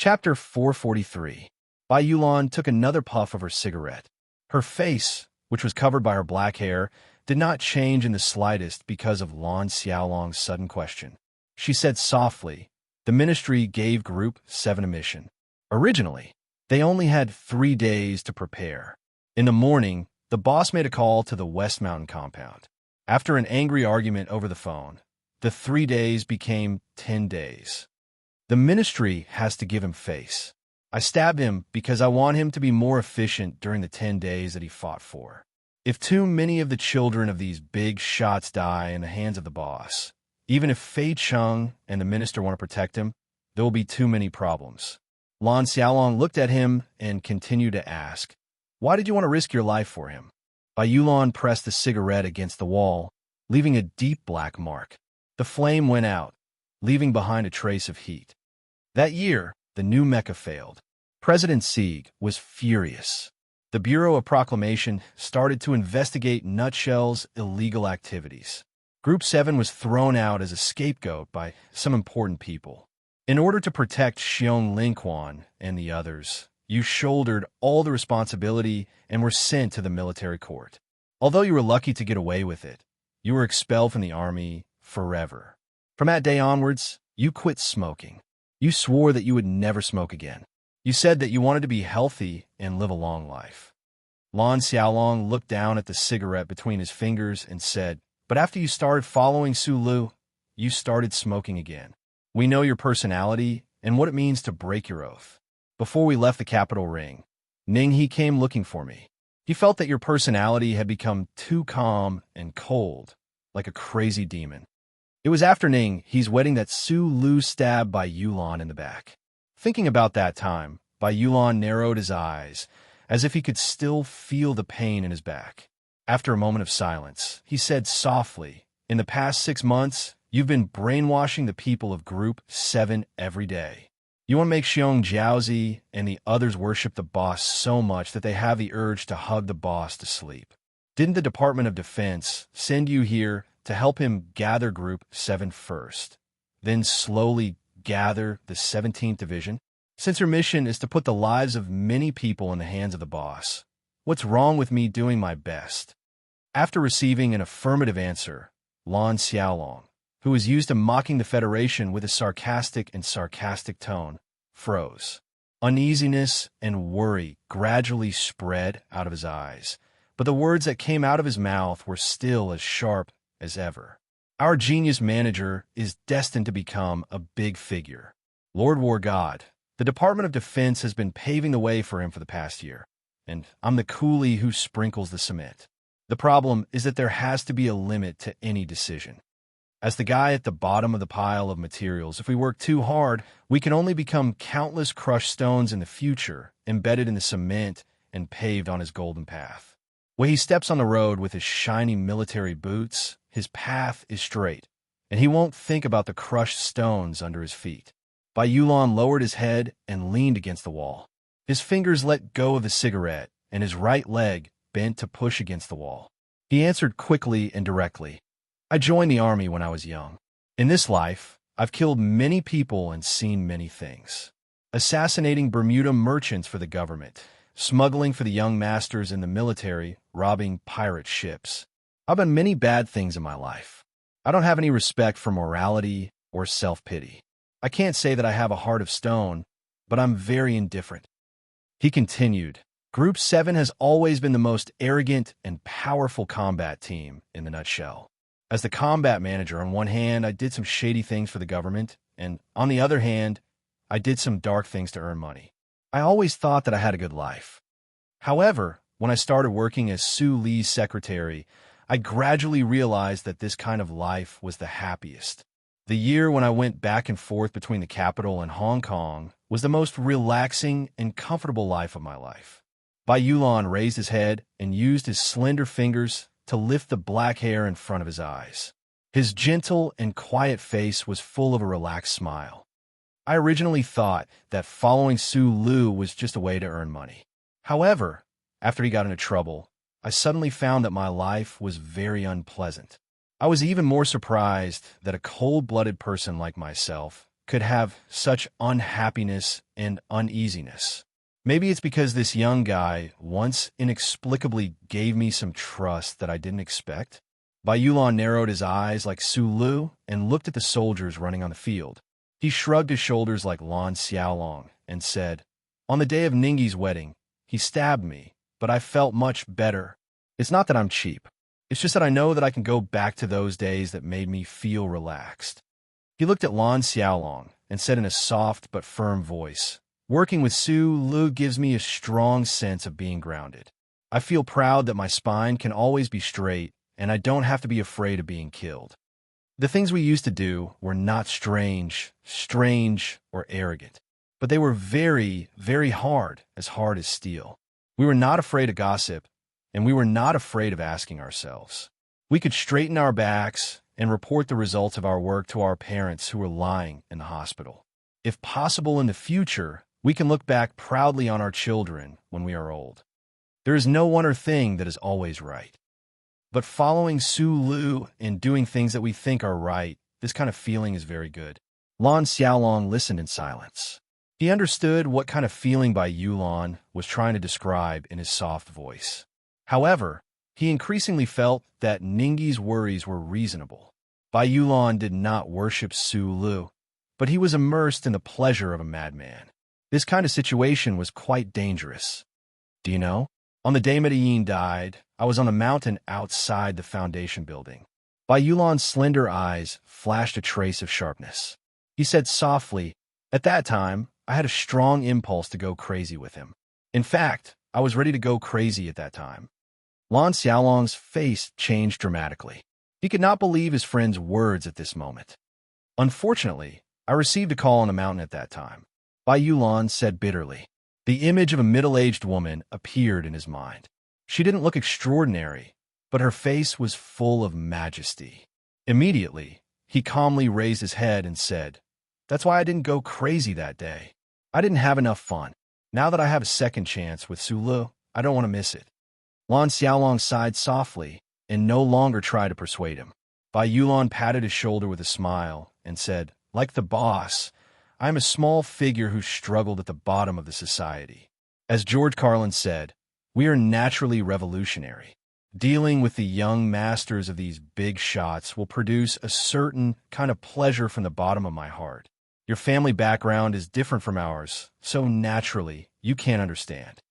Chapter 443. Bai Yulan took another puff of her cigarette. Her face, which was covered by her black hair, did not change in the slightest because of Lan Xiaolong's sudden question. She said softly, "The ministry gave Group 7 a mission. Originally, they only had 3 days to prepare. In the morning, the boss made a call to the West Mountain compound. After an angry argument over the phone, the 3 days became 10 days. The ministry has to give him face. I stabbed him because I want him to be more efficient during the 10 days that he fought for. If too many of the children of these big shots die in the hands of the boss, even if Fei Cheng and the minister want to protect him, there will be too many problems." Lan Xiaolong looked at him and continued to ask, "Why did you want to risk your life for him?" Bai Yulan pressed the cigarette against the wall, leaving a deep black mark. The flame went out, leaving behind a trace of heat. That year, the new Mecca failed. President Sieg was furious. The Bureau of Proclamation started to investigate Nutshell's illegal activities. Group 7 was thrown out as a scapegoat by some important people. In order to protect Xiong Linquan and the others, you shouldered all the responsibility and were sent to the military court. Although you were lucky to get away with it, you were expelled from the army forever. From that day onwards, you quit smoking. You swore that you would never smoke again. You said that you wanted to be healthy and live a long life. Lan Xiaolong looked down at the cigarette between his fingers and said, "But after you started following Su Lu, you started smoking again. We know your personality and what it means to break your oath. Before we left the capital ring, Ning He came looking for me. He felt that your personality had become too calm and cold, like a crazy demon. It was after Ning He's wedding that Su Lu stabbed Bai Yulan in the back." Thinking about that time, Bai Yulan narrowed his eyes, as if he could still feel the pain in his back. After a moment of silence, he said softly, "In the past 6 months, you've been brainwashing the people of Group 7 every day. You want to make Xiong Jiaozi and the others worship the boss so much that they have the urge to hug the boss to sleep. Didn't the Department of Defense send you here to help him gather Group 7 first, then slowly gather the 17th Division? Since your mission is to put the lives of many people in the hands of the boss, what's wrong with me doing my best?" After receiving an affirmative answer, Lan Xiaolong, who was used to mocking the Federation with a sarcastic tone, froze. Uneasiness and worry gradually spread out of his eyes, but the words that came out of his mouth were still as sharp as ever. "Our genius manager is destined to become a big figure. Lord War God, the Department of Defense has been paving the way for him for the past year, and I'm the coolie who sprinkles the cement. The problem is that there has to be a limit to any decision. As the guy at the bottom of the pile of materials, if we work too hard, we can only become countless crushed stones in the future, embedded in the cement and paved on his golden path. When he steps on the road with his shiny military boots, his path is straight, and he won't think about the crushed stones under his feet." Bai Yulan lowered his head and leaned against the wall. His fingers let go of the cigarette, and his right leg bent to push against the wall. He answered quickly and directly, "I joined the army when I was young. In this life, I've killed many people and seen many things. Assassinating Bermuda merchants for the government, smuggling for the young masters in the military, robbing pirate ships. I've done many bad things in my life. I don't have any respect for morality or self-pity. I can't say that I have a heart of stone, but I'm very indifferent." He continued, "Group 7 has always been the most arrogant and powerful combat team in the nutshell. As the combat manager, on one hand, I did some shady things for the government, and on the other hand, I did some dark things to earn money. I always thought that I had a good life. However, when I started working as Su Li's secretary, I gradually realized that this kind of life was the happiest. The year when I went back and forth between the capital and Hong Kong was the most relaxing and comfortable life of my life." Bai Yulan raised his head and used his slender fingers to lift the black hair in front of his eyes. His gentle and quiet face was full of a relaxed smile. "I originally thought that following Su Lu was just a way to earn money. However, after he got into trouble, I suddenly found that my life was very unpleasant. I was even more surprised that a cold-blooded person like myself could have such unhappiness and uneasiness. Maybe it's because this young guy once inexplicably gave me some trust that I didn't expect. Bai Yulan narrowed his eyes like Su Lu and looked at the soldiers running on the field. He shrugged his shoulders like Lan Xiaolong and said, "On the day of Ningyi's wedding, he stabbed me, but I felt much better. It's not that I'm cheap. It's just that I know that I can go back to those days that made me feel relaxed." He looked at Lan Xiaolong and said in a soft but firm voice, "Working with Su Lu gives me a strong sense of being grounded. I feel proud that my spine can always be straight, and I don't have to be afraid of being killed." The things we used to do were not strange, or arrogant, but they were very, very hard as steel. We were not afraid of gossip, and we were not afraid of asking ourselves. We could straighten our backs and report the results of our work to our parents who were lying in the hospital. If possible in the future, we can look back proudly on our children when we are old. There is no one or thing that is always right. But following Su Lu and doing things that we think are right, this kind of feeling is very good. Lan Xiaolong listened in silence. He understood what kind of feeling Bai Yulan was trying to describe in his soft voice. However, he increasingly felt that Ningyi's worries were reasonable. Bai Yulan did not worship Su Lu, but he was immersed in the pleasure of a madman. This kind of situation was quite dangerous. Do you know? On the day Medellin died, I was on a mountain outside the foundation building. Bai Yulan's slender eyes flashed a trace of sharpness. He said softly, "At that time, I had a strong impulse to go crazy with him. In fact, I was ready to go crazy at that time." Lan Xiaolong's face changed dramatically. He could not believe his friend's words at this moment. "Unfortunately, I received a call on the mountain at that time," Bai Yulan said bitterly. The image of a middle-aged woman appeared in his mind. She didn't look extraordinary, but her face was full of majesty. Immediately, he calmly raised his head and said, "That's why I didn't go crazy that day. I didn't have enough fun. Now that I have a second chance with Su Lu, I don't want to miss it." Lan Xiaolong sighed softly and no longer tried to persuade him. Bai Yulan patted his shoulder with a smile and said, "Like the boss, I am a small figure who struggled at the bottom of the society. As George Carlin said, we are naturally revolutionary. Dealing with the young masters of these big shots will produce a certain kind of pleasure from the bottom of my heart. Your family background is different from ours, so naturally, you can't understand."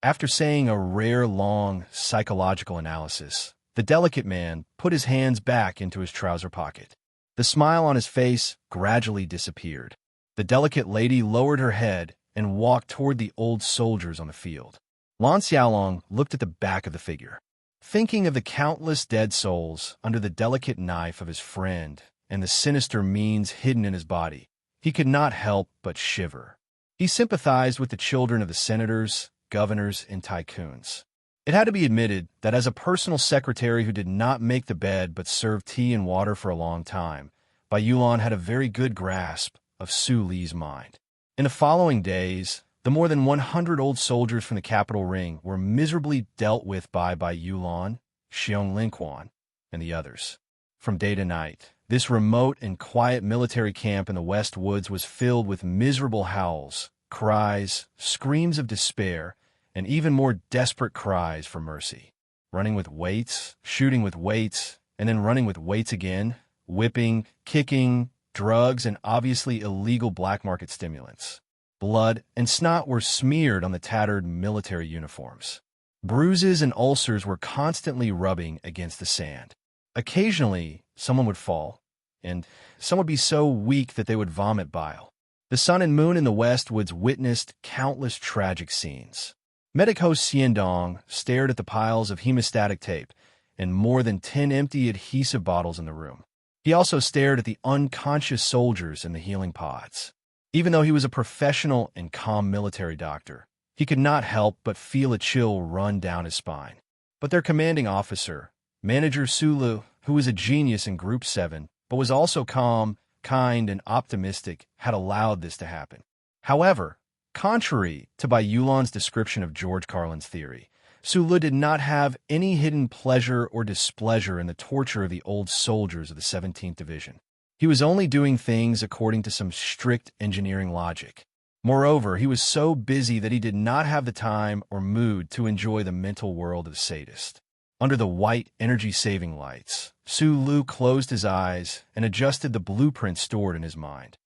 After saying a rare long psychological analysis, the delicate man put his hands back into his trouser pocket. The smile on his face gradually disappeared. The delicate lady lowered her head and walked toward the old soldiers on the field. Lan Xiaolong looked at the back of the figure. Thinking of the countless dead souls under the delicate knife of his friend and the sinister means hidden in his body, he could not help but shiver. He sympathized with the children of the senators, governors, and tycoons. It had to be admitted that as a personal secretary who did not make the bed but served tea and water for a long time, Bai Yulan had a very good grasp of Su Li's mind. In the following days, the more than 100 old soldiers from the capital ring were miserably dealt with by Bai Yulan, Xiong Linquan, and the others. From day to night, this remote and quiet military camp in the West Woods was filled with miserable howls, cries, screams of despair, and even more desperate cries for mercy. Running with weights, shooting with weights, and then running with weights again, whipping, kicking, drugs, and obviously illegal black market stimulants. Blood and snot were smeared on the tattered military uniforms. Bruises and ulcers were constantly rubbing against the sand. Occasionally, someone would fall, and some would be so weak that they would vomit bile. The sun and moon in the West Woods witnessed countless tragic scenes. Medic host Xiandong stared at the piles of hemostatic tape and more than 10 empty adhesive bottles in the room. He also stared at the unconscious soldiers in the healing pods. Even though he was a professional and calm military doctor, he could not help but feel a chill run down his spine. But their commanding officer, Manager Su Lu, who was a genius in Group 7, but was also calm, kind, and optimistic, had allowed this to happen. However, contrary to Bai Yulan's description of George Carlin's theory, Su Lu did not have any hidden pleasure or displeasure in the torture of the old soldiers of the 17th Division. He was only doing things according to some strict engineering logic. Moreover, he was so busy that he did not have the time or mood to enjoy the mental world of the sadist. Under the white, energy-saving lights, Sulu closed his eyes and adjusted the blueprint stored in his mind.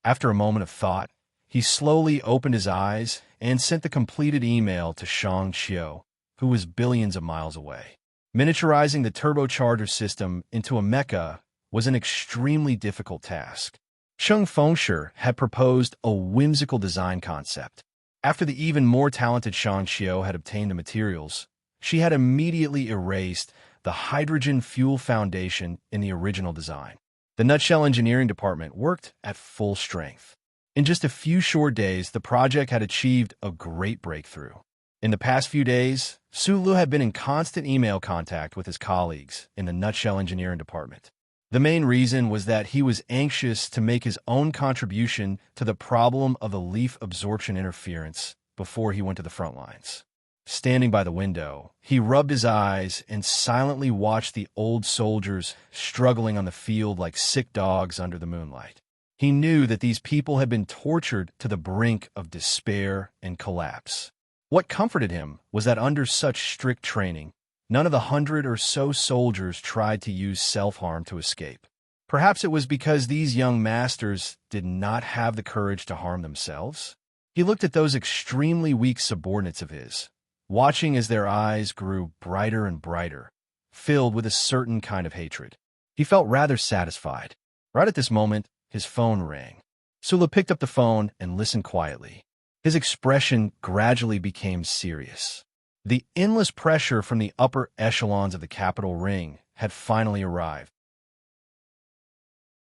After a moment of thought, he slowly opened his eyes and sent the completed email to Shang Xiu, who was billions of miles away. Miniaturizing the turbocharger system into a mecha was an extremely difficult task. Cheng Fengshi had proposed a whimsical design concept. After the even more talented Shang Xiu had obtained the materials, she had immediately erased the hydrogen fuel foundation in the original design. The Nutshell engineering department worked at full strength. In just a few short days, the project had achieved a great breakthrough. In the past few days, Sulu had been in constant email contact with his colleagues in the Nutshell engineering department. The main reason was that he was anxious to make his own contribution to the problem of the leaf absorption interference before he went to the front lines. Standing by the window, he rubbed his eyes and silently watched the old soldiers struggling on the field like sick dogs under the moonlight. He knew that these people had been tortured to the brink of despair and collapse. What comforted him was that under such strict training, none of the 100 or so soldiers tried to use self-harm to escape. Perhaps it was because these young masters did not have the courage to harm themselves. He looked at those extremely weak subordinates of his, watching as their eyes grew brighter and brighter, filled with a certain kind of hatred. He felt rather satisfied. Right at this moment, his phone rang. Sula picked up the phone and listened quietly. His expression gradually became serious. The endless pressure from the upper echelons of the capital ring had finally arrived.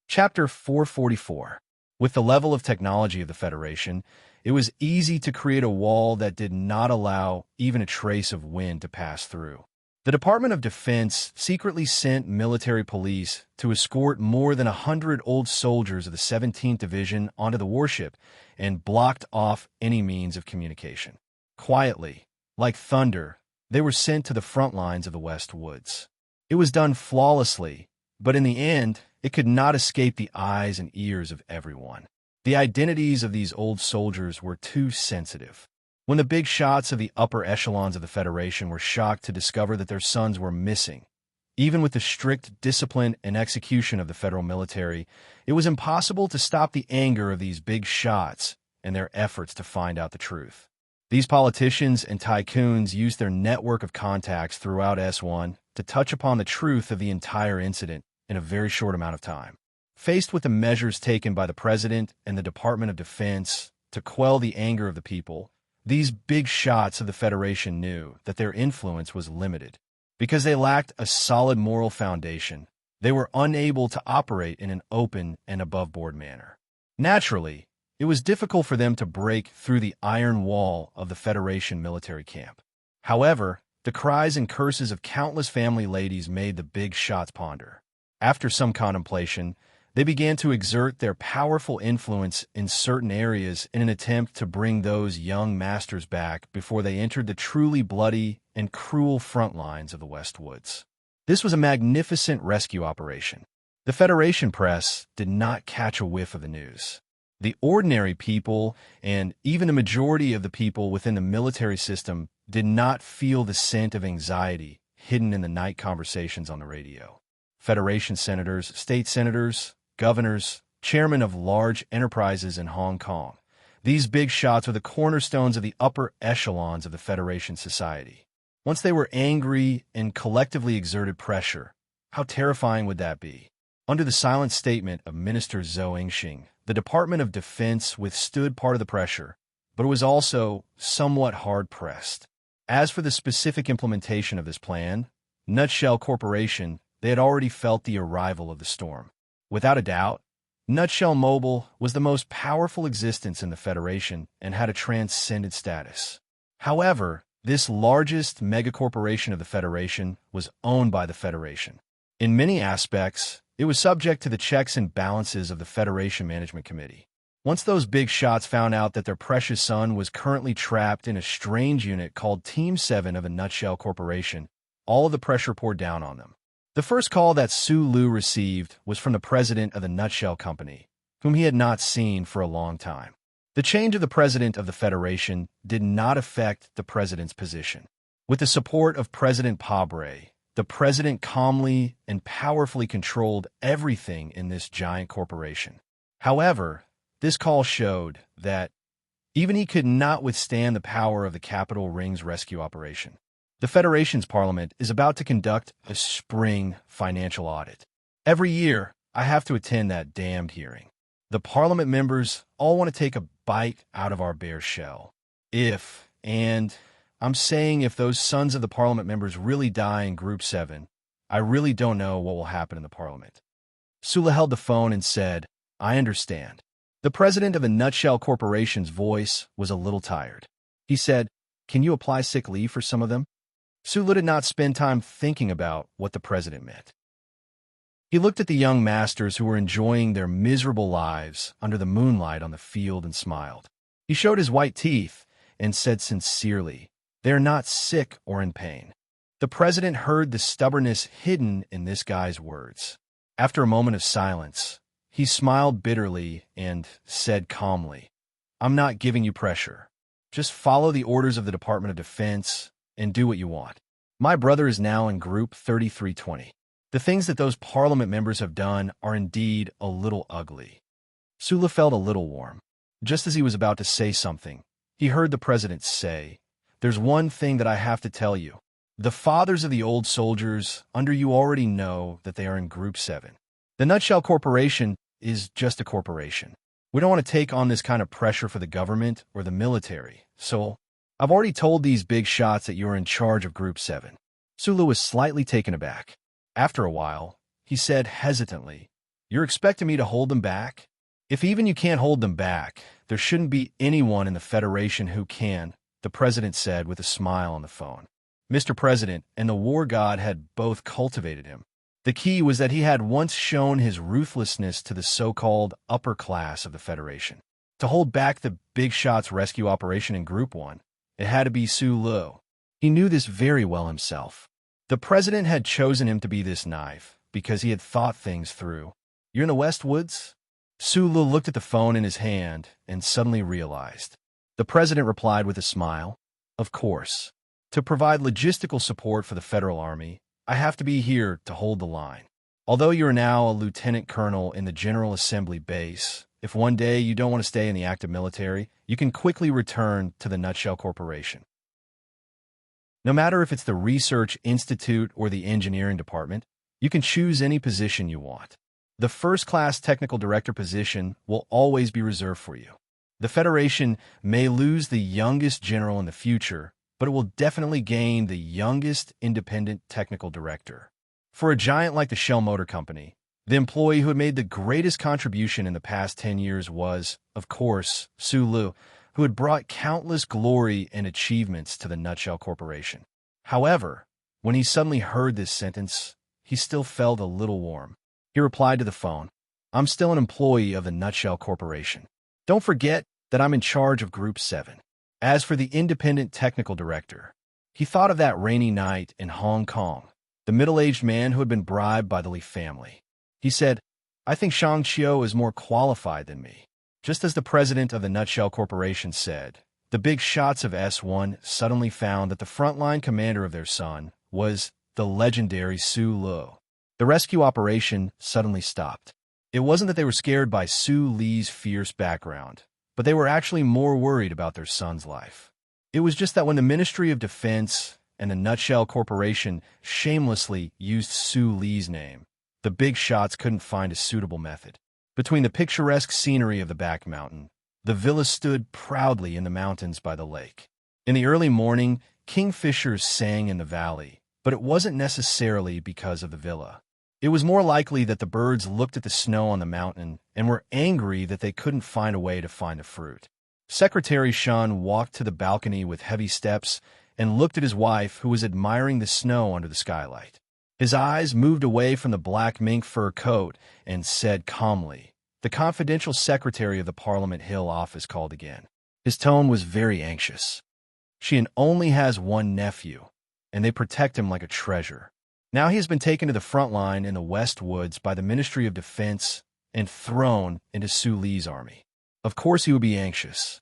Chapter 444. With the level of technology of the Federation, it was easy to create a wall that did not allow even a trace of wind to pass through. The Department of Defense secretly sent military police to escort more than 100 old soldiers of the 17th Division onto the warship and blocked off any means of communication. Quietly, like thunder, they were sent to the front lines of the West Woods. It was done flawlessly, but in the end, it could not escape the eyes and ears of everyone. The identities of these old soldiers were too sensitive. When the big shots of the upper echelons of the Federation were shocked to discover that their sons were missing, even with the strict discipline and execution of the federal military, it was impossible to stop the anger of these big shots and their efforts to find out the truth. These politicians and tycoons used their network of contacts throughout S1 to touch upon the truth of the entire incident in a very short amount of time. Faced with the measures taken by the President and the Department of Defense to quell the anger of the people, these big shots of the Federation knew that their influence was limited. Because they lacked a solid moral foundation, they were unable to operate in an open and above-board manner. Naturally, it was difficult for them to break through the iron wall of the Federation military camp. However, the cries and curses of countless family ladies made the big shots ponder. After some contemplation, they began to exert their powerful influence in certain areas in an attempt to bring those young masters back before they entered the truly bloody and cruel front lines of the West Woods. This was a magnificent rescue operation. The Federation press did not catch a whiff of the news. The ordinary people, and even the majority of the people within the military system, did not feel the scent of anxiety hidden in the night conversations on the radio. Federation senators, state senators, governors, chairmen of large enterprises in Hong Kong. These big shots were the cornerstones of the upper echelons of the Federation society. Once they were angry and collectively exerted pressure, how terrifying would that be? Under the silent statement of Minister Zhou Yingxing, the Department of Defense withstood part of the pressure, but it was also somewhat hard-pressed. As for the specific implementation of this plan, Nutshell Corporation, they had already felt the arrival of the storm. Without a doubt, Nutshell Mobile was the most powerful existence in the Federation and had a transcendent status. However, this largest megacorporation of the Federation was owned by the Federation. In many aspects, it was subject to the checks and balances of the Federation Management Committee. Once those big shots found out that their precious son was currently trapped in a strange unit called Team 7 of the Nutshell Corporation, all of the pressure poured down on them. The first call that Su Lu received was from the president of the Nutshell Company, whom he had not seen for a long time. The change of the president of the Federation did not affect the president's position. With the support of President Pabre, the president calmly and powerfully controlled everything in this giant corporation. However, this call showed that even he could not withstand the power of the Capital Rings rescue operation. The Federation's parliament is about to conduct a spring financial audit. Every year, I have to attend that damned hearing. The parliament members all want to take a bite out of our bare shell. I'm saying if those sons of the parliament members really die in Group 7, I really don't know what will happen in the parliament. Sula held the phone and said, I understand. The president of the Nutshell Corporation's voice was a little tired. He said, can you apply sick leave for some of them? Sula did not spend time thinking about what the president meant. He looked at the young masters who were enjoying their miserable lives under the moonlight on the field and smiled. He showed his white teeth and said sincerely, they are not sick or in pain. The president heard the stubbornness hidden in this guy's words. After a moment of silence, he smiled bitterly and said calmly, I'm not giving you pressure. Just follow the orders of the Department of Defense and do what you want. My brother is now in Group 3320. The things that those parliament members have done are indeed a little ugly. Sula felt a little warm. Just as he was about to say something, he heard the president say, there's one thing that I have to tell you. The fathers of the old soldiers under you already know that they are in Group 7. The Nutshell Corporation is just a corporation. We don't want to take on this kind of pressure for the government or the military, so I've already told these big shots that you're in charge of Group 7. Sula was slightly taken aback. After a while, he said hesitantly, you're expecting me to hold them back? If even you can't hold them back, there shouldn't be anyone in the Federation who can, the president said with a smile on the phone. Mr. President and the war god had both cultivated him. The key was that he had once shown his ruthlessness to the so-called upper class of the Federation. To hold back the big shots rescue operation in Group 1, it had to be Su Lu. He knew this very well himself. The president had chosen him to be this knife because he had thought things through. You're in the West Woods? Su Lu looked at the phone in his hand and suddenly realized. The president replied with a smile, of course. To provide logistical support for the Federal Army, I have to be here to hold the line. Although you are now a lieutenant colonel in the General Assembly base, if one day you don't want to stay in the active military, you can quickly return to the Nutshell Corporation. No matter if it's the Research Institute or the Engineering Department, you can choose any position you want. The first-class technical director position will always be reserved for you. The Federation may lose the youngest general in the future, but it will definitely gain the youngest independent technical director. For a giant like the Shell Motor Company, the employee who had made the greatest contribution in the past 10 years was, of course, Su Lu, who had brought countless glory and achievements to the Nutshell Corporation. However, when he suddenly heard this sentence, he still felt a little warm. He replied to the phone, I'm still an employee of the Nutshell Corporation. Don't forget that I'm in charge of Group 7. As for the independent technical director, he thought of that rainy night in Hong Kong, the middle-aged man who had been bribed by the Li family. He said, I think Shang Qiu is more qualified than me. Just as the president of the Nutshell Corporation said, the big shots of S1 suddenly found that the frontline commander of their son was the legendary Su Lu. The rescue operation suddenly stopped. It wasn't that they were scared by Su Li's fierce background, but they were actually more worried about their son's life. It was just that when the Ministry of Defense and the Nutshell Corporation shamelessly used Su Li's name, the big shots couldn't find a suitable method. Between the picturesque scenery of the back mountain, the villa stood proudly in the mountains by the lake. In the early morning, kingfishers sang in the valley, but it wasn't necessarily because of the villa. It was more likely that the birds looked at the snow on the mountain and were angry that they couldn't find a way to find the fruit. Secretary Shan walked to the balcony with heavy steps and looked at his wife, who was admiring the snow under the skylight. His eyes moved away from the black mink fur coat and said calmly, the confidential secretary of the Parliament Hill office called again. His tone was very anxious. She only has one nephew, and they protect him like a treasure. Now he has been taken to the front line in the West Woods by the Ministry of Defense and thrown into Su Li's army. Of course he would be anxious.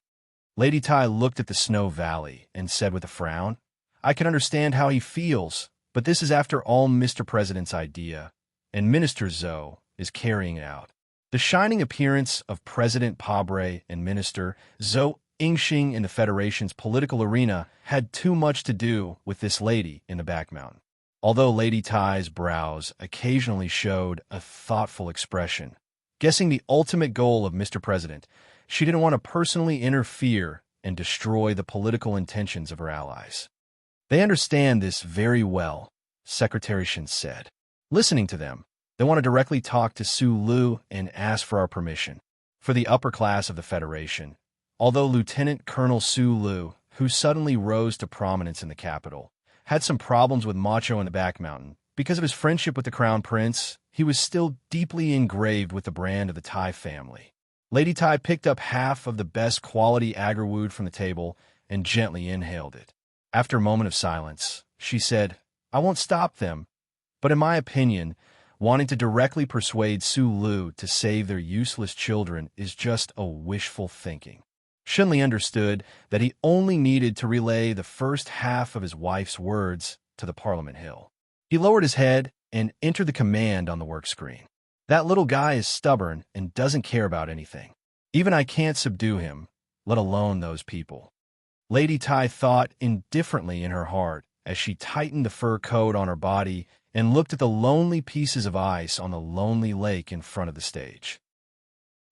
Lady Tai looked at the Snow Valley and said with a frown, "I can understand how he feels, but this is after all Mr. President's idea, and Minister Zhou is carrying it out." The shining appearance of President Pabre and Minister Zhou Yingxing in the Federation's political arena had too much to do with this lady in the back mountain. Although Lady Tai's brows occasionally showed a thoughtful expression, guessing the ultimate goal of Mr. President, she didn't want to personally interfere and destroy the political intentions of her allies. "They understand this very well," Secretary Shin said. Listening to them, they want to directly talk to Su Lu and ask for our permission. For the upper class of the Federation, although Lieutenant Colonel Su Lu, who suddenly rose to prominence in the capital, had some problems with Macho in the back mountain, because of his friendship with the Crown Prince, he was still deeply engraved with the brand of the Tai family. Lady Tai picked up half of the best quality agarwood from the table and gently inhaled it. After a moment of silence, she said, "I won't stop them, but in my opinion, wanting to directly persuade Su Lu to save their useless children is just a wishful thinking." Shunli understood that he only needed to relay the first half of his wife's words to the Parliament Hill. He lowered his head and entered the command on the work screen. "That little guy is stubborn and doesn't care about anything. Even I can't subdue him, let alone those people." Lady Tai thought indifferently in her heart as she tightened the fur coat on her body and looked at the lonely pieces of ice on the lonely lake in front of the stage.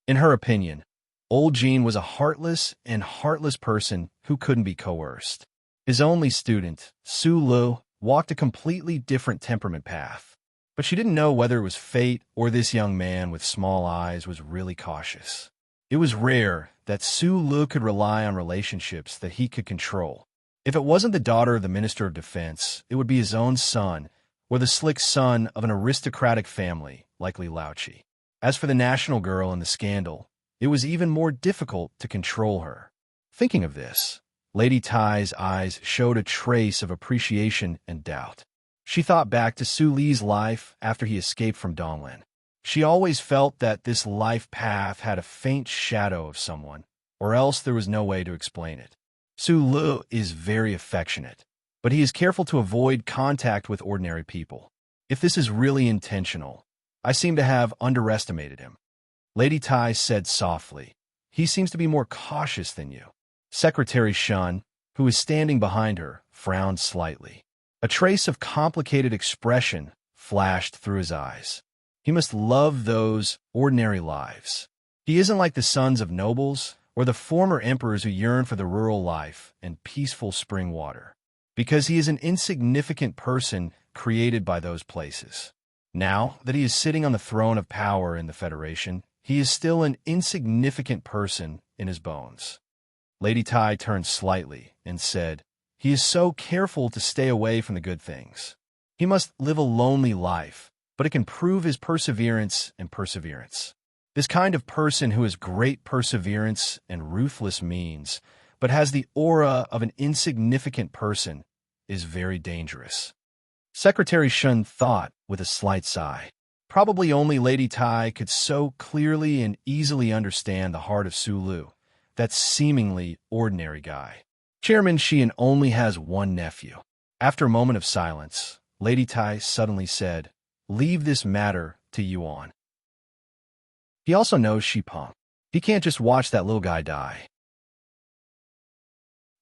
In her opinion, Old Jean was a heartless person who couldn't be coerced. His only student, Su Lu, walked a completely different temperament path, but she didn't know whether it was fate or this young man with small eyes was really cautious. It was rare that Su Lu could rely on relationships that he could control. If it wasn't the daughter of the Minister of Defense, it would be his own son, or the slick son of an aristocratic family, likely Lauchi. As for the national girl in the scandal, it was even more difficult to control her. Thinking of this, Lady Tai's eyes showed a trace of appreciation and doubt. She thought back to Su Li's life after he escaped from Donglan. She always felt that this life path had a faint shadow of someone, or else there was no way to explain it. Su Lu is very affectionate, but he is careful to avoid contact with ordinary people. If this is really intentional, I seem to have underestimated him. Lady Tai said softly, "He seems to be more cautious than you." Secretary Shun, who was standing behind her, frowned slightly. A trace of complicated expression flashed through his eyes. He must love those ordinary lives. He isn't like the sons of nobles or the former emperors who yearn for the rural life and peaceful spring water, because he is an insignificant person created by those places. Now that he is sitting on the throne of power in the Federation, he is still an insignificant person in his bones. Lady Tai turned slightly and said, "He is so careful to stay away from the good things. He must live a lonely life, but it can prove his perseverance and perseverance. This kind of person who has great perseverance and ruthless means, but has the aura of an insignificant person, is very dangerous." Secretary Shun thought with a slight sigh. Probably only Lady Tai could so clearly and easily understand the heart of Su Lu, that seemingly ordinary guy. Chairman Xian only has one nephew. After a moment of silence, Lady Tai suddenly said, "Leave this matter to Yuan. He also knows Shipeng. He can't just watch that little guy die."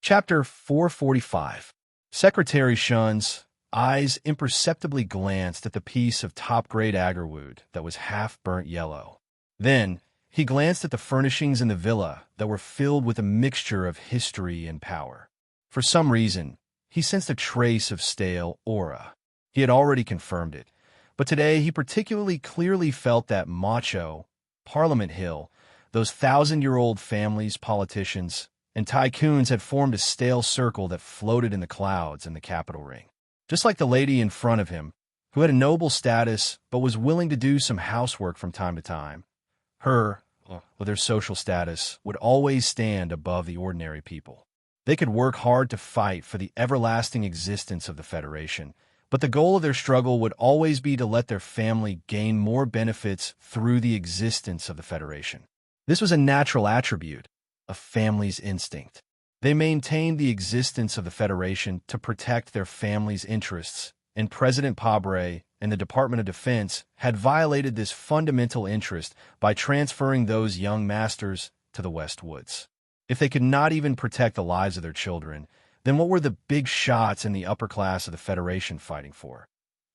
Chapter 445. Secretary Shun's eyes imperceptibly glanced at the piece of top-grade agarwood that was half-burnt yellow. Then, he glanced at the furnishings in the villa that were filled with a mixture of history and power. For some reason, he sensed a trace of stale aura. He had already confirmed it, but today he particularly clearly felt that Macho, Parliament Hill, those thousand-year-old families, politicians, and tycoons had formed a stale circle that floated in the clouds in the capital ring. Just like the lady in front of him, who had a noble status but was willing to do some housework from time to time, her, with her social status, would always stand above the ordinary people. They could work hard to fight for the everlasting existence of the Federation, But the goal of their struggle would always be to let their family gain more benefits through the existence of the Federation. This was a natural attribute, a family's instinct. They maintained the existence of the Federation to protect their family's interests, and President Pabre and the Department of Defense had violated this fundamental interest by transferring those young masters to the West Woods. If they could not even protect the lives of their children, then what were the big shots in the upper class of the Federation fighting for?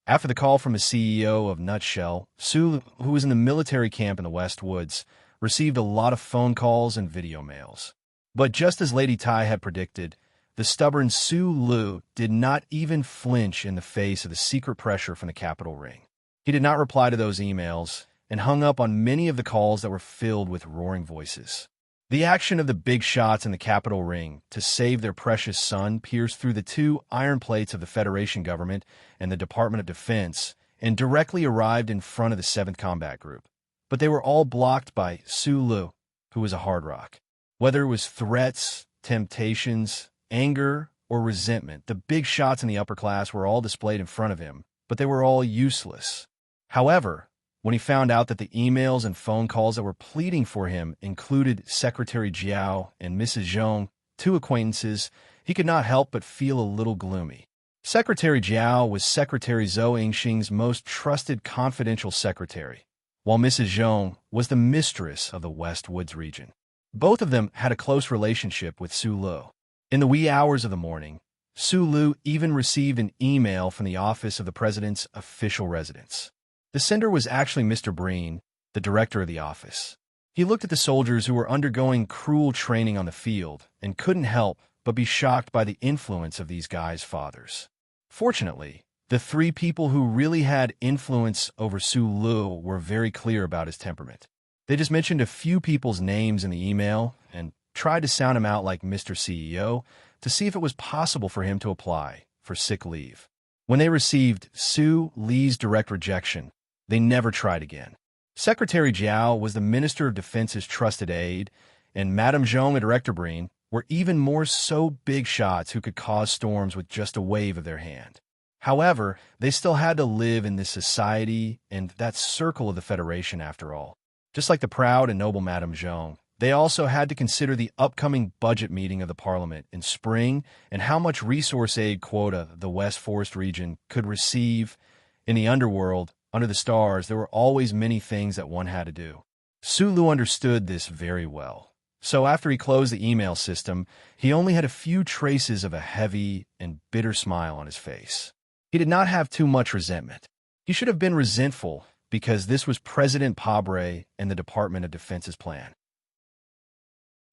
After the call from the CEO of Nutshell, Sue, who was in the military camp in the West Woods, received a lot of phone calls and video mails. But just as Lady Tai had predicted, the stubborn Sue Lu did not even flinch in the face of the secret pressure from the Capitol Ring. He did not reply to those emails and hung up on many of the calls that were filled with roaring voices. The action of the big shots in the Capitol Ring to save their precious son pierced through the two iron plates of the Federation government and the Department of Defense and directly arrived in front of the 7th Combat Group. But they were all blocked by Sue Lu, who was a hard rock. Whether it was threats, temptations, anger, or resentment, the big shots in the upper class were all displayed in front of him, but they were all useless. However, when he found out that the emails and phone calls that were pleading for him included Secretary Jiao and Mrs. Zhong, two acquaintances, he could not help but feel a little gloomy. Secretary Jiao was Secretary Zhou Yingxing's most trusted confidential secretary, while Mrs. Zhong was the mistress of the West Woods region. Both of them had a close relationship with Sue Lu. In the wee hours of the morning, Sue Lu even received an email from the office of the president's official residence. The sender was actually Mr. Breen, the director of the office. He looked at the soldiers who were undergoing cruel training on the field and couldn't help but be shocked by the influence of these guys' fathers. Fortunately, the three people who really had influence over Sue Lu were very clear about his temperament. They just mentioned a few people's names in the email and tried to sound him out like Mr. CEO to see if it was possible for him to apply for sick leave. When they received Sue Lee's direct rejection, they never tried again. Secretary Jiao was the Minister of Defense's trusted aide, and Madame Zhong and Director Breen were even more so big shots who could cause storms with just a wave of their hand. However, they still had to live in this society and that circle of the Federation after all. Just like the proud and noble Madame Zhong, they also had to consider the upcoming budget meeting of the Parliament in spring and how much resource aid quota the West Forest region could receive. In the underworld, under the stars, there were always many things that one had to do. Sue Lu understood this very well. So after he closed the email system, he only had a few traces of a heavy and bitter smile on his face. He did not have too much resentment. He should have been resentful because this was President Pabre and the Department of Defense's plan.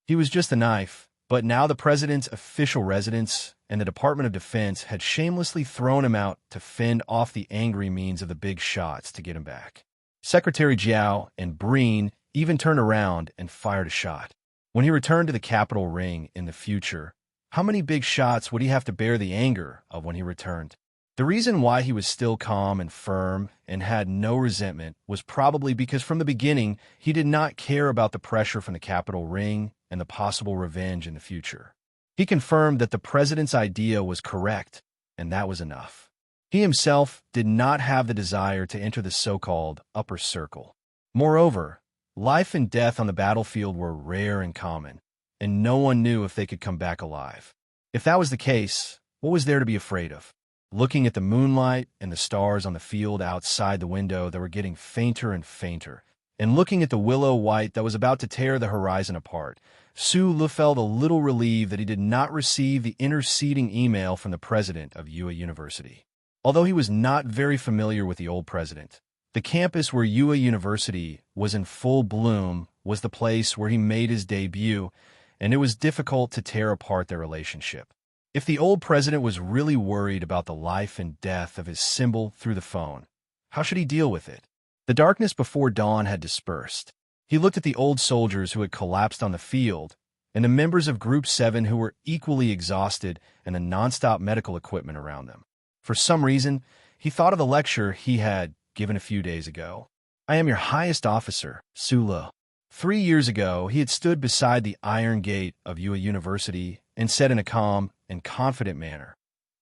He was just a knife, but now the president's official residence and the Department of Defense had shamelessly thrown him out to fend off the angry means of the big shots to get him back. Secretary Jiao and Breen even turned around and fired a shot. When he returned to the Capitol Ring in the future, how many big shots would he have to bear the anger of when he returned? The reason why he was still calm and firm and had no resentment was probably because from the beginning he did not care about the pressure from the Capitol Ring and the possible revenge in the future. He confirmed that the president's idea was correct, and that was enough. He himself did not have the desire to enter the so-called upper circle. Moreover, life and death on the battlefield were rare and common, and no one knew if they could come back alive. If that was the case, what was there to be afraid of? Looking at the moonlight and the stars on the field outside the window that were getting fainter and fainter, and looking at the willow white that was about to tear the horizon apart, Sue Lu felt a little relieved that he did not receive the interceding email from the president of UA University. Although he was not very familiar with the old president, the campus where UA University was in full bloom was the place where he made his debut, and it was difficult to tear apart their relationship. If the old president was really worried about the life and death of his symbol through the phone, how should he deal with it? The darkness before dawn had dispersed. He looked at the old soldiers who had collapsed on the field, and the members of Group 7 who were equally exhausted and the nonstop medical equipment around them. For some reason, he thought of the lecture he had given a few days ago. "I am your highest officer, Sue Lu." 3 years ago, he had stood beside the iron gate of UA University and said in a calm and confident manner,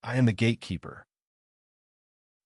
"I am the gatekeeper."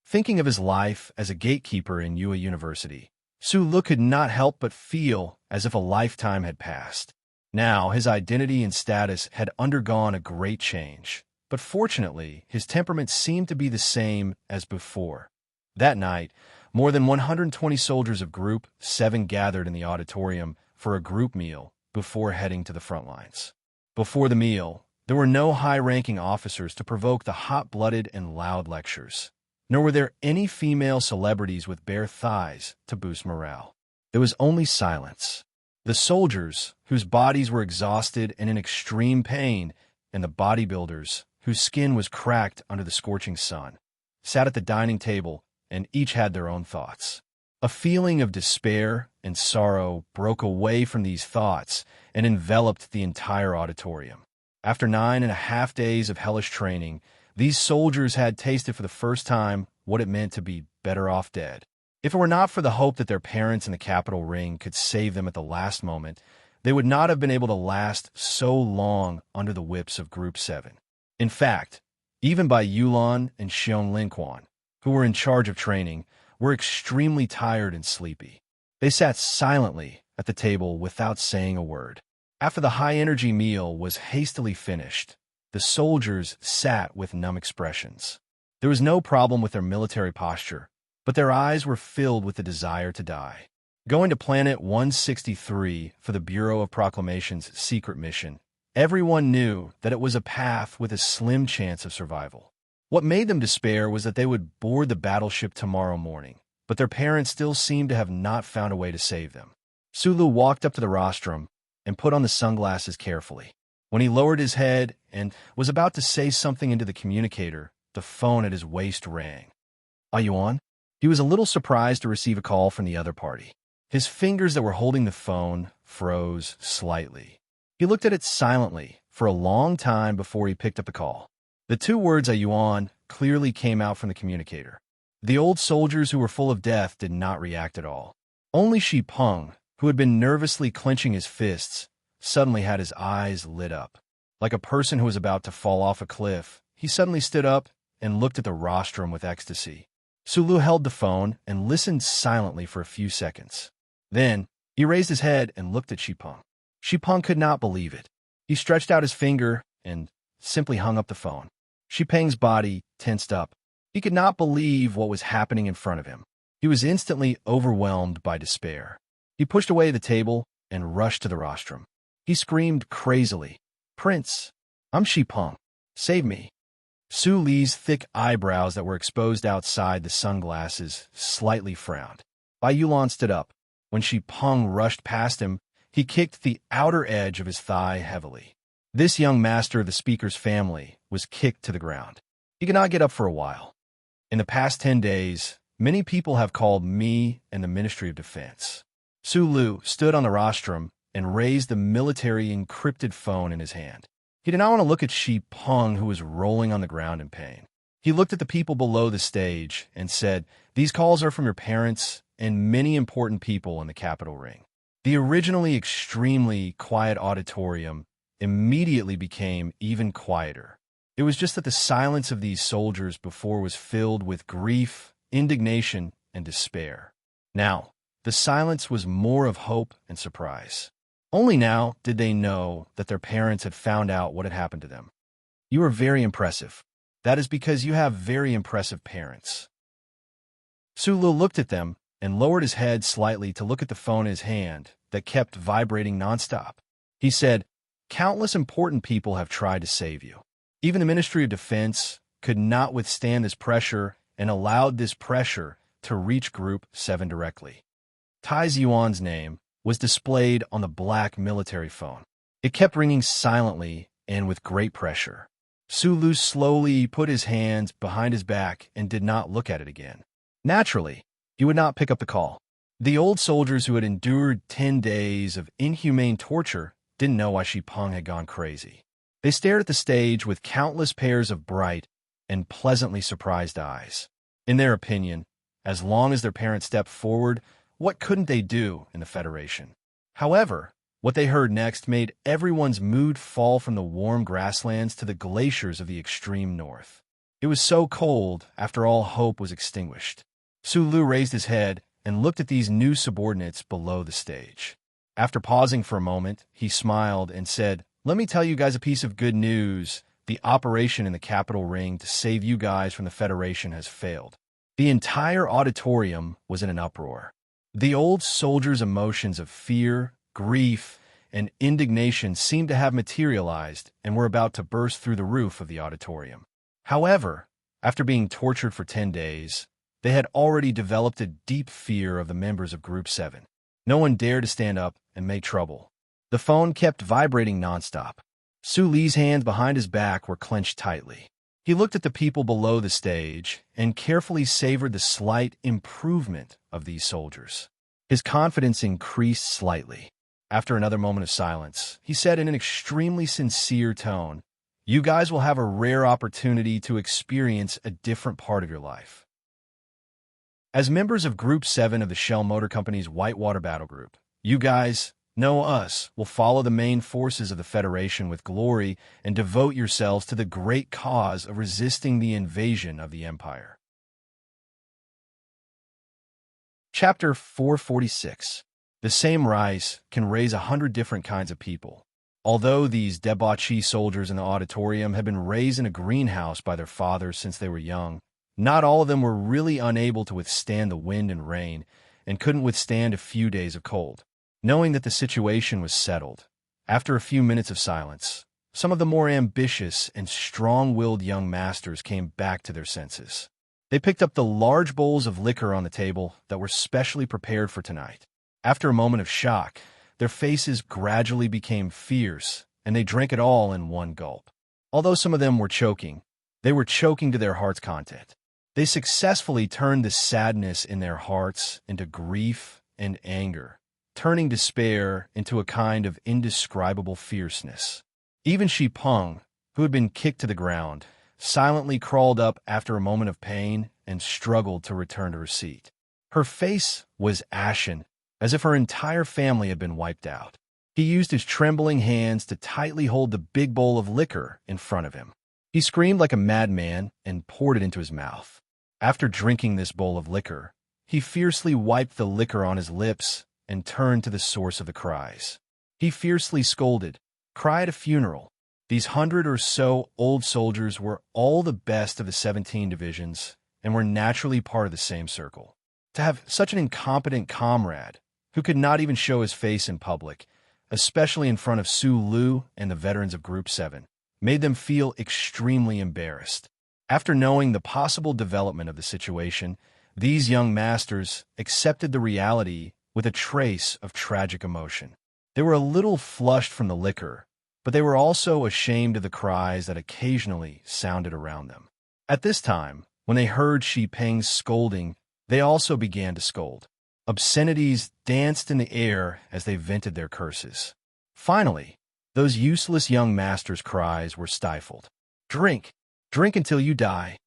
Thinking of his life as a gatekeeper in Yue University, Su Lu could not help but feel as if a lifetime had passed. Now, his identity and status had undergone a great change, but fortunately, his temperament seemed to be the same as before. That night, more than 120 soldiers of Group 7 gathered in the auditorium for a group meal before heading to the front lines. Before the meal, there were no high-ranking officers to provoke the hot-blooded and loud lectures, nor were there any female celebrities with bare thighs to boost morale. There was only silence. The soldiers, whose bodies were exhausted and in extreme pain, and the bodybuilders, whose skin was cracked under the scorching sun, sat at the dining table and each had their own thoughts. A feeling of despair and sorrow broke away from these thoughts and enveloped the entire auditorium. After 9.5 days of hellish training, these soldiers had tasted for the first time what it meant to be better off dead. If it were not for the hope that their parents in the capital ring could save them at the last moment, they would not have been able to last so long under the whips of Group 7. In fact, even Bai Yulan and Xiong Linquan, who were in charge of training, were extremely tired and sleepy. They sat silently at the table without saying a word. After the high-energy meal was hastily finished, the soldiers sat with numb expressions. There was no problem with their military posture, but their eyes were filled with the desire to die. Going to Planet 163 for the Bureau of Proclamation's secret mission, everyone knew that it was a path with a slim chance of survival. What made them despair was that they would board the battleship tomorrow morning, but their parents still seemed to have not found a way to save them. Sulu walked up to the rostrum and put on the sunglasses carefully. When he lowered his head and was about to say something into the communicator, the phone at his waist rang. "Are you on?" He was a little surprised to receive a call from the other party. His fingers that were holding the phone froze slightly. He looked at it silently for a long time before he picked up the call. The two words "Are you on?" clearly came out from the communicator. The old soldiers who were full of death did not react at all. Only Shi Peng, who had been nervously clenching his fists, suddenly had his eyes lit up. Like a person who was about to fall off a cliff, he suddenly stood up and looked at the rostrum with ecstasy. Sulu held the phone and listened silently for a few seconds. Then, he raised his head and looked at Shi Peng. Shi Peng could not believe it. He stretched out his finger and simply hung up the phone. Shi Peng's body tensed up. He could not believe what was happening in front of him. He was instantly overwhelmed by despair. He pushed away the table and rushed to the rostrum. He screamed crazily, "Prince, I'm Shi Peng. Save me." Su Li's thick eyebrows that were exposed outside the sunglasses slightly frowned. Bai Yulan stood up. When Shi Peng rushed past him, he kicked the outer edge of his thigh heavily. This young master of the speaker's family was kicked to the ground. He could not get up for a while. "In the past 10 days, many people have called me and the Ministry of Defense." Su Lu stood on the rostrum and raised the military encrypted phone in his hand. He did not want to look at Shi Peng, who was rolling on the ground in pain. He looked at the people below the stage and said, "These calls are from your parents and many important people in the capital ring." The originally extremely quiet auditorium immediately became even quieter. It was just that the silence of these soldiers before was filled with grief, indignation, and despair. Now, the silence was more of hope and surprise. Only now did they know that their parents had found out what had happened to them. "You are very impressive. That is because you have very impressive parents." Sulu looked at them and lowered his head slightly to look at the phone in his hand that kept vibrating nonstop. He said, "Countless important people have tried to save you. Even the Ministry of Defense could not withstand this pressure and allowed this pressure to reach Group 7 directly." Tai Yuan's name was displayed on the black military phone. It kept ringing silently and with great pressure. Sulu slowly put his hands behind his back and did not look at it again. Naturally, he would not pick up the call. The old soldiers who had endured 10 days of inhumane torture didn't know why Shi Peng had gone crazy. They stared at the stage with countless pairs of bright and pleasantly surprised eyes. In their opinion, as long as their parents stepped forward, what couldn't they do in the Federation? However, what they heard next made everyone's mood fall from the warm grasslands to the glaciers of the extreme north. It was so cold after all hope was extinguished. Sulu raised his head and looked at these new subordinates below the stage. After pausing for a moment, he smiled and said, "Let me tell you guys a piece of good news. The operation in the capital ring to save you guys from the Federation has failed." The entire auditorium was in an uproar. The old soldiers' emotions of fear, grief, and indignation seemed to have materialized and were about to burst through the roof of the auditorium. However, after being tortured for 10 days, they had already developed a deep fear of the members of Group 7. No one dared to stand up and make trouble. The phone kept vibrating nonstop. Su Li's hands behind his back were clenched tightly. He looked at the people below the stage and carefully savored the slight improvement of these soldiers. His confidence increased slightly. After another moment of silence, he said in an extremely sincere tone, "You guys will have a rare opportunity to experience a different part of your life. As members of Group 7 of the Shell Motor Company's Whitewater Battle Group, you guys, know us, will follow the main forces of the Federation with glory and devote yourselves to the great cause of resisting the invasion of the Empire." Chapter 446. The same rice can raise 100 different kinds of people. Although these debauchee soldiers in the auditorium had been raised in a greenhouse by their fathers since they were young, not all of them were really unable to withstand the wind and rain and couldn't withstand a few days of cold. Knowing that the situation was settled, after a few minutes of silence, some of the more ambitious and strong-willed young masters came back to their senses. They picked up the large bowls of liquor on the table that were specially prepared for tonight. After a moment of shock, their faces gradually became fierce, and they drank it all in one gulp. Although some of them were choking, they were choking to their heart's content. They successfully turned the sadness in their hearts into grief and anger, turning despair into a kind of indescribable fierceness. Even Shi Peng, who had been kicked to the ground, silently crawled up after a moment of pain and struggled to return to her seat. Her face was ashen, as if her entire family had been wiped out. He used his trembling hands to tightly hold the big bowl of liquor in front of him. He screamed like a madman and poured it into his mouth. After drinking this bowl of liquor, he fiercely wiped the liquor on his lips and turned to the source of the cries. He fiercely scolded, "Cry at a funeral." These 100 or so old soldiers were all the best of the 17 divisions and were naturally part of the same circle. To have such an incompetent comrade, who could not even show his face in public, especially in front of Su Lu and the veterans of Group 7, made them feel extremely embarrassed. After knowing the possible development of the situation, these young masters accepted the reality with a trace of tragic emotion. They were a little flushed from the liquor, but they were also ashamed of the cries that occasionally sounded around them. At this time, when they heard Shi Peng's scolding, they also began to scold. Obscenities danced in the air as they vented their curses. Finally, those useless young masters' cries were stifled. "Drink! Drink until you die!"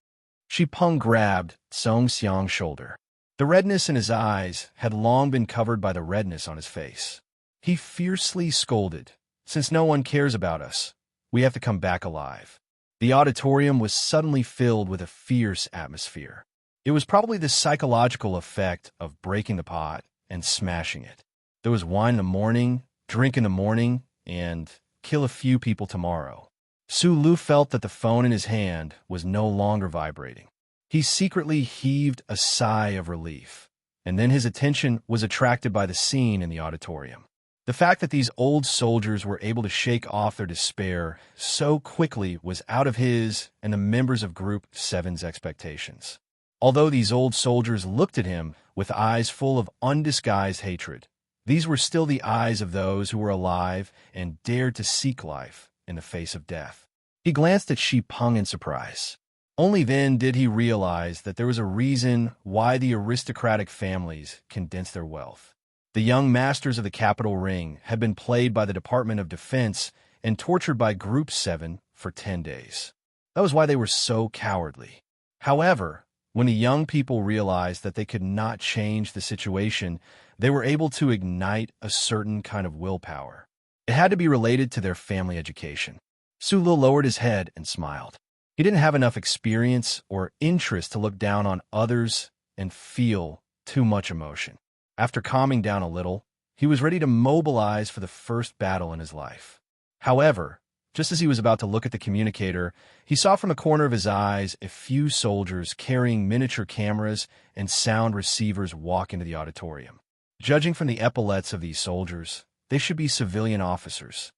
Shi Peng grabbed Song Xiang's shoulder. The redness in his eyes had long been covered by the redness on his face. He fiercely scolded, "Since no one cares about us, we have to come back alive." The auditorium was suddenly filled with a fierce atmosphere. It was probably the psychological effect of breaking the pot and smashing it. There was wine in the morning, drink in the morning, and kill a few people tomorrow. Su Lu felt that the phone in his hand was no longer vibrating. He secretly heaved a sigh of relief, and then his attention was attracted by the scene in the auditorium. The fact that these old soldiers were able to shake off their despair so quickly was out of his and the members of Group 7's expectations. Although these old soldiers looked at him with eyes full of undisguised hatred, these were still the eyes of those who were alive and dared to seek life in the face of death. He glanced at Shi Peng in surprise. Only then did he realize that there was a reason why the aristocratic families condensed their wealth. The young masters of the Capital Ring had been played by the Department of Defense and tortured by Group 7 for 10 days. That was why they were so cowardly. However, when the young people realized that they could not change the situation, they were able to ignite a certain kind of willpower. It had to be related to their family education. Su Lu lowered his head and smiled. He didn't have enough experience or interest to look down on others and feel too much emotion. After calming down a little, he was ready to mobilize for the first battle in his life. However, just as he was about to look at the communicator, he saw from the corner of his eyes a few soldiers carrying miniature cameras and sound receivers walk into the auditorium. Judging from the epaulets of these soldiers, they should be civilian officers.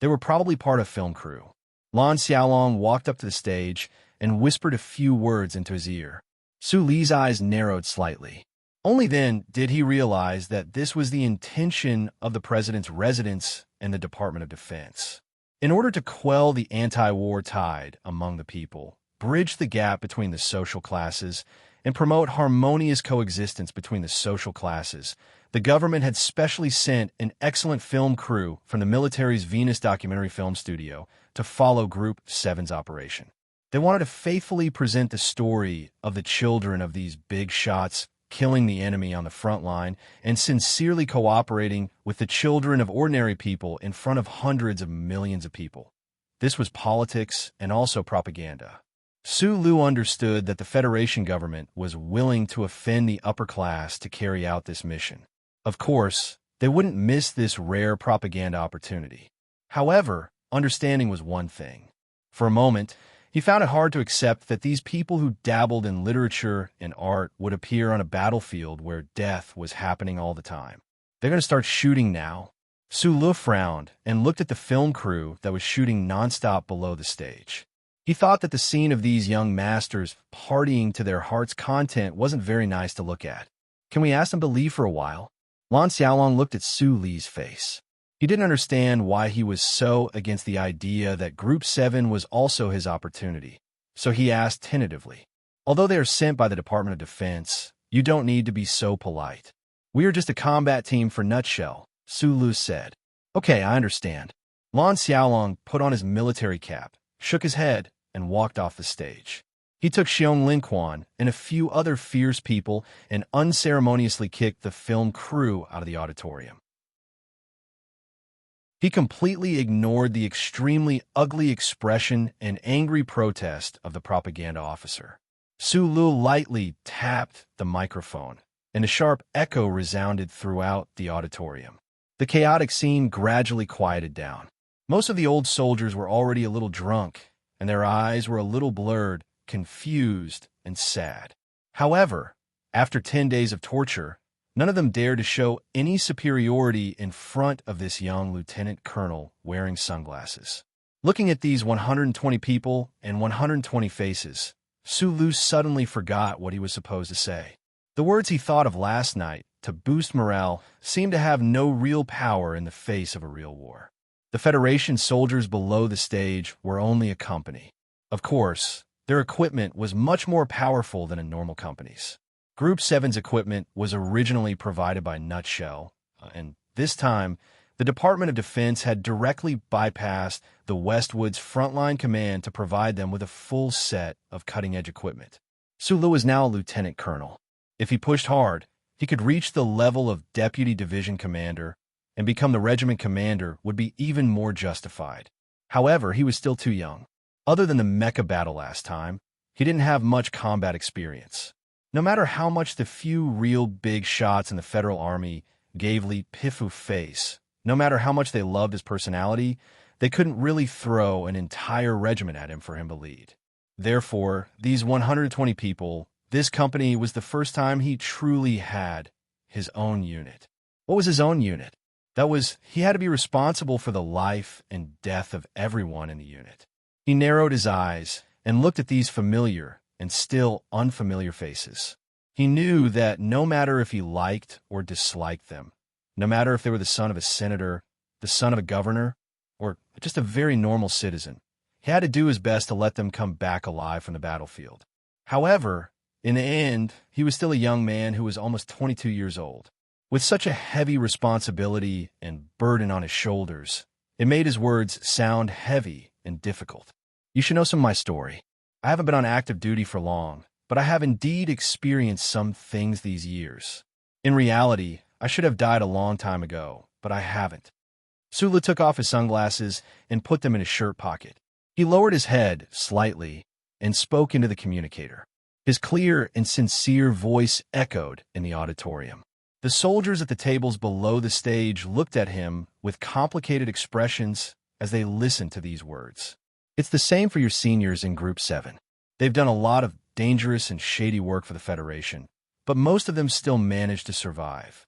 They were probably part of film crew. Lan Xiaolong walked up to the stage and whispered a few words into his ear. Su Li's eyes narrowed slightly. Only then did he realize that this was the intention of the president's residence and the Department of Defense. In order to quell the anti-war tide among the people, bridge the gap between the social classes, and promote harmonious coexistence between the social classes, the government had specially sent an excellent film crew from the military's Venus documentary film studio to follow Group 7's operation. They wanted to faithfully present the story of the children of these big shots killing the enemy on the front line and sincerely cooperating with the children of ordinary people in front of hundreds of millions of people. This was politics and also propaganda. Su Lu understood that the Federation government was willing to offend the upper class to carry out this mission. Of course, they wouldn't miss this rare propaganda opportunity. However, understanding was one thing. For a moment, he found it hard to accept that these people who dabbled in literature and art would appear on a battlefield where death was happening all the time. They're going to start shooting now. Su Lu frowned and looked at the film crew that was shooting nonstop below the stage. He thought that the scene of these young masters partying to their heart's content wasn't very nice to look at. Can we ask them to leave for a while? Lan Xiaolong looked at Su Li's face. He didn't understand why he was so against the idea that Group 7 was also his opportunity. So he asked tentatively, "Although they are sent by the Department of Defense, you don't need to be so polite. We are just a combat team for nutshell," Su Lu said. "Okay, I understand." Lan Xiaolong put on his military cap, shook his head, and walked off the stage. He took Xiong Linquan and a few other fierce people and unceremoniously kicked the film crew out of the auditorium. He completely ignored the extremely ugly expression and angry protest of the propaganda officer. Su Lu lightly tapped the microphone, and a sharp echo resounded throughout the auditorium. The chaotic scene gradually quieted down. Most of the old soldiers were already a little drunk, and their eyes were a little blurred, confused, and sad. However, after 10 days of torture, none of them dared to show any superiority in front of this young lieutenant colonel wearing sunglasses. Looking at these 120 people and 120 faces, Su Lu suddenly forgot what he was supposed to say. The words he thought of last night to boost morale seemed to have no real power in the face of a real war. The Federation soldiers below the stage were only a company. Of course, their equipment was much more powerful than in normal companies. Group 7's equipment was originally provided by Nutshell, and this time, the Department of Defense had directly bypassed the Westwood's frontline command to provide them with a full set of cutting-edge equipment. Su Lu was now a lieutenant colonel. If he pushed hard, he could reach the level of deputy division commander, and become the regiment commander would be even more justified. However, he was still too young. Other than the mecha battle last time, he didn't have much combat experience. No matter how much the few real big shots in the Federal Army gave Li Pifu face, no matter how much they loved his personality, they couldn't really throw an entire regiment at him for him to lead. Therefore, these 120 people, this company was the first time he truly had his own unit. What was his own unit? That was, he had to be responsible for the life and death of everyone in the unit. He narrowed his eyes and looked at these familiar and still unfamiliar faces. He knew that no matter if he liked or disliked them, no matter if they were the son of a senator, the son of a governor, or just a very normal citizen, he had to do his best to let them come back alive from the battlefield. However, in the end, he was still a young man who was almost 22 years old. With such a heavy responsibility and burden on his shoulders, it made his words sound heavy and difficult. You should know some of my story. I haven't been on active duty for long, but I have indeed experienced some things these years. In reality, I should have died a long time ago, but I haven't. Su Lu took off his sunglasses and put them in his shirt pocket. He lowered his head slightly and spoke into the communicator. His clear and sincere voice echoed in the auditorium. The soldiers at the tables below the stage looked at him with complicated expressions as they listened to these words. It's the same for your seniors in Group 7. They've done a lot of dangerous and shady work for the Federation, but most of them still managed to survive.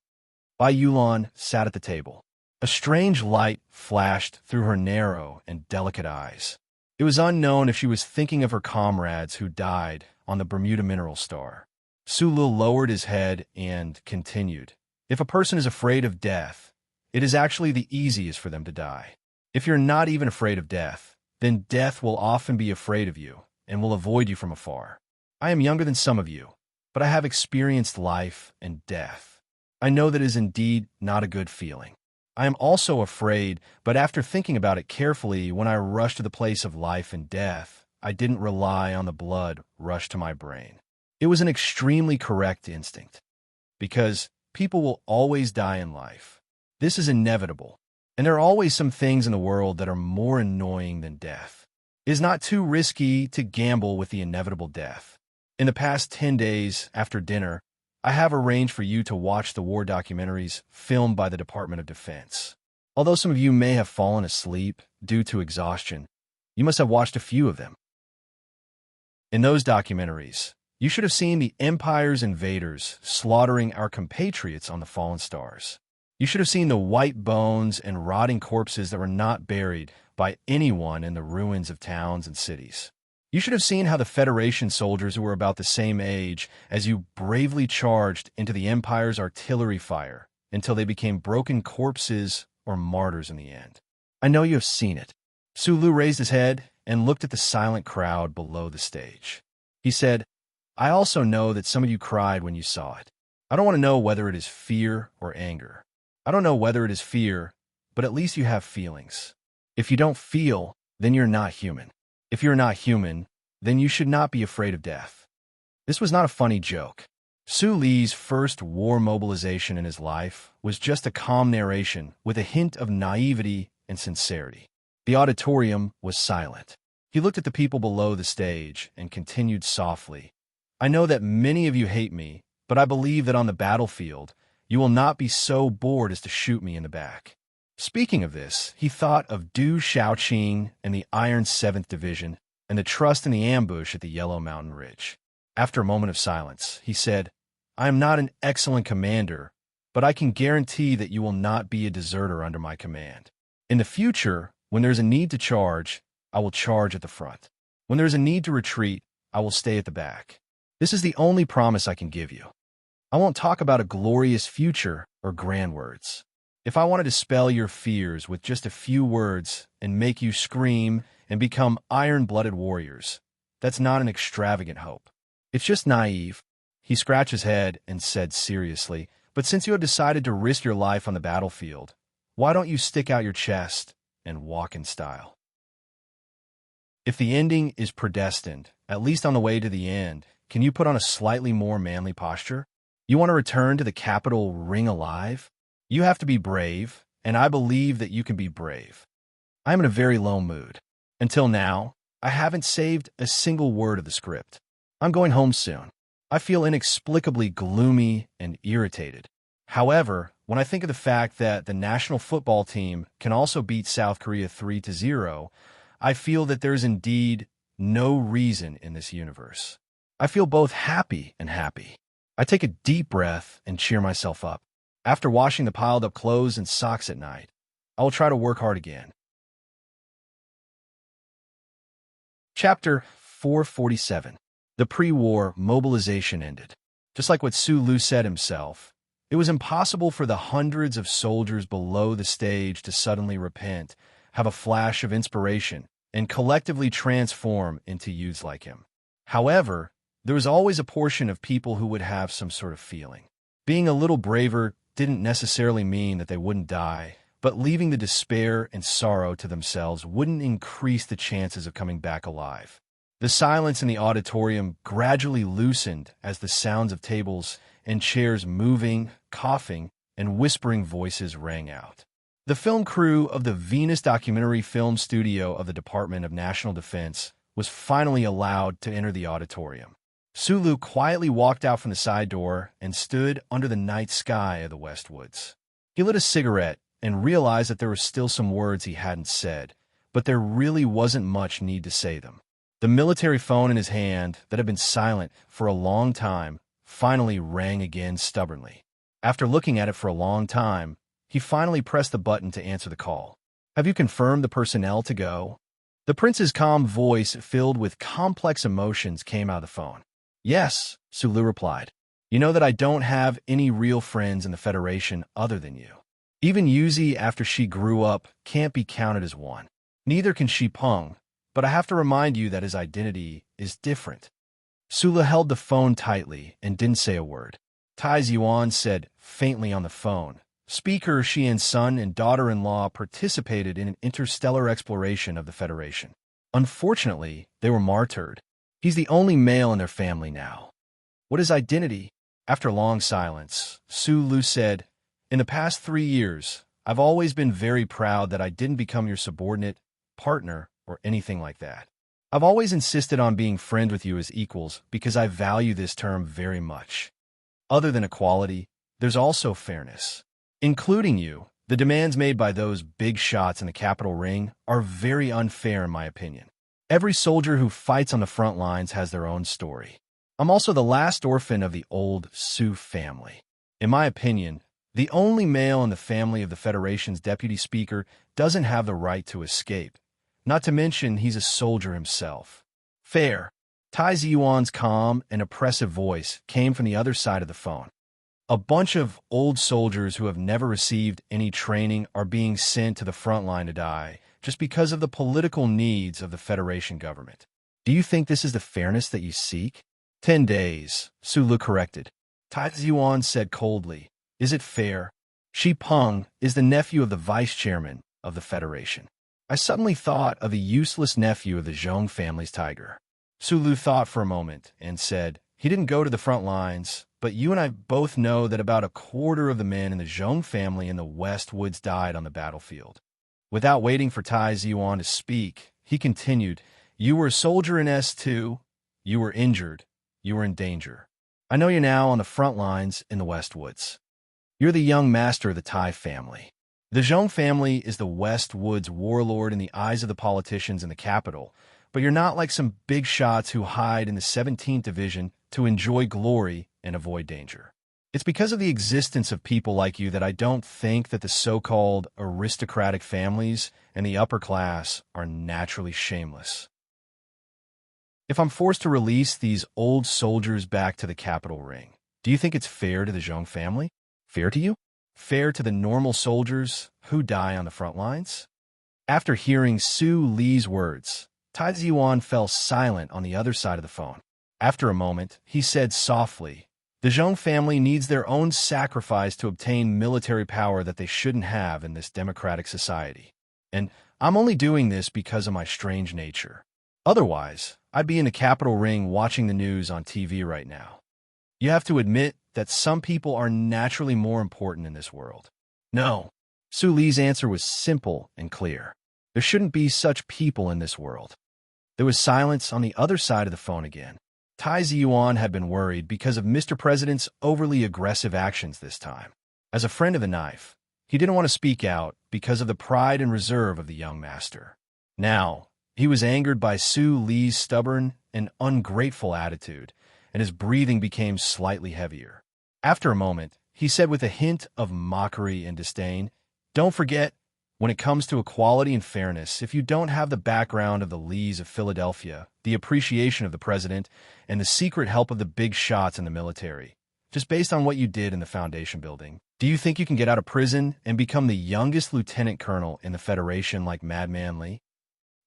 Bai Yulan sat at the table. A strange light flashed through her narrow and delicate eyes. It was unknown if she was thinking of her comrades who died on the Bermuda Mineral Star. Sulu lowered his head and continued. If a person is afraid of death, it is actually the easiest for them to die. If you're not even afraid of death, then death will often be afraid of you and will avoid you from afar. I am younger than some of you, but I have experienced life and death. I know that is indeed not a good feeling. I am also afraid, but after thinking about it carefully, when I rushed to the place of life and death, I didn't rely on the blood rush to my brain. It was an extremely correct instinct, because people will always die in life. This is inevitable, and there are always some things in the world that are more annoying than death. It is not too risky to gamble with the inevitable death. In the past 10 days after dinner, I have arranged for you to watch the war documentaries filmed by the Department of Defense. Although some of you may have fallen asleep due to exhaustion, you must have watched a few of them. In those documentaries, you should have seen the Empire's invaders slaughtering our compatriots on the fallen stars. You should have seen the white bones and rotting corpses that were not buried by anyone in the ruins of towns and cities. You should have seen how the Federation soldiers who were about the same age as you bravely charged into the Empire's artillery fire until they became broken corpses or martyrs in the end. I know you have seen it. Sulu raised his head and looked at the silent crowd below the stage. He said, I also know that some of you cried when you saw it. I don't want to know whether it is fear or anger. I don't know whether it is fear, but at least you have feelings. If you don't feel, then you're not human. If you're not human, then you should not be afraid of death. This was not a funny joke. Su Li's first war mobilization in his life was just a calm narration with a hint of naivety and sincerity. The auditorium was silent. He looked at the people below the stage and continued softly. I know that many of you hate me, but I believe that on the battlefield, you will not be so bored as to shoot me in the back. Speaking of this, he thought of Du Shaoqing and the Iron 7th Division and the trust in the ambush at the Yellow Mountain Ridge. After a moment of silence, he said, I am not an excellent commander, but I can guarantee that you will not be a deserter under my command. In the future, when there's a need to charge, I will charge at the front. When there's a need to retreat, I will stay at the back. This is the only promise I can give you. I won't talk about a glorious future or grand words. If I want to dispel your fears with just a few words and make you scream and become iron-blooded warriors, that's not an extravagant hope. It's just naive. He scratched his head and said seriously, but since you have decided to risk your life on the battlefield, why don't you stick out your chest and walk in style? If the ending is predestined, at least on the way to the end, can you put on a slightly more manly posture? You want to return to the capital ring alive? You have to be brave, and I believe that you can be brave. I'm in a very low mood. Until now, I haven't saved a single word of the script. I'm going home soon. I feel inexplicably gloomy and irritated. However, when I think of the fact that the national football team can also beat South Korea 3-0, I feel that there's indeed no reason in this universe. I feel both happy and happy. I take a deep breath and cheer myself up. After washing the piled-up clothes and socks at night, I will try to work hard again. Chapter 447. The pre-war mobilization ended. Just like what Su Lu said himself, it was impossible for the hundreds of soldiers below the stage to suddenly repent, have a flash of inspiration, and collectively transform into youths like him. However, there was always a portion of people who would have some sort of feeling. Being a little braver didn't necessarily mean that they wouldn't die, but leaving the despair and sorrow to themselves wouldn't increase the chances of coming back alive. The silence in the auditorium gradually loosened as the sounds of tables and chairs moving, coughing, and whispering voices rang out. The film crew of the Venus Documentary Film Studio of the Department of National Defense was finally allowed to enter the auditorium. Sulu quietly walked out from the side door and stood under the night sky of the West Woods. He lit a cigarette and realized that there were still some words he hadn't said, but there really wasn't much need to say them. The military phone in his hand, that had been silent for a long time, finally rang again stubbornly. After looking at it for a long time, he finally pressed the button to answer the call. "Have you confirmed the personnel to go?" The prince's calm voice, filled with complex emotions, came out of the phone. "Yes," Sulu replied. "You know that I don't have any real friends in the Federation other than you. Even Yuzi, after she grew up, can't be counted as one. Neither can Shi Peng, but I have to remind you that his identity is different." Sula held the phone tightly and didn't say a word. Tai Yuan said faintly on the phone, "Speaker Xian's son and daughter-in-law participated in an interstellar exploration of the Federation. Unfortunately, they were martyred. He's the only male in their family now." "What is identity?" After a long silence, Sulu said, "In the past 3 years, I've always been very proud that I didn't become your subordinate, partner, or anything like that. I've always insisted on being friends with you as equals because I value this term very much. Other than equality, there's also fairness. Including you, the demands made by those big shots in the Capitol ring are very unfair in my opinion. Every soldier who fights on the front lines has their own story. I'm also the last orphan of the old Su family. In my opinion, the only male in the family of the Federation's deputy speaker doesn't have the right to escape. Not to mention, he's a soldier himself." "Fair." Tai Yuan's calm and oppressive voice came from the other side of the phone. "A bunch of old soldiers who have never received any training are being sent to the front line to die just because of the political needs of the Federation government. Do you think this is the fairness that you seek?" 10 days, Sulu corrected. Tai Yuan said coldly, "Is it fair? Shi Peng is the nephew of the vice chairman of the Federation. I suddenly thought of the useless nephew of the Zhong family's tiger." Sulu thought for a moment and said, "He didn't go to the front lines, but you and I both know that about a quarter of the men in the Zhong family in the West Woods died on the battlefield." Without waiting for Tai Yuan to speak, he continued, "You were a soldier in S2. You were injured. You were in danger. I know you're now on the front lines in the West Woods. You're the young master of the Tai family. The Zhong family is the West Woods warlord in the eyes of the politicians in the capital, but you're not like some big shots who hide in the 17th Division to enjoy glory and avoid danger. It's because of the existence of people like you that I don't think that the so-called aristocratic families and the upper class are naturally shameless. If I'm forced to release these old soldiers back to the Capitol ring, do you think it's fair to the Zhong family? Fair to you? Fair to the normal soldiers who die on the front lines?" After hearing Su Li's words, Tai Yuan fell silent on the other side of the phone. After a moment, he said softly, "The Zhong family needs their own sacrifice to obtain military power that they shouldn't have in this democratic society. And I'm only doing this because of my strange nature. Otherwise, I'd be in the Capitol ring watching the news on TV right now. You have to admit that some people are naturally more important in this world." "No." Su Li's answer was simple and clear. "There shouldn't be such people in this world." There was silence on the other side of the phone again. Tai Yuan had been worried because of Mr. President's overly aggressive actions this time. As a friend of the knife, he didn't want to speak out because of the pride and reserve of the young master. Now, he was angered by Su Li's stubborn and ungrateful attitude, and his breathing became slightly heavier. After a moment, he said with a hint of mockery and disdain, "Don't forget, when it comes to equality and fairness, if you don't have the background of the Lees of Philadelphia, the appreciation of the president, and the secret help of the big shots in the military, just based on what you did in the Foundation building, do you think you can get out of prison and become the youngest lieutenant colonel in the Federation like Madman Lee?"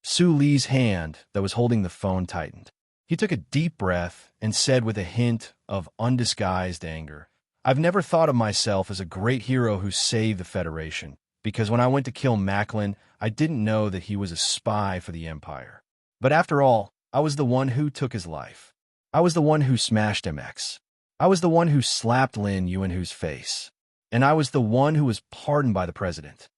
Su Li's hand that was holding the phone tightened. He took a deep breath and said with a hint of undisguised anger, "I've never thought of myself as a great hero who saved the Federation, because when I went to kill Macklin, I didn't know that he was a spy for the Empire. But after all, I was the one who took his life. I was the one who smashed MX. I was the one who slapped Lin Yuanhu's face. And I was the one who was pardoned by the president.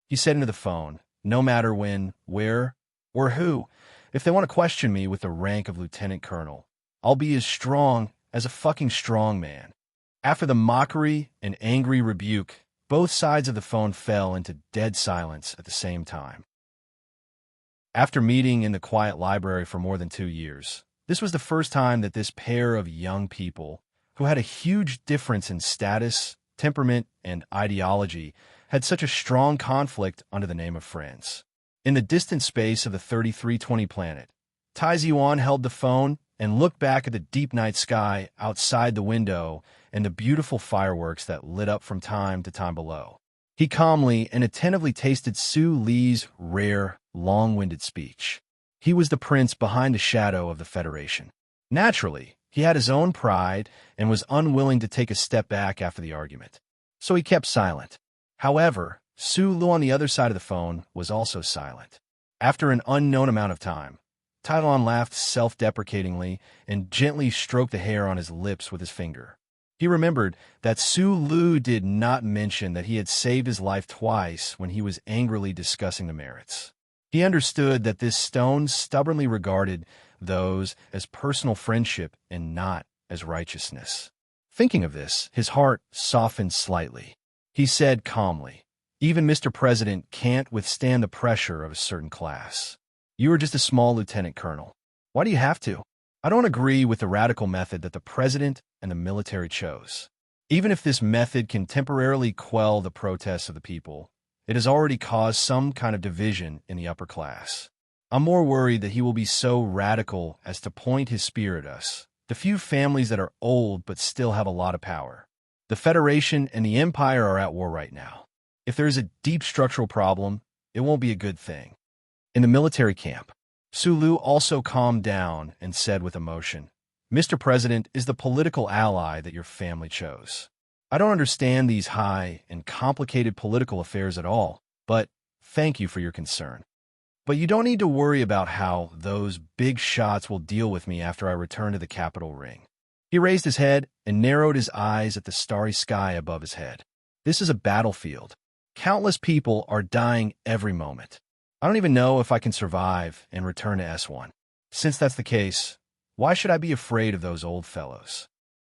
he said into the phone, "no matter when, where, or who. If they want to question me with the rank of lieutenant colonel, I'll be as strong as a fucking strong man." After the mockery and angry rebuke, both sides of the phone fell into dead silence at the same time. After meeting in the quiet library for more than 2 years, this was the first time that this pair of young people, who had a huge difference in status, temperament, and ideology, had such a strong conflict under the name of friends. In the distant space of the 3320 planet, Taizuan held the phone and looked back at the deep night sky outside the window and the beautiful fireworks that lit up from time to time below. He calmly and attentively tasted Su Li's rare, long-winded speech. He was the prince behind the shadow of the Federation. Naturally, he had his own pride and was unwilling to take a step back after the argument. So he kept silent. However, Su Lu on the other side of the phone was also silent. After an unknown amount of time, Tylon laughed self-deprecatingly and gently stroked the hair on his lips with his finger. He remembered that Su Lu did not mention that he had saved his life twice when he was angrily discussing the merits. He understood that this stone stubbornly regarded those as personal friendship and not as righteousness. Thinking of this, his heart softened slightly. He said calmly, "Even Mr. President can't withstand the pressure of a certain class. You are just a small lieutenant colonel. Why do you have to? I don't agree with the radical method that the president and the military chose. Even if this method can temporarily quell the protests of the people, it has already caused some kind of division in the upper class. I'm more worried that he will be so radical as to point his spear at us, the few families that are old but still have a lot of power. The Federation and the Empire are at war right now. If there is a deep structural problem, it won't be a good thing." In the military camp, Su Lu also calmed down and said with emotion, "Mr. President is the political ally that your family chose. I don't understand these high and complicated political affairs at all, but thank you for your concern. But you don't need to worry about how those big shots will deal with me after I return to the Capitol ring." He raised his head and narrowed his eyes at the starry sky above his head. "This is a battlefield. Countless people are dying every moment. I don't even know if I can survive and return to S1. Since that's the case, why should I be afraid of those old fellows?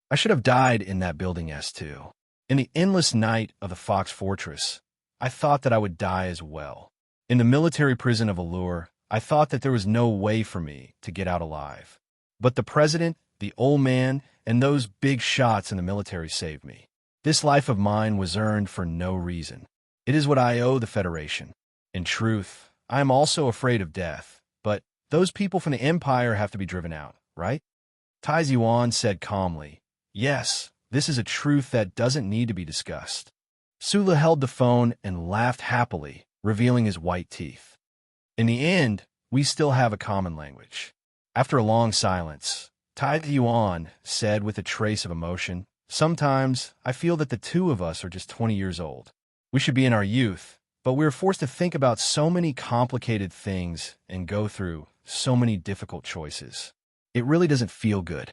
I should have died in that building S2. In the endless night of the Fox Fortress, I thought that I would die as well. In the military prison of Allure, I thought that there was no way for me to get out alive. But the president, the old man, and those big shots in the military saved me. This life of mine was earned for no reason. It is what I owe the Federation. In truth, I am also afraid of death, but those people from the Empire have to be driven out, right?" Taizuan said calmly, "Yes, this is a truth that doesn't need to be discussed." Sula held the phone and laughed happily, revealing his white teeth. "In the end, we still have a common language." After a long silence, Taizuan said with a trace of emotion, "Sometimes I feel that the two of us are just 20 years old. We should be in our youth, but we are forced to think about so many complicated things and go through so many difficult choices. It really doesn't feel good.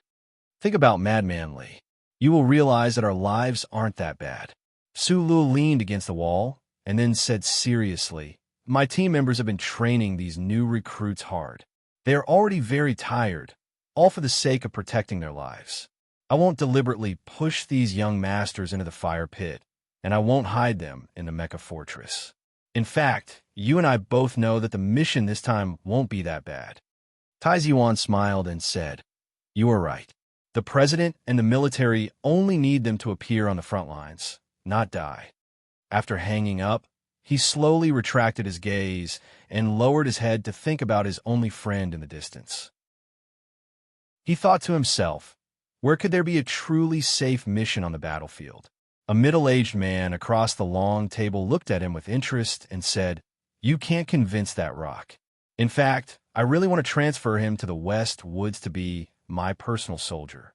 Think about Madman Lee. You will realize that our lives aren't that bad." Su Lu leaned against the wall and then said seriously, "My team members have been training these new recruits hard. They are already very tired, all for the sake of protecting their lives. I won't deliberately push these young masters into the fire pit, and I won't hide them in the Mecha Fortress. In fact, you and I both know that the mission this time won't be that bad." Taizuan smiled and said, "You are right. The president and the military only need them to appear on the front lines, not die." After hanging up, he slowly retracted his gaze and lowered his head to think about his only friend in the distance. He thought to himself, where could there be a truly safe mission on the battlefield? A middle-aged man across the long table looked at him with interest and said, "You can't convince that rock. In fact, I really want to transfer him to the West Woods to be my personal soldier."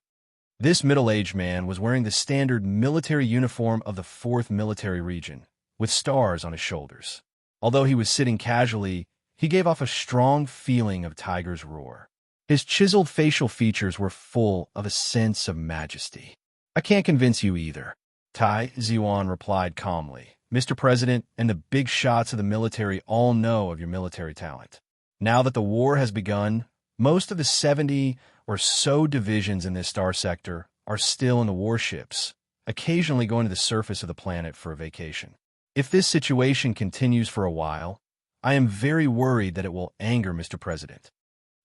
This middle-aged man was wearing the standard military uniform of the 4th Military Region, with stars on his shoulders. Although he was sitting casually, he gave off a strong feeling of tiger's roar. His chiseled facial features were full of a sense of majesty. "I can't convince you either," Tai Ziwan replied calmly, Mr. President and the big shots of the military all know of your military talent. Now that the war has begun, most of the 70 or so divisions in this star sector are still in the warships, occasionally going to the surface of the planet for a vacation. If this situation continues for a while, I am very worried that it will anger Mr. President.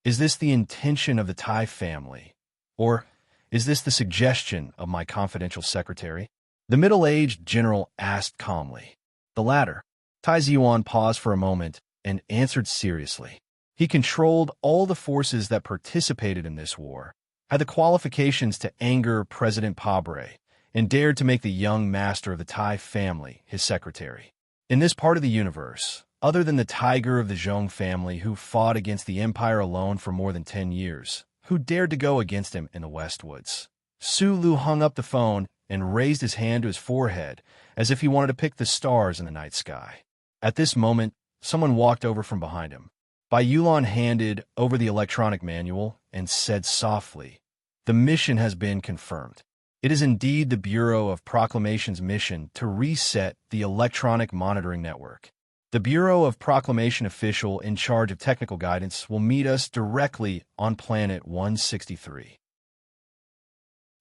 Is this the intention of the Tai family? Or is this the suggestion of my confidential secretary? The middle-aged general asked calmly. The latter. Tai Ziyuan paused for a moment and answered seriously. He controlled all the forces that participated in this war, had the qualifications to anger President Pabre, and dared to make the young master of the Tai family his secretary. In this part of the universe, other than the tiger of the Zhong family who fought against the Empire alone for more than 10 years, who dared to go against him in the Westwoods, Su Lu hung up the phone and raised his hand to his forehead as if he wanted to pick the stars in the night sky. At this moment, someone walked over from behind him. Bai Yulan handed over the electronic manual and said softly, "The mission has been confirmed. It is indeed the Bureau of Proclamation's mission to reset the electronic monitoring network. The Bureau of Proclamation official in charge of technical guidance will meet us directly on planet 163.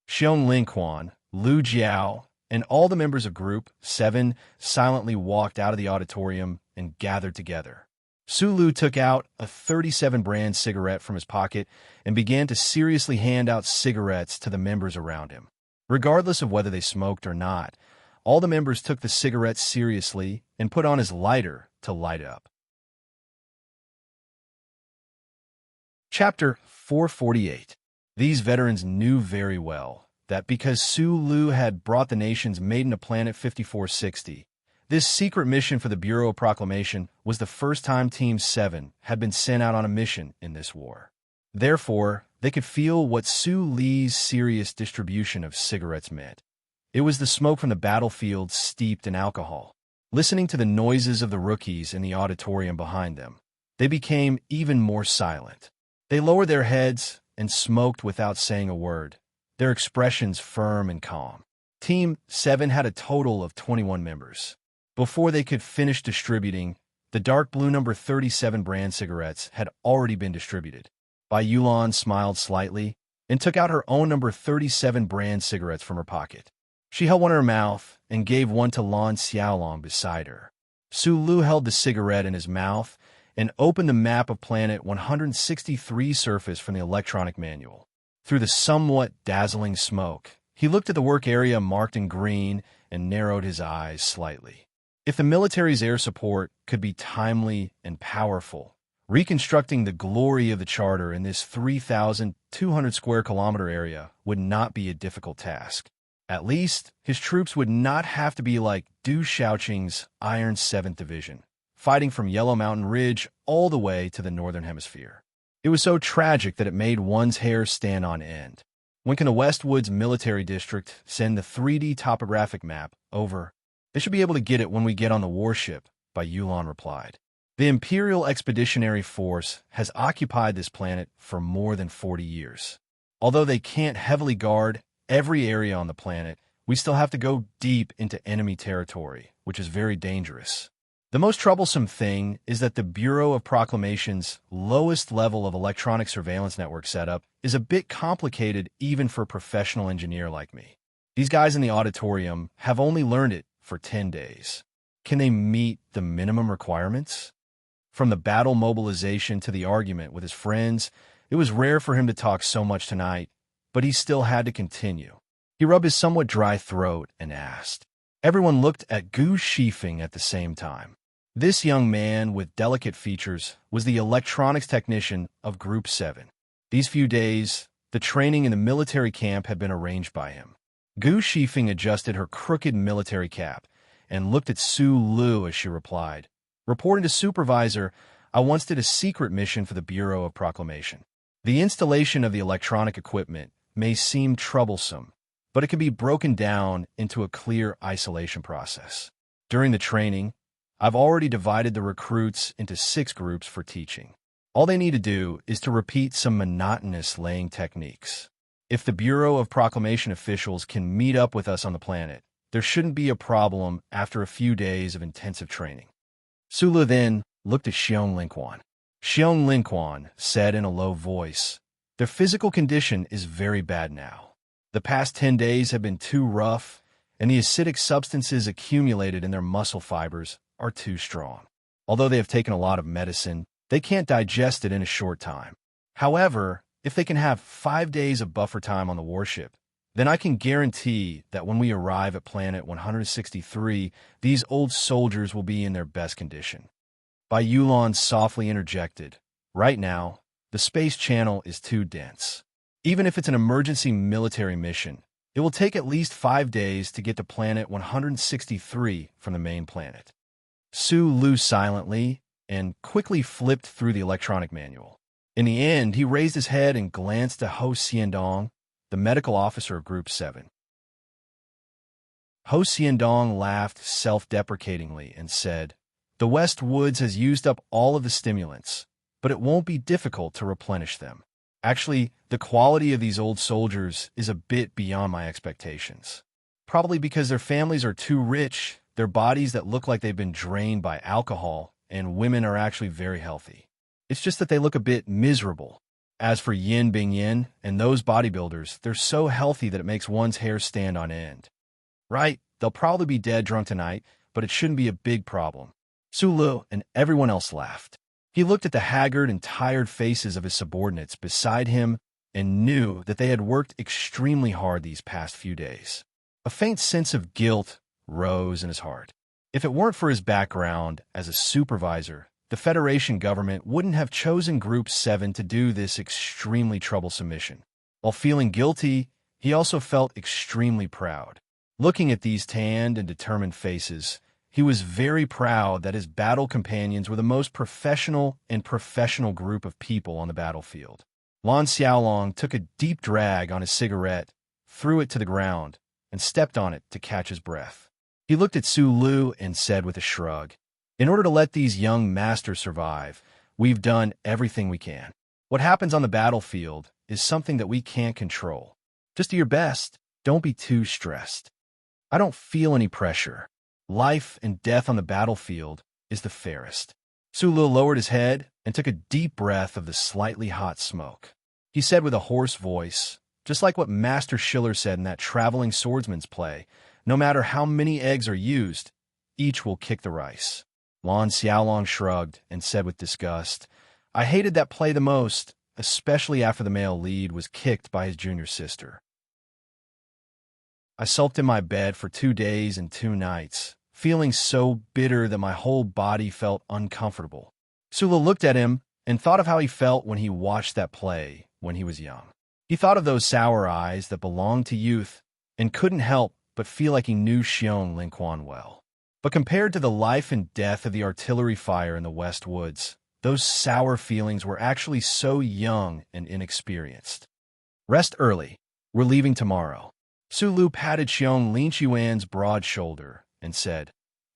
Xiong Linquan, Lu Jiao, and all the members of Group 7 silently walked out of the auditorium and gathered together. Su Lu took out a 37 brand cigarette from his pocket and began to seriously hand out cigarettes to the members around him. Regardless of whether they smoked or not, all the members took the cigarettes seriously and put on his lighter to light up. Chapter 448. These veterans knew very well that because Su Lu had brought the nation's maiden to Planet 5460, this secret mission for the Bureau of Proclamation was the first time Team 7 had been sent out on a mission in this war. Therefore, they could feel what Su Li's serious distribution of cigarettes meant. It was the smoke from the battlefield steeped in alcohol. Listening to the noises of the rookies in the auditorium behind them, they became even more silent. They lowered their heads and smoked without saying a word, their expressions firm and calm. Team 7 had a total of 21 members. Before they could finish distributing, the dark blue number 37 brand cigarettes had already been distributed. Bai Yulan smiled slightly and took out her own number 37 brand cigarettes from her pocket. She held one in her mouth and gave one to Lan Xiaolong beside her. Su Lu held the cigarette in his mouth and opened the map of Planet 163 surface from the electronic manual. Through the somewhat dazzling smoke, he looked at the work area marked in green and narrowed his eyes slightly. If the military's air support could be timely and powerful, reconstructing the glory of the charter in this 3,200 square kilometer area would not be a difficult task. At least, his troops would not have to be like Du Shaoqing's Iron 7th Division, fighting from Yellow Mountain Ridge all the way to the Northern Hemisphere. It was so tragic that it made one's hair stand on end. When can the Westwoods Military District send the 3D topographic map over? They should be able to get it when we get on the warship, Bai Yulan replied. The Imperial Expeditionary Force has occupied this planet for more than 40 years. Although they can't heavily guard every area on the planet, we still have to go deep into enemy territory, which is very dangerous. The most troublesome thing is that the Bureau of Proclamation's lowest level of electronic surveillance network setup is a bit complicated even for a professional engineer like me. These guys in the auditorium have only learned it for 10 days. Can they meet the minimum requirements? From the battle mobilization to the argument with his friends, it was rare for him to talk so much tonight, but he still had to continue. He rubbed his somewhat dry throat and asked. Everyone looked at Gu Shifeng at the same time. This young man with delicate features was the electronics technician of Group 7. These few days, the training in the military camp had been arranged by him. Gu Shifeng adjusted her crooked military cap and looked at Su Lu as she replied, "Reporting to Supervisor, I once did a secret mission for the Bureau of Proclamation. The installation of the electronic equipment may seem troublesome, but it can be broken down into a clear isolation process. During the training, I've already divided the recruits into 6 groups for teaching. All they need to do is to repeat some monotonous laying techniques. If the Bureau of Proclamation officials can meet up with us on the planet, there shouldn't be a problem after a few days of intensive training. Sulu then looked at Xiong Linquan. Xiong Linquan said in a low voice, "Their physical condition is very bad now. The past 10 days have been too rough, and the acidic substances accumulated in their muscle fibers are too strong. Although they have taken a lot of medicine, they can't digest it in a short time. However, if they can have 5 days of buffer time on the warship, then I can guarantee that when we arrive at planet 163, these old soldiers will be in their best condition." Bai Yulan softly interjected, "Right now, the space channel is too dense. Even if it's an emergency military mission, it will take at least 5 days to get to planet 163 from the main planet." Su Lu silently and quickly flipped through the electronic manual. In the end, he raised his head and glanced at Ho Xiandong, the medical officer of Group 7. Ho Xiandong laughed self-deprecatingly and said, "The West Woods has used up all of the stimulants, but it won't be difficult to replenish them. Actually, the quality of these old soldiers is a bit beyond my expectations. Probably because their families are too rich, their bodies that look like they've been drained by alcohol, and women are actually very healthy. It's just that they look a bit miserable. As for Yin Bing Yin and those bodybuilders, they're so healthy that it makes one's hair stand on end. Right, they'll probably be dead drunk tonight, but it shouldn't be a big problem." Sulu and everyone else laughed. He looked at the haggard and tired faces of his subordinates beside him and knew that they had worked extremely hard these past few days. A faint sense of guilt rose in his heart. If it weren't for his background as a supervisor, the Federation government wouldn't have chosen Group 7 to do this extremely troublesome mission. While feeling guilty, he also felt extremely proud. Looking at these tanned and determined faces, he was very proud that his battle companions were the most professional group of people on the battlefield. Lan Xiaolong took a deep drag on his cigarette, threw it to the ground, and stepped on it to catch his breath. He looked at Su Lu and said with a shrug, "In order to let these young masters survive, we've done everything we can. What happens on the battlefield is something that we can't control. Just do your best. Don't be too stressed. I don't feel any pressure. Life and death on the battlefield is the fairest." Su Lu lowered his head and took a deep breath of the slightly hot smoke. He said with a hoarse voice, just like what Master Schiller said in that traveling swordsman's play, "No matter how many eggs are used, each will kick the rice." Lan Xiaolong shrugged and said with disgust, "I hated that play the most, especially after the male lead was kicked by his junior sister. I sulked in my bed for 2 days and 2 nights, feeling so bitter that my whole body felt uncomfortable." Sula looked at him and thought of how he felt when he watched that play when he was young. He thought of those sour eyes that belonged to youth and couldn't help but feel like he knew Xiong Linquan well. But compared to the life and death of the artillery fire in the West Woods, those sour feelings were actually so young and inexperienced. "Rest early. We're leaving tomorrow." Sulu patted Xiong Linquan's broad shoulder and said,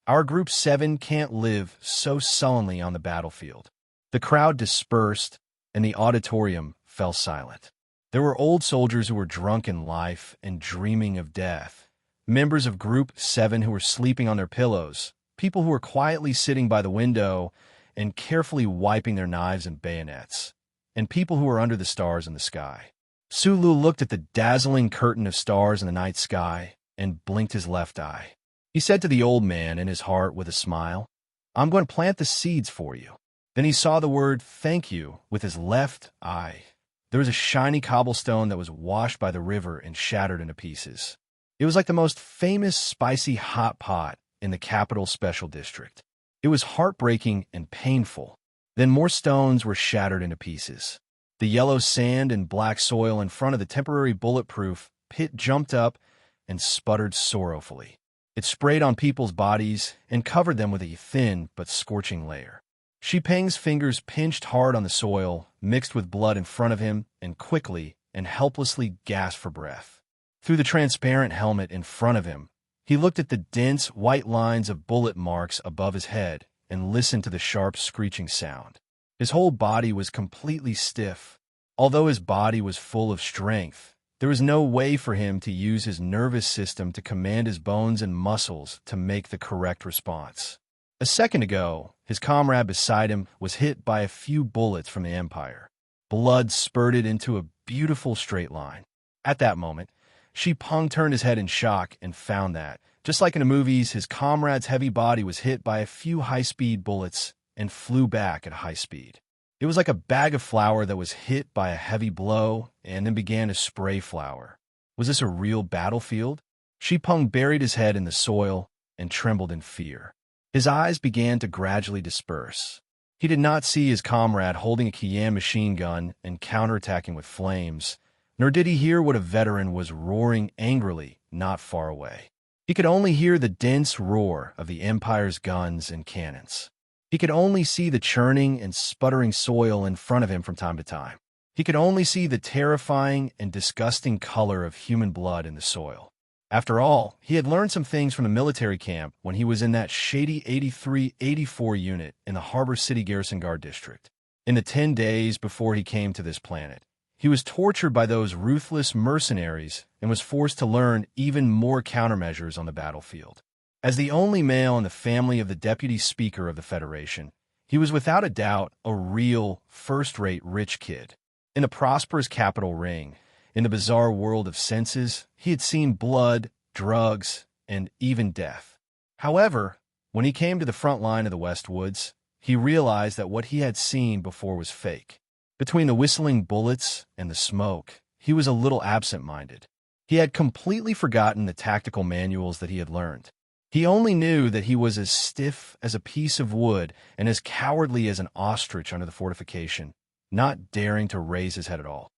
"Our Group 7 can't live so sullenly on the battlefield." The crowd dispersed, and the auditorium fell silent. There were old soldiers who were drunk in life and dreaming of death, members of Group 7 who were sleeping on their pillows, people who were quietly sitting by the window and carefully wiping their knives and bayonets, and people who were under the stars in the sky. Sulu looked at the dazzling curtain of stars in the night sky and blinked his left eye. He said to the old man in his heart with a smile, "I'm going to plant the seeds for you." Then he saw the word "thank you" with his left eye. There was a shiny cobblestone that was washed by the river and shattered into pieces. It was like the most famous spicy hot pot in the capital special district. It was heartbreaking and painful. Then more stones were shattered into pieces. The yellow sand and black soil in front of the temporary bulletproof pit jumped up and sputtered sorrowfully. It sprayed on people's bodies and covered them with a thin but scorching layer. Shi Peng's fingers pinched hard on the soil, mixed with blood in front of him, and quickly and helplessly gasped for breath. Through the transparent helmet in front of him, he looked at the dense white lines of bullet marks above his head and listened to the sharp screeching sound. His whole body was completely stiff. Although his body was full of strength, There was no way for him to use his nervous system to command his bones and muscles to make the correct response. A second ago, his comrade beside him was hit by a few bullets from the Empire. Blood spurted into a beautiful straight line. At that moment, Shi Peng turned his head in shock and found that, just like in the movies, his comrade's heavy body was hit by a few high-speed bullets and flew back at high speed. It was like a bag of flour that was hit by a heavy blow and then began to spray flour. Was this a real battlefield? Shi Peng buried his head in the soil and trembled in fear. His eyes began to gradually disperse. He did not see his comrade holding a Qian machine gun and counterattacking with flames, nor did he hear what a veteran was roaring angrily not far away. He could only hear the dense roar of the Empire's guns and cannons. He could only see the churning and sputtering soil in front of him from time to time. He could only see the terrifying and disgusting color of human blood in the soil. After all, he had learned some things from the military camp when he was in that shady 83-84 unit in the Harbor City Garrison Guard District. In the 10 days before he came to this planet, he was tortured by those ruthless mercenaries and was forced to learn even more countermeasures on the battlefield. As the only male in the family of the Deputy Speaker of the Federation, he was without a doubt a real, first-rate rich kid. In the prosperous capital ring, in the bizarre world of senses, he had seen blood, drugs, and even death. However, when he came to the front line of the West Woods, he realized that what he had seen before was fake. Between the whistling bullets and the smoke, he was a little absent-minded. He had completely forgotten the tactical manuals that he had learned. He only knew that he was as stiff as a piece of wood and as cowardly as an ostrich under the fortification, not daring to raise his head at all.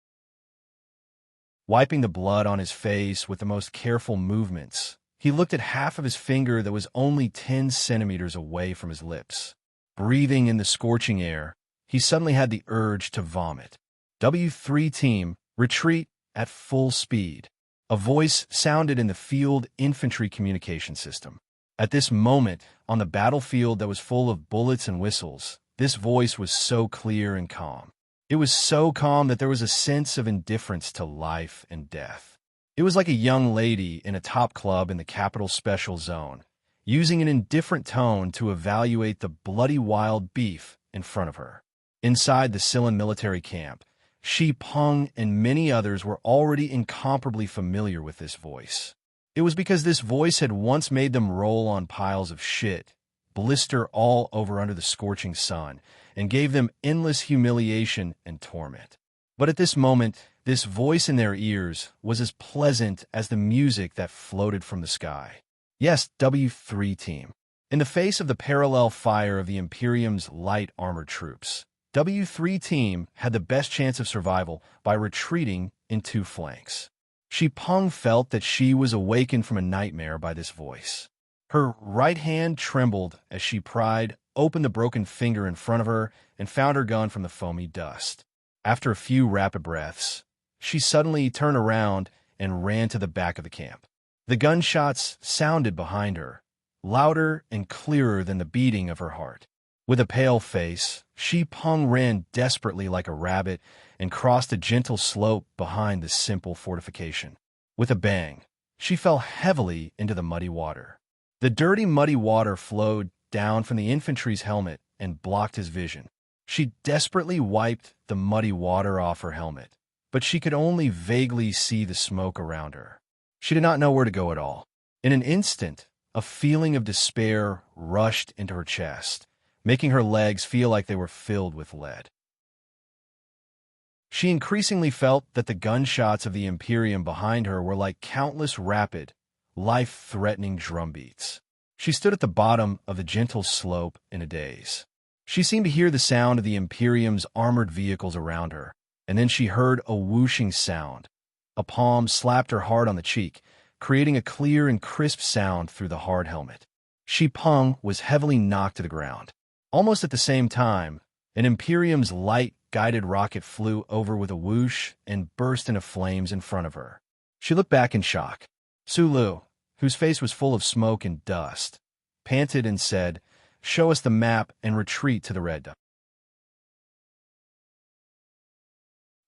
Wiping the blood on his face with the most careful movements, he looked at half of his finger that was only 10 centimeters away from his lips. Breathing in the scorching air, he suddenly had the urge to vomit. W3 Team, retreat at full speed. A voice sounded in the field infantry communication system. At this moment, on the battlefield that was full of bullets and whistles, this voice was so clear and calm. It was so calm that there was a sense of indifference to life and death. It was like a young lady in a top club in the Capital Special Zone, using an indifferent tone to evaluate the bloody wild beef in front of her. Inside the Silan military camp, Shi Peng and many others were already incomparably familiar with this voice. It was because this voice had once made them roll on piles of shit, blister all over under the scorching sun, and gave them endless humiliation and torment. But at this moment, this voice in their ears was as pleasant as the music that floated from the sky. Yes, W3 Team. In the face of the parallel fire of the Imperium's light armored troops, W3 Team had the best chance of survival by retreating in 2 flanks. Shi Peng felt that she was awakened from a nightmare by this voice. Her right hand trembled as she pried opened the broken finger in front of her and found her gun from the foamy dust. After a few rapid breaths, she suddenly turned around and ran to the back of the camp. The gunshots sounded behind her, louder and clearer than the beating of her heart. With a pale face, Shi Peng ran desperately like a rabbit and crossed a gentle slope behind the simple fortification. With a bang, she fell heavily into the muddy water. The dirty, muddy water flowed down from the infantry's helmet and blocked his vision. She desperately wiped the muddy water off her helmet, but she could only vaguely see the smoke around her. She did not know where to go at all. In an instant, a feeling of despair rushed into her chest, making her legs feel like they were filled with lead. She increasingly felt that the gunshots of the Imperium behind her were like countless rapid, life-threatening drumbeats. She stood at the bottom of the gentle slope in a daze. She seemed to hear the sound of the Imperium's armored vehicles around her, and then she heard a whooshing sound. A palm slapped her hard on the cheek, creating a clear and crisp sound through the hard helmet. Shi Peng was heavily knocked to the ground. Almost at the same time, an Imperium's light guided rocket flew over with a whoosh and burst into flames in front of her. She looked back in shock. Sulu, whose face was full of smoke and dust, panted and said, "Show us the map and retreat to the Red Dome."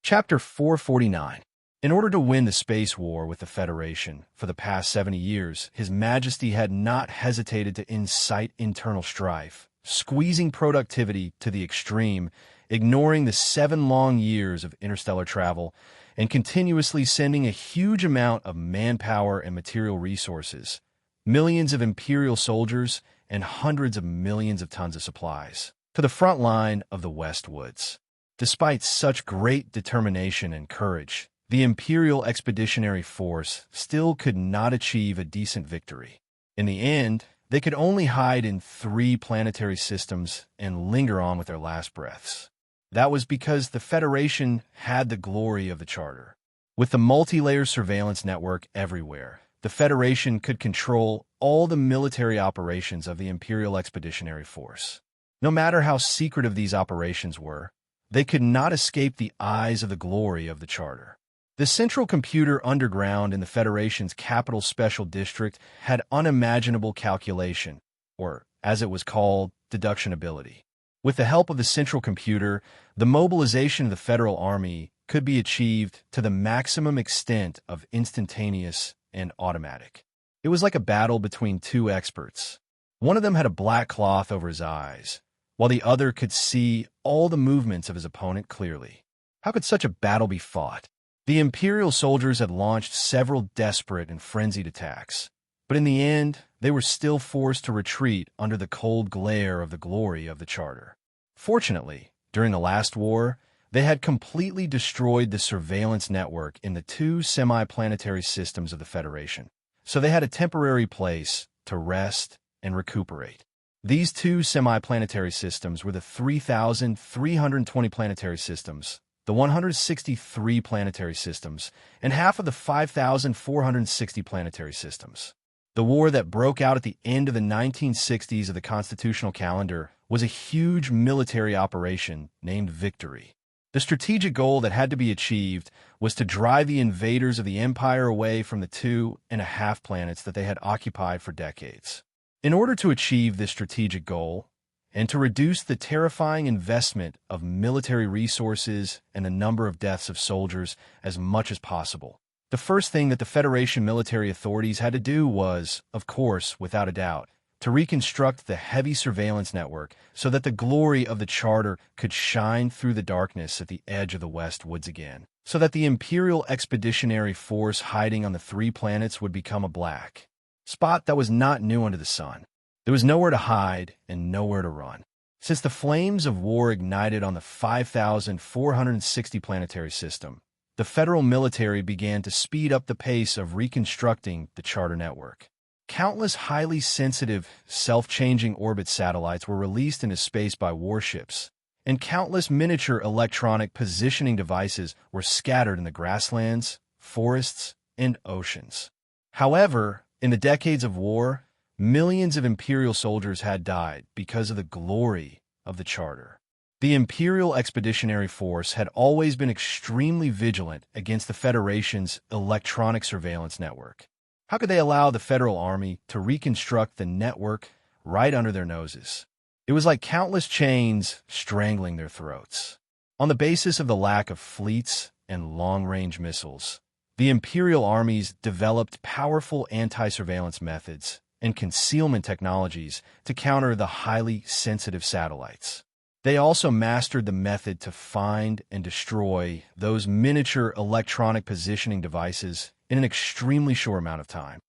Chapter 449. In order to win the space war with the Federation for the past 70 years, His Majesty had not hesitated to incite internal strife, squeezing productivity to the extreme, ignoring the 7 long years of interstellar travel, and continuously sending a huge amount of manpower and material resources, millions of Imperial soldiers, and hundreds of millions of tons of supplies, to the front line of the West Woods. Despite such great determination and courage, the Imperial Expeditionary Force still could not achieve a decent victory. In the end, they could only hide in 3 planetary systems and linger on with their last breaths. That was because the Federation had the glory of the Charter. With the multi-layer surveillance network everywhere, the Federation could control all the military operations of the Imperial Expeditionary Force. No matter how secretive these operations were, they could not escape the eyes of the glory of the Charter. The central computer underground in the Federation's capital special district had unimaginable calculation, or, as it was called, deduction ability. With the help of the central computer, the mobilization of the Federal Army could be achieved to the maximum extent of instantaneous and automatic. It was like a battle between 2 experts. One of them had a black cloth over his eyes, while the other could see all the movements of his opponent clearly. How could such a battle be fought? The Imperial soldiers had launched several desperate and frenzied attacks, but in the end, they were still forced to retreat under the cold glare of the glory of the Charter. Fortunately, during the last war, they had completely destroyed the surveillance network in the 2 semi-planetary systems of the Federation, so they had a temporary place to rest and recuperate. These 2 semi-planetary systems were the 3,320 planetary systems, the 163 planetary systems, and half of the 5,460 planetary systems. The war that broke out at the end of the 1960s of the constitutional calendar was a huge military operation named Victory. The strategic goal that had to be achieved was to drive the invaders of the Empire away from the 2.5 planets that they had occupied for decades. In order to achieve this strategic goal, and to reduce the terrifying investment of military resources and the number of deaths of soldiers as much as possible, the first thing that the Federation military authorities had to do was, of course, without a doubt, to reconstruct the heavy surveillance network so that the glory of the Charter could shine through the darkness at the edge of the West Woods again, so that the Imperial Expeditionary Force hiding on the 3 planets would become a black spot that was not new under the sun. There was nowhere to hide and nowhere to run. Since the flames of war ignited on the 5,460 planetary system, the federal military began to speed up the pace of reconstructing the Charter network. Countless highly sensitive, self-changing orbit satellites were released into space by warships, and countless miniature electronic positioning devices were scattered in the grasslands, forests, and oceans. However, in the decades of war, millions of Imperial soldiers had died because of the glory of the Charter. The Imperial Expeditionary Force had always been extremely vigilant against the Federation's electronic surveillance network. How could they allow the Federal Army to reconstruct the network right under their noses? It was like countless chains strangling their throats. On the basis of the lack of fleets and long-range missiles, the Imperial armies developed powerful anti-surveillance methods and concealment technologies to counter the highly sensitive satellites. They also mastered the method to find and destroy those miniature electronic positioning devices in an extremely short amount of time.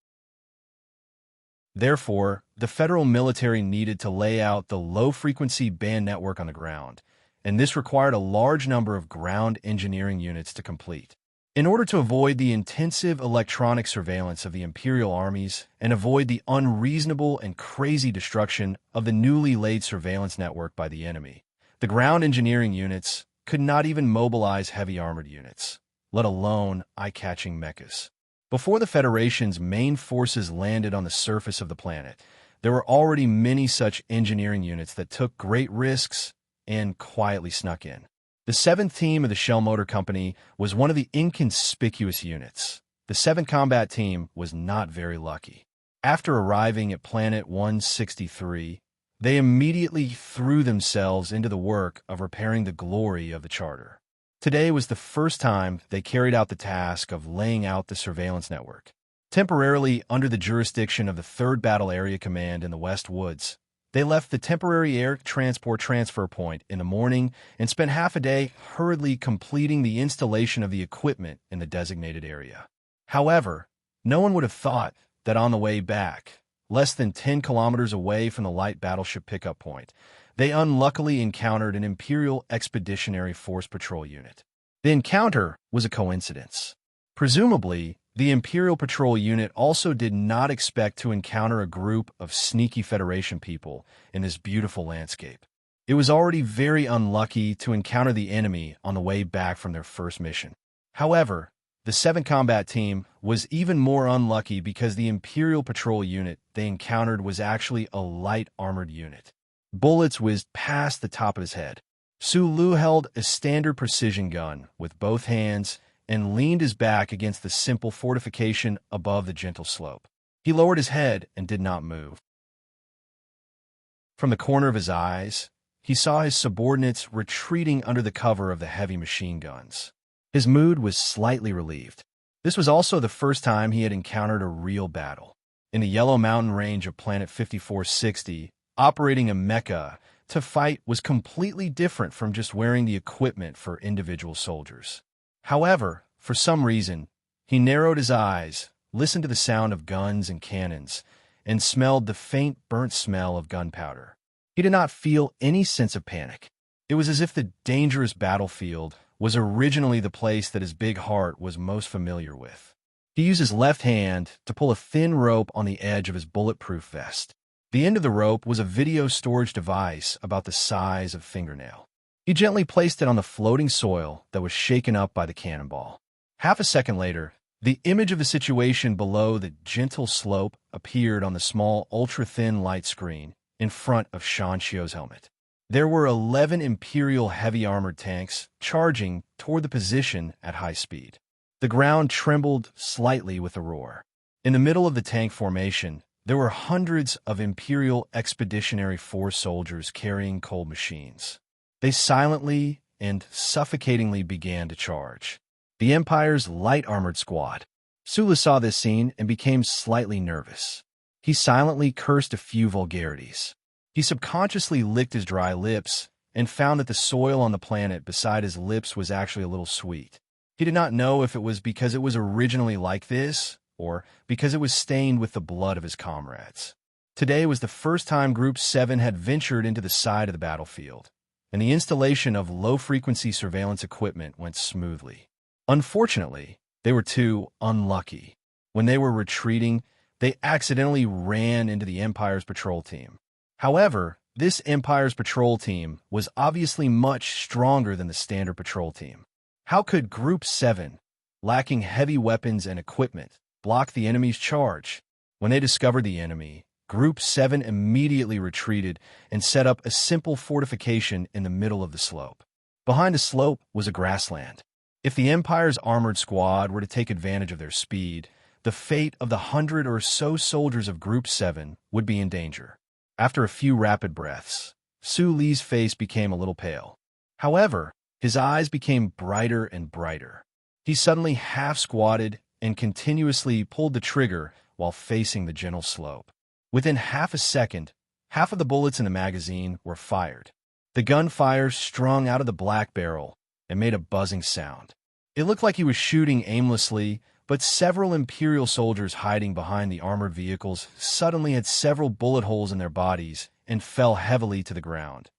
Therefore, the federal military needed to lay out the low-frequency band network on the ground, and this required a large number of ground engineering units to complete. In order to avoid the intensive electronic surveillance of the Imperial armies and avoid the unreasonable and crazy destruction of the newly laid surveillance network by the enemy, the ground engineering units could not even mobilize heavy armored units, let alone eye-catching mechas. Before the Federation's main forces landed on the surface of the planet, there were already many such engineering units that took great risks and quietly snuck in. The 7th team of the Shell Motor Company was one of the inconspicuous units. The 7th Combat Team was not very lucky. After arriving at Planet 163, they immediately threw themselves into the work of repairing the glory of the Charter. Today was the first time they carried out the task of laying out the surveillance network. Temporarily under the jurisdiction of the 3rd Battle Area Command in the West Woods, they left the temporary air transport transfer point in the morning and spent half a day hurriedly completing the installation of the equipment in the designated area. However, no one would have thought that on the way back, less than 10 kilometers away from the light battleship pickup point, they unluckily encountered an Imperial Expeditionary Force patrol unit. The encounter was a coincidence. Presumably, the Imperial Patrol unit also did not expect to encounter a group of sneaky Federation people in this beautiful landscape. It was already very unlucky to encounter the enemy on the way back from their first mission. However, the 7th Combat Team was even more unlucky because the Imperial Patrol unit they encountered was actually a light armored unit. Bullets whizzed past the top of his head. Sulu held a standard precision gun with both hands and leaned his back against the simple fortification above the gentle slope. He lowered his head and did not move. From the corner of his eyes, he saw his subordinates retreating under the cover of the heavy machine guns. His mood was slightly relieved. This was also the first time he had encountered a real battle. In the Yellow Mountain range of Planet 5460, operating a mecha to fight was completely different from just wearing the equipment for individual soldiers. However, for some reason, he narrowed his eyes, listened to the sound of guns and cannons, and smelled the faint burnt smell of gunpowder. He did not feel any sense of panic. It was as if the dangerous battlefield was originally the place that his big heart was most familiar with. He used his left hand to pull a thin rope on the edge of his bulletproof vest. The end of the rope was a video storage device about the size of a fingernail. He gently placed it on the floating soil that was shaken up by the cannonball. Half a second later, the image of the situation below the gentle slope appeared on the small, ultra-thin light screen in front of Shan Shio's helmet. There were 11 Imperial heavy armored tanks charging toward the position at high speed. The ground trembled slightly with a roar. In the middle of the tank formation, there were hundreds of Imperial Expeditionary Force soldiers carrying cold machines. They silently and suffocatingly began to charge. The Empire's light armored squad. Sulu saw this scene and became slightly nervous. He silently cursed a few vulgarities. He subconsciously licked his dry lips and found that the soil on the planet beside his lips was actually a little sweet. He did not know if it was because it was originally like this or because it was stained with the blood of his comrades. Today was the first time Group 7 had ventured into the side of the battlefield, and the installation of low-frequency surveillance equipment went smoothly. Unfortunately, they were too unlucky. When they were retreating, they accidentally ran into the Empire's patrol team. However, this Empire's patrol team was obviously much stronger than the standard patrol team. How could Group 7, lacking heavy weapons and equipment, block the enemy's charge? When they discovered the enemy, Group 7 immediately retreated and set up a simple fortification in the middle of the slope. Behind the slope was a grassland. If the Empire's armored squad were to take advantage of their speed, the fate of the 100 or so soldiers of Group 7 would be in danger. After a few rapid breaths, Su Li's face became a little pale. However, his eyes became brighter and brighter. He suddenly half-squatted and continuously pulled the trigger while facing the gentle slope. Within half a second, half of the bullets in the magazine were fired. The gunfire strung out of the black barrel and made a buzzing sound. It looked like he was shooting aimlessly, but several Imperial soldiers hiding behind the armored vehicles suddenly had several bullet holes in their bodies and fell heavily to the ground.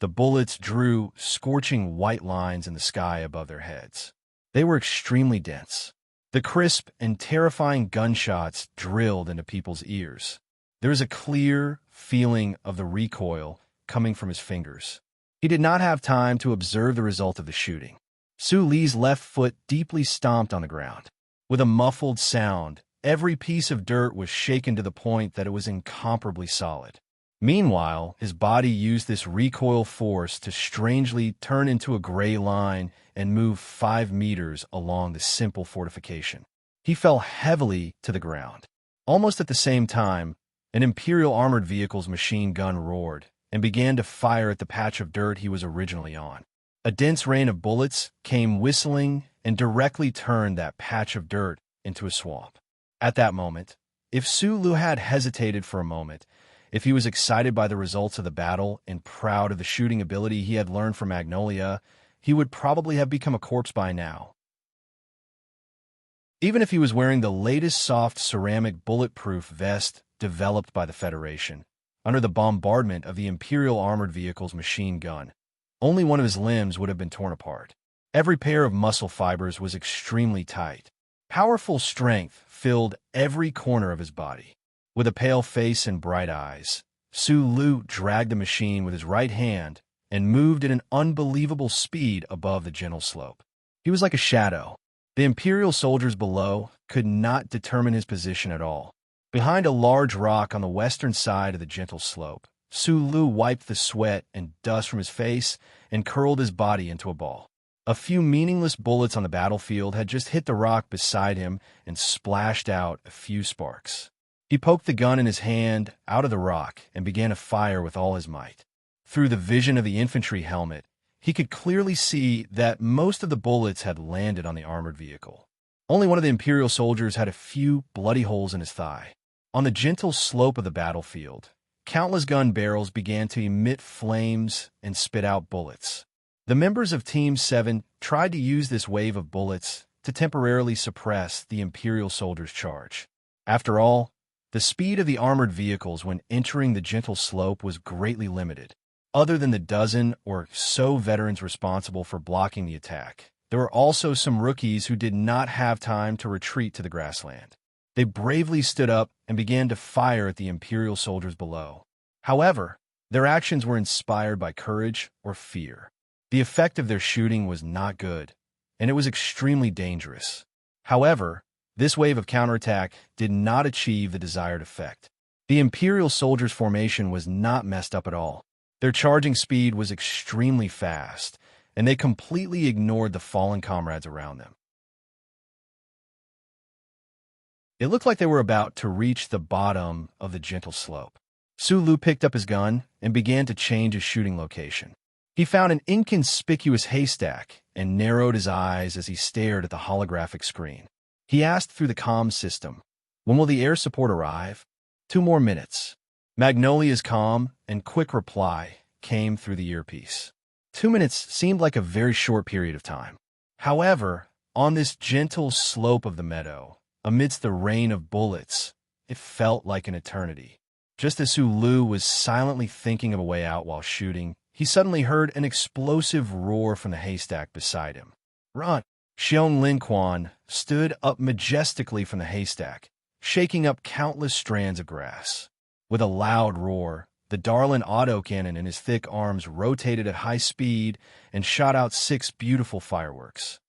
The bullets drew scorching white lines in the sky above their heads. They were extremely dense. The crisp and terrifying gunshots drilled into people's ears. There was a clear feeling of the recoil coming from his fingers. He did not have time to observe the result of the shooting. Su Li's left foot deeply stomped on the ground. With a muffled sound, every piece of dirt was shaken to the point that it was incomparably solid. Meanwhile, his body used this recoil force to strangely turn into a gray line and move 5 meters along the simple fortification. He fell heavily to the ground. Almost at the same time, an Imperial armored vehicle's machine gun roared and began to fire at the patch of dirt he was originally on. A dense rain of bullets came whistling and directly turned that patch of dirt into a swamp. At that moment, if Sulu had hesitated for a moment, if he was excited by the results of the battle and proud of the shooting ability he had learned from Magnolia, he would probably have become a corpse by now. Even if he was wearing the latest soft ceramic bulletproof vest developed by the Federation, under the bombardment of the Imperial Armored Vehicle's machine gun, only one of his limbs would have been torn apart. Every pair of muscle fibers was extremely tight. Powerful strength filled every corner of his body. With a pale face and bright eyes, Sulu dragged the machine with his right hand and moved at an unbelievable speed above the gentle slope. He was like a shadow. The Imperial soldiers below could not determine his position at all. Behind a large rock on the western side of the gentle slope, Sulu wiped the sweat and dust from his face and curled his body into a ball. A few meaningless bullets on the battlefield had just hit the rock beside him and splashed out a few sparks. He poked the gun in his hand out of the rock and began to fire with all his might. Through the vision of the infantry helmet, he could clearly see that most of the bullets had landed on the armored vehicle. Only one of the Imperial soldiers had a few bloody holes in his thigh. On the gentle slope of the battlefield, countless gun barrels began to emit flames and spit out bullets. The members of Team 7 tried to use this wave of bullets to temporarily suppress the Imperial soldiers' charge. After all, the speed of the armored vehicles when entering the gentle slope was greatly limited. Other than the dozen or so veterans responsible for blocking the attack, there were also some rookies who did not have time to retreat to the grassland. They bravely stood up and began to fire at the Imperial soldiers below. However, their actions were inspired by courage or fear. The effect of their shooting was not good, and it was extremely dangerous. However, this wave of counterattack did not achieve the desired effect. The Imperial soldiers' formation was not messed up at all. Their charging speed was extremely fast, and they completely ignored the fallen comrades around them. It looked like they were about to reach the bottom of the gentle slope. Sulu picked up his gun and began to change his shooting location. He found an inconspicuous haystack and narrowed his eyes as he stared at the holographic screen. He asked through the comms system, "When will the air support arrive?" 2 more minutes. Magnolia's calm and quick reply came through the earpiece. 2 minutes seemed like a very short period of time. However, on this gentle slope of the meadow, amidst the rain of bullets, it felt like an eternity. Just as Sulu was silently thinking of a way out while shooting, he suddenly heard an explosive roar from the haystack beside him. "Run!" Xiong Lin Quan stood up majestically from the haystack, shaking up countless strands of grass. With a loud roar, the Darlin autocannon in his thick arms rotated at high speed and shot out 6 beautiful fireworks.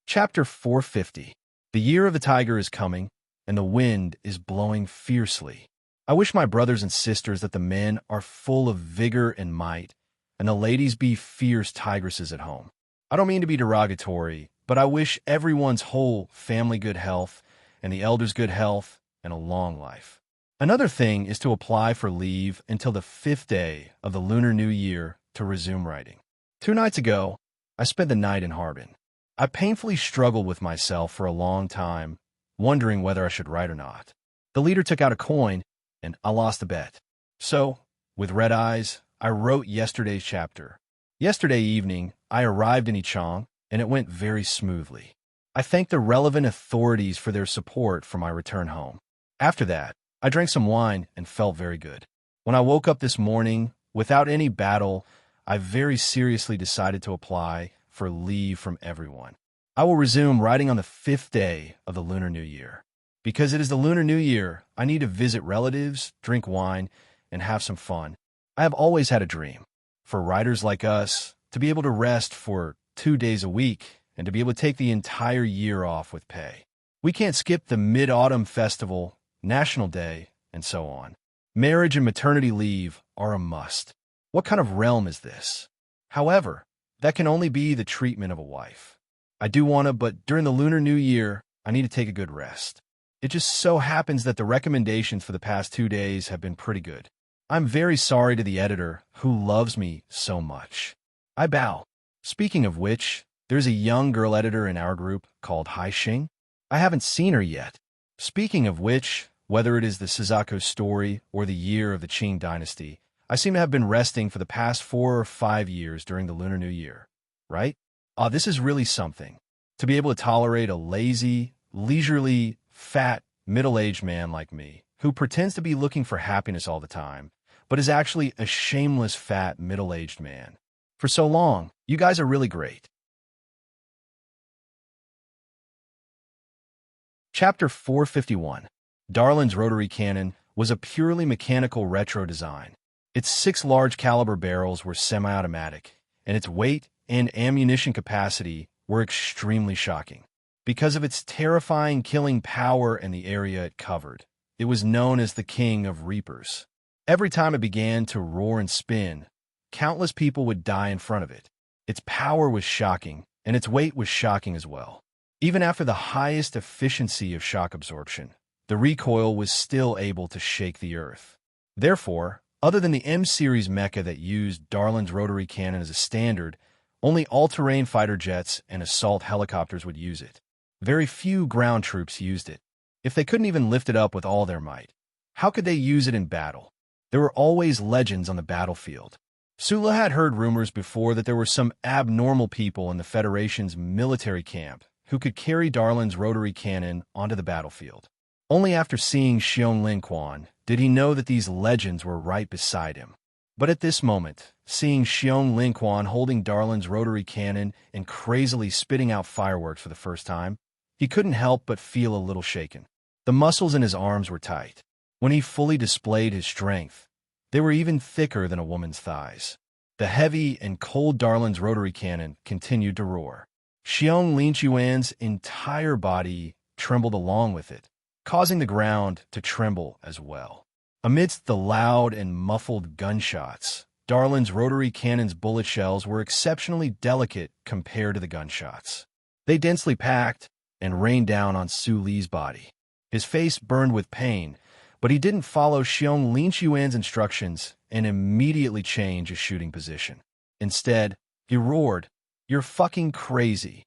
Chapter 450. The year of the tiger is coming, and the wind is blowing fiercely. I wish my brothers and sisters that the men are full of vigor and might, and the ladies be fierce tigresses at home. I don't mean to be derogatory, but I wish everyone's whole family good health, and the elders good health, and a long life. Another thing is to apply for leave until the 5th day of the Lunar New Year to resume writing. 2 nights ago, I spent the night in Harbin. I painfully struggled with myself for a long time, wondering whether I should write or not. The leader took out a coin, and I lost the bet. So, with red eyes, I wrote yesterday's chapter. Yesterday evening, I arrived in Ichang, and it went very smoothly. I thanked the relevant authorities for their support for my return home. After that, I drank some wine and felt very good. When I woke up this morning, without any battle, I very seriously decided to apply for leave from everyone. I will resume writing on the 5th day of the Lunar New Year. Because it is the Lunar New Year, I need to visit relatives, drink wine, and have some fun. I have always had a dream, for writers like us, to be able to rest for 2 days a week and to be able to take the entire year off with pay. We can't skip the Mid-Autumn Festival, National Day, and so on. Marriage and maternity leave are a must. What kind of realm is this? However, that can only be the treatment of a wife. I do want to, but during the Lunar New Year, I need to take a good rest. It just so happens that the recommendations for the past 2 days have been pretty good. I'm very sorry to the editor who loves me so much. I bow. Speaking of which, there's a young girl editor in our group called Hai Xing. I haven't seen her yet. Speaking of which, whether it is the Suzaku story or the year of the Qing dynasty, I seem to have been resting for the past 4 or 5 years during the Lunar New Year. Right? This is really something. To be able to tolerate a lazy, leisurely, fat, middle-aged man like me, who pretends to be looking for happiness all the time, but is actually a shameless, fat, middle-aged man. For so long, you guys are really great. Chapter 451. Darlin's rotary cannon was a purely mechanical retro design. Its 6 large caliber barrels were semi-automatic, and its weight and ammunition capacity were extremely shocking. Because of its terrifying killing power and the area it covered, it was known as the King of Reapers. Every time it began to roar and spin, countless people would die in front of it. Its power was shocking, and its weight was shocking as well. Even after the highest efficiency of shock absorption, the recoil was still able to shake the earth. Therefore, other than the M-series mecha that used Darlin's rotary cannon as a standard, only all-terrain fighter jets and assault helicopters would use it. Very few ground troops used it. If they couldn't even lift it up with all their might, how could they use it in battle? There were always legends on the battlefield. Sula had heard rumors before that there were some abnormal people in the Federation's military camp who could carry Darlin's rotary cannon onto the battlefield. Only after seeing Xiong Linquan did he know that these legends were right beside him. But at this moment, seeing Xiong Linquan holding Darlin's rotary cannon and crazily spitting out fireworks for the first time, he couldn't help but feel a little shaken. The muscles in his arms were tight. When he fully displayed his strength, they were even thicker than a woman's thighs. The heavy and cold Darlin's rotary cannon continued to roar. Xiong Linquan's entire body trembled along with it, causing the ground to tremble as well. Amidst the loud and muffled gunshots, Darlin's rotary cannon's bullet shells were exceptionally delicate compared to the gunshots. They densely packed and rained down on Su Li's body. His face burned with pain, but he didn't follow Xiong Linquan's instructions and immediately change his shooting position. Instead, he roared, "You're fucking crazy."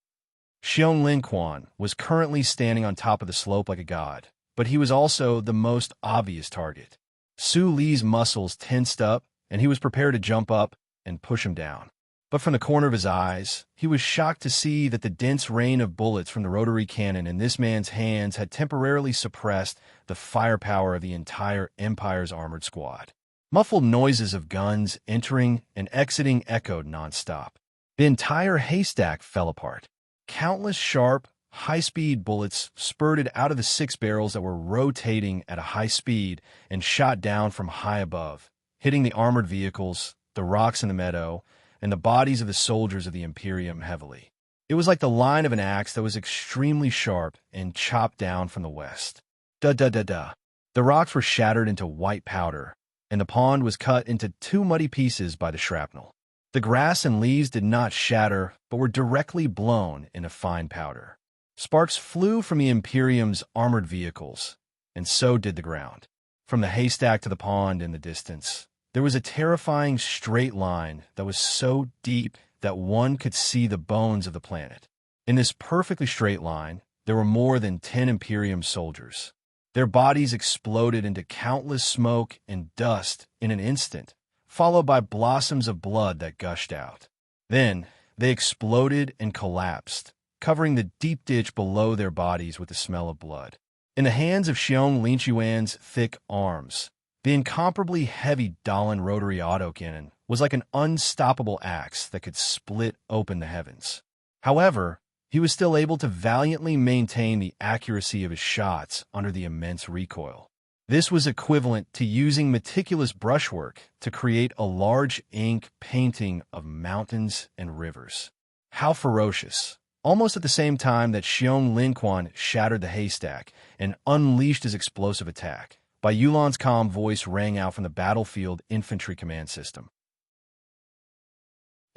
Xiong Linquan was currently standing on top of the slope like a god, but he was also the most obvious target. Su Li's muscles tensed up, and he was prepared to jump up and push him down. But from the corner of his eyes, he was shocked to see that the dense rain of bullets from the rotary cannon in this man's hands had temporarily suppressed the firepower of the entire Empire's armored squad. Muffled noises of guns entering and exiting echoed nonstop. The entire haystack fell apart. Countless sharp, high-speed bullets spurted out of the 6 barrels that were rotating at a high speed and shot down from high above, hitting the armored vehicles, the rocks in the meadow, and the bodies of the soldiers of the Imperium heavily. It was like the line of an axe that was extremely sharp and chopped down from the west. Da-da-da-da. The rocks were shattered into white powder, and the pond was cut into 2 muddy pieces by the shrapnel. The grass and leaves did not shatter, but were directly blown into fine powder. Sparks flew from the Imperium's armored vehicles, and so did the ground. From the haystack to the pond in the distance, there was a terrifying straight line that was so deep that one could see the bones of the planet. In this perfectly straight line, there were more than 10 Imperium soldiers. Their bodies exploded into countless smoke and dust in an instant, followed by blossoms of blood that gushed out. Then, they exploded and collapsed, covering the deep ditch below their bodies with the smell of blood. In the hands of Xiong Linquan's thick arms, the incomparably heavy Darlin rotary autocannon was like an unstoppable axe that could split open the heavens. However, he was still able to valiantly maintain the accuracy of his shots under the immense recoil. This was equivalent to using meticulous brushwork to create a large ink painting of mountains and rivers. How ferocious! Almost at the same time that Xiong Linquan shattered the haystack and unleashed his explosive attack, Bai Yulan's calm voice rang out from the battlefield infantry command system.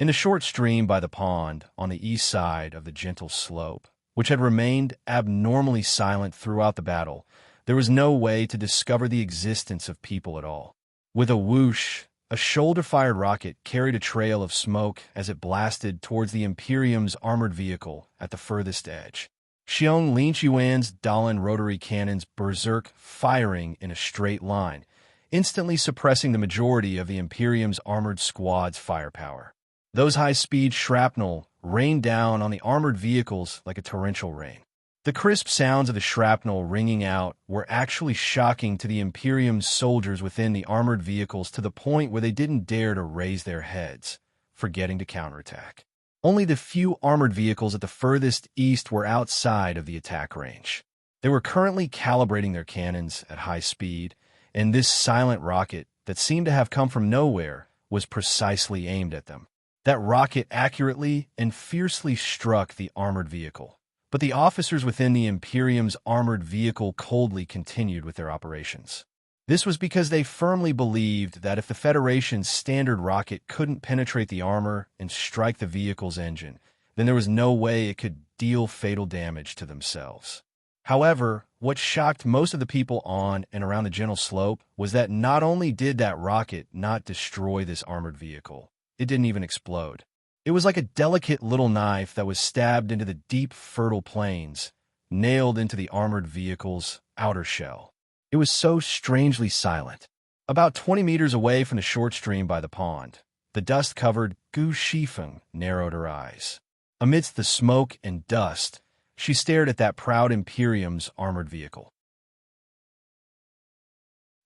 In a short stream by the pond on the east side of the gentle slope, which had remained abnormally silent throughout the battle, there was no way to discover the existence of people at all. With a whoosh, a shoulder-fired rocket carried a trail of smoke as it blasted towards the Imperium's armored vehicle at the furthest edge. Xiong Linshuan's Dahlin rotary cannons berserk firing in a straight line, instantly suppressing the majority of the Imperium's armored squad's firepower. Those high-speed shrapnel rained down on the armored vehicles like a torrential rain. The crisp sounds of the shrapnel ringing out were actually shocking to the Imperium's soldiers within the armored vehicles to the point where they didn't dare to raise their heads, forgetting to counterattack. Only the few armored vehicles at the furthest east were outside of the attack range. They were currently calibrating their cannons at high speed, and this silent rocket that seemed to have come from nowhere was precisely aimed at them. That rocket accurately and fiercely struck the armored vehicle. But the officers within the Imperium's armored vehicle coldly continued with their operations. This was because they firmly believed that if the Federation's standard rocket couldn't penetrate the armor and strike the vehicle's engine, then there was no way it could deal fatal damage to themselves. However, what shocked most of the people on and around the gentle slope was that not only did that rocket not destroy this armored vehicle, it didn't even explode. It was like a delicate little knife that was stabbed into the deep, fertile plains, nailed into the armored vehicle's outer shell. It was so strangely silent. About 20 meters away from the short stream by the pond, the dust-covered Gu Shifeng narrowed her eyes. Amidst the smoke and dust, she stared at that proud Imperium's armored vehicle.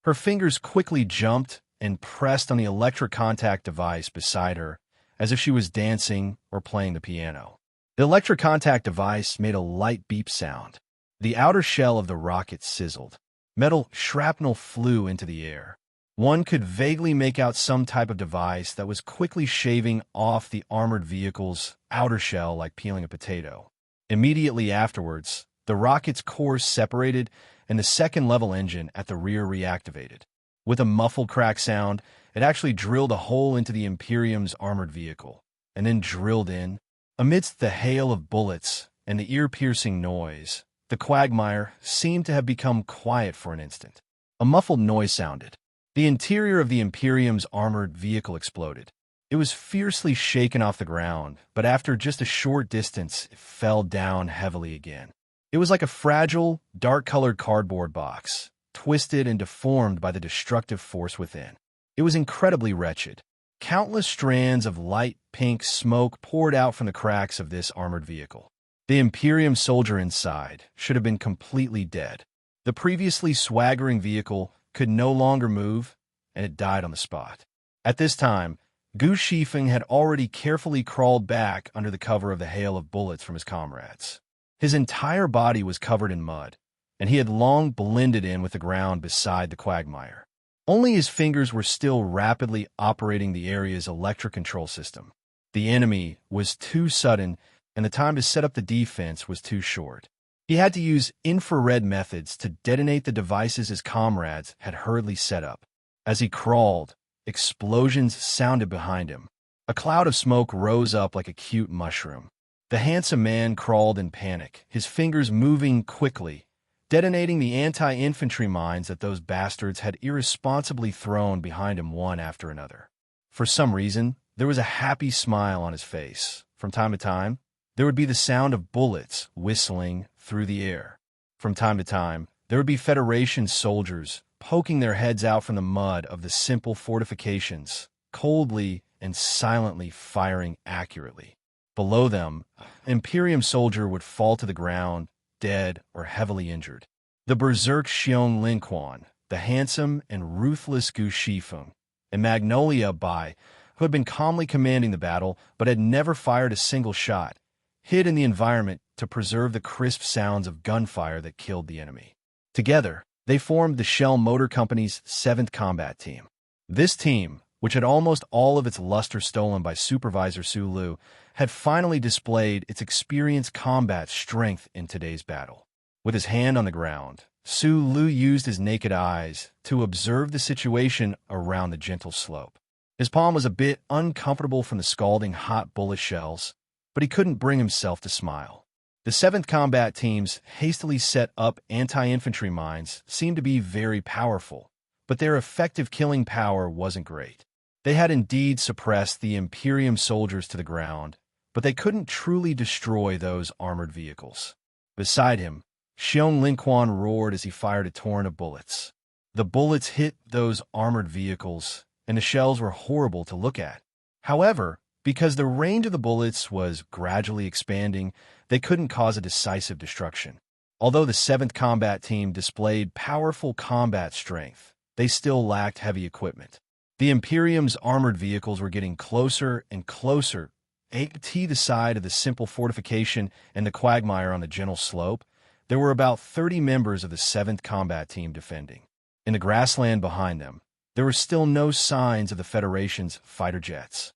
Her fingers quickly jumped and pressed on the electric contact device beside her, as if she was dancing or playing the piano. The electric contact device made a light beep sound. The outer shell of the rocket sizzled. Metal shrapnel flew into the air. One could vaguely make out some type of device that was quickly shaving off the armored vehicle's outer shell like peeling a potato. Immediately afterwards, the rocket's core separated and the second-level engine at the rear reactivated. With a muffled crack sound, it actually drilled a hole into the Imperium's armored vehicle, and then drilled in. Amidst the hail of bullets and the ear-piercing noise, the quagmire seemed to have become quiet for an instant. A muffled noise sounded. The interior of the Imperium's armored vehicle exploded. It was fiercely shaken off the ground, but after just a short distance, it fell down heavily again. It was like a fragile, dark-colored cardboard box, twisted and deformed by the destructive force within. It was incredibly wretched. Countless strands of light pink smoke poured out from the cracks of this armored vehicle. The Imperium soldier inside should have been completely dead. The previously swaggering vehicle could no longer move, and it died on the spot. At this time, Gu Shifeng had already carefully crawled back under the cover of the hail of bullets from his comrades. His entire body was covered in mud, and he had long blended in with the ground beside the quagmire. Only his fingers were still rapidly operating the area's electric control system. The enemy was too sudden, and the time to set up the defense was too short. He had to use infrared methods to detonate the devices his comrades had hurriedly set up. As he crawled, explosions sounded behind him. A cloud of smoke rose up like a cute mushroom. The handsome man crawled in panic, his fingers moving quickly, detonating the anti-infantry mines that those bastards had irresponsibly thrown behind him one after another. For some reason, there was a happy smile on his face. From time to time, there would be the sound of bullets whistling through the air. From time to time, there would be Federation soldiers poking their heads out from the mud of the simple fortifications, coldly and silently firing accurately. Below them, an Imperium soldier would fall to the ground, dead or heavily injured. The berserk Xiong Linquan, the handsome and ruthless Gu Shifeng, and Magnolia Bai, who had been calmly commanding the battle but had never fired a single shot, hid in the environment to preserve the crisp sounds of gunfire that killed the enemy. Together, they formed the Shell Motor Company's 7th Combat Team. This team, which had almost all of its luster stolen by Supervisor Su Lu, had finally displayed its experienced combat strength in today's battle. With his hand on the ground, Su Lu used his naked eyes to observe the situation around the gentle slope. His palm was a bit uncomfortable from the scalding hot bullet shells, but he couldn't bring himself to smile. The 7th Combat Team's hastily set up anti-infantry mines seemed to be very powerful, but their effective killing power wasn't great. They had indeed suppressed the Imperium soldiers to the ground, but they couldn't truly destroy those armored vehicles. Beside him, Xiong Linquan roared as he fired a torrent of bullets. The bullets hit those armored vehicles, and the shells were horrible to look at. However, because the range of the bullets was gradually expanding, they couldn't cause a decisive destruction. Although the 7th Combat Team displayed powerful combat strength, they still lacked heavy equipment. The Imperium's armored vehicles were getting closer and closer, to the side of the simple fortification and the quagmire on the gentle slope. There were about 30 members of the 7th Combat Team defending. In the grassland behind them, there were still no signs of the Federation's fighter jets.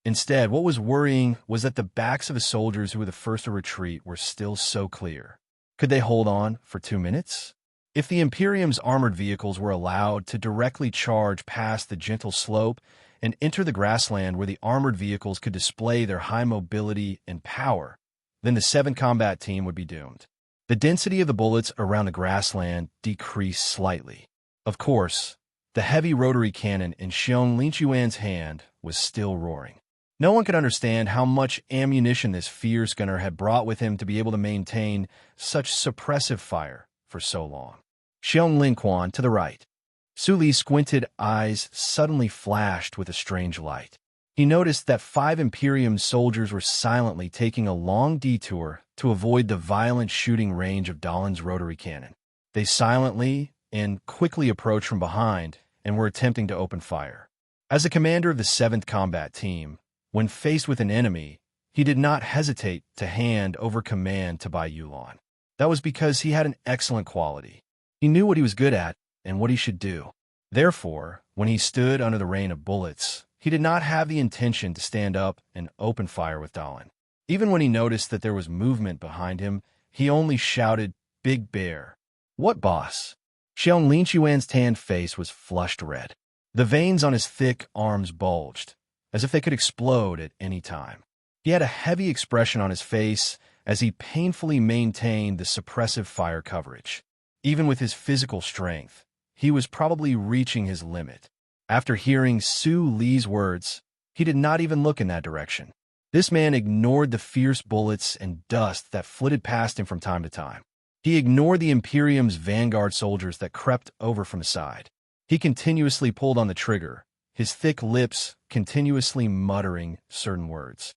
Instead, what was worrying was that the backs of the soldiers who were the first to retreat were still so clear. Could they hold on for 2 minutes? If the Imperium's armored vehicles were allowed to directly charge past the gentle slope and enter the grassland where the armored vehicles could display their high mobility and power, then the 7th Combat Team would be doomed. The density of the bullets around the grassland decreased slightly. Of course, the heavy rotary cannon in Xiong Linquan's hand was still roaring. No one could understand how much ammunition this fierce gunner had brought with him to be able to maintain such suppressive fire for so long. Xiong Linquan to the right. Su Li's squinted eyes suddenly flashed with a strange light. He noticed that 5 Imperium soldiers were silently taking a long detour to avoid the violent shooting range of Dalin's rotary cannon. They silently and quickly approached from behind and were attempting to open fire. As the commander of the 7th Combat Team, when faced with an enemy, he did not hesitate to hand over command to Bai Yulan. That was because he had an excellent quality. He knew what he was good at and what he should do. Therefore, when he stood under the rain of bullets, he did not have the intention to stand up and open fire with Dalin. Even when he noticed that there was movement behind him, he only shouted, "Big Bear." "What, boss?" Xiong Linquan's tanned face was flushed red. The veins on his thick arms bulged, as if they could explode at any time. He had a heavy expression on his face as he painfully maintained the suppressive fire coverage. Even with his physical strength, he was probably reaching his limit. After hearing Su Li's words, he did not even look in that direction. This man ignored the fierce bullets and dust that flitted past him from time to time. He ignored the Imperium's vanguard soldiers that crept over from the side. He continuously pulled on the trigger, his thick lips continuously muttering certain words.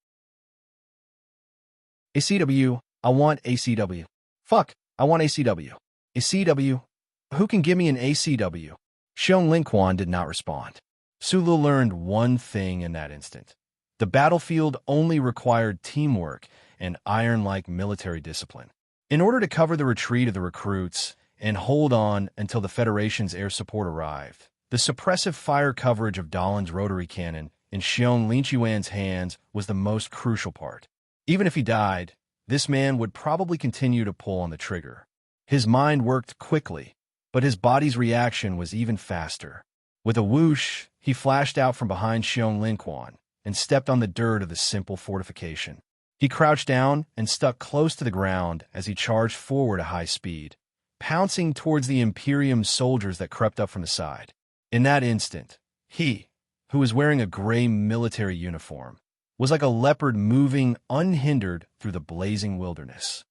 ACW, I want ACW. Fuck, I want ACW. ACW, who can give me an ACW? Xiong Linquan did not respond. Su Li learned one thing in that instant. The battlefield only required teamwork and iron-like military discipline. In order to cover the retreat of the recruits and hold on until the Federation's air support arrived, the suppressive fire coverage of Dalin's rotary cannon in Xiong Linquan's hands was the most crucial part. Even if he died, this man would probably continue to pull on the trigger. His mind worked quickly, but his body's reaction was even faster. With a whoosh, he flashed out from behind Xiong Linquan and stepped on the dirt of the simple fortification. He crouched down and stuck close to the ground as he charged forward at high speed, pouncing towards the Imperium soldiers that crept up from the side. In that instant, he, who was wearing a gray military uniform, was like a leopard moving unhindered through the blazing wilderness.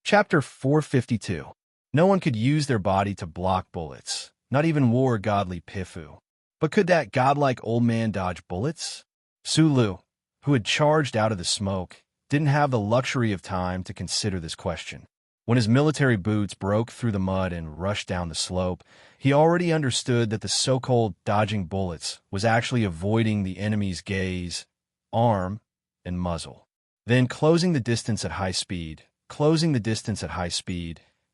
Chapter 452. No one could use their body to block bullets, not even war godly Pifu. But could that godlike old man dodge bullets? Su Li, who had charged out of the smoke, didn't have the luxury of time to consider this question. When his military boots broke through the mud and rushed down the slope, he already understood that the so-called dodging bullets was actually avoiding the enemy's gaze, arm, and muzzle. Then closing the distance at high speed,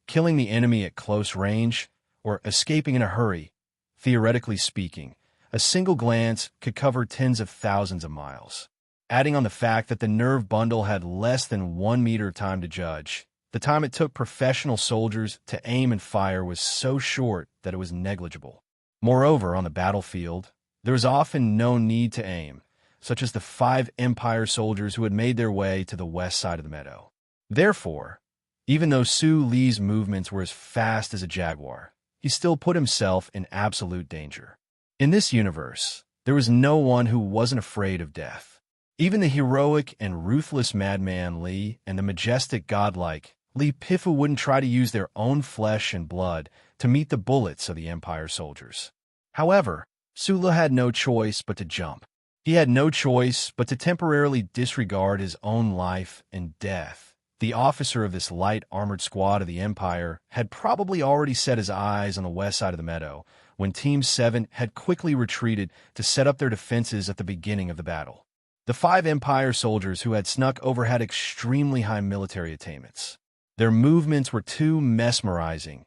killing the enemy at close range, or escaping in a hurry. Theoretically speaking, a single glance could cover tens of thousands of miles. Adding on the fact that the nerve bundle had less than 1 meter time to judge, the time it took professional soldiers to aim and fire was so short that it was negligible. Moreover, on the battlefield, there was often no need to aim, such as the 5 Empire soldiers who had made their way to the west side of the meadow. Therefore, Even though Su Li's movements were as fast as a jaguar, he still put himself in absolute danger. In this universe, there was no one who wasn't afraid of death. Even the heroic and ruthless madman Li and the majestic godlike Li Pifu wouldn't try to use their own flesh and blood to meet the bullets of the Empire soldiers. However, Su Li had no choice but to jump. He had no choice but to temporarily disregard his own life and death. The officer of this light armored squad of the Empire had probably already set his eyes on the west side of the meadow when Team 7 had quickly retreated to set up their defenses at the beginning of the battle. The 5 Empire soldiers who had snuck over had extremely high military attainments. Their movements were too mesmerizing,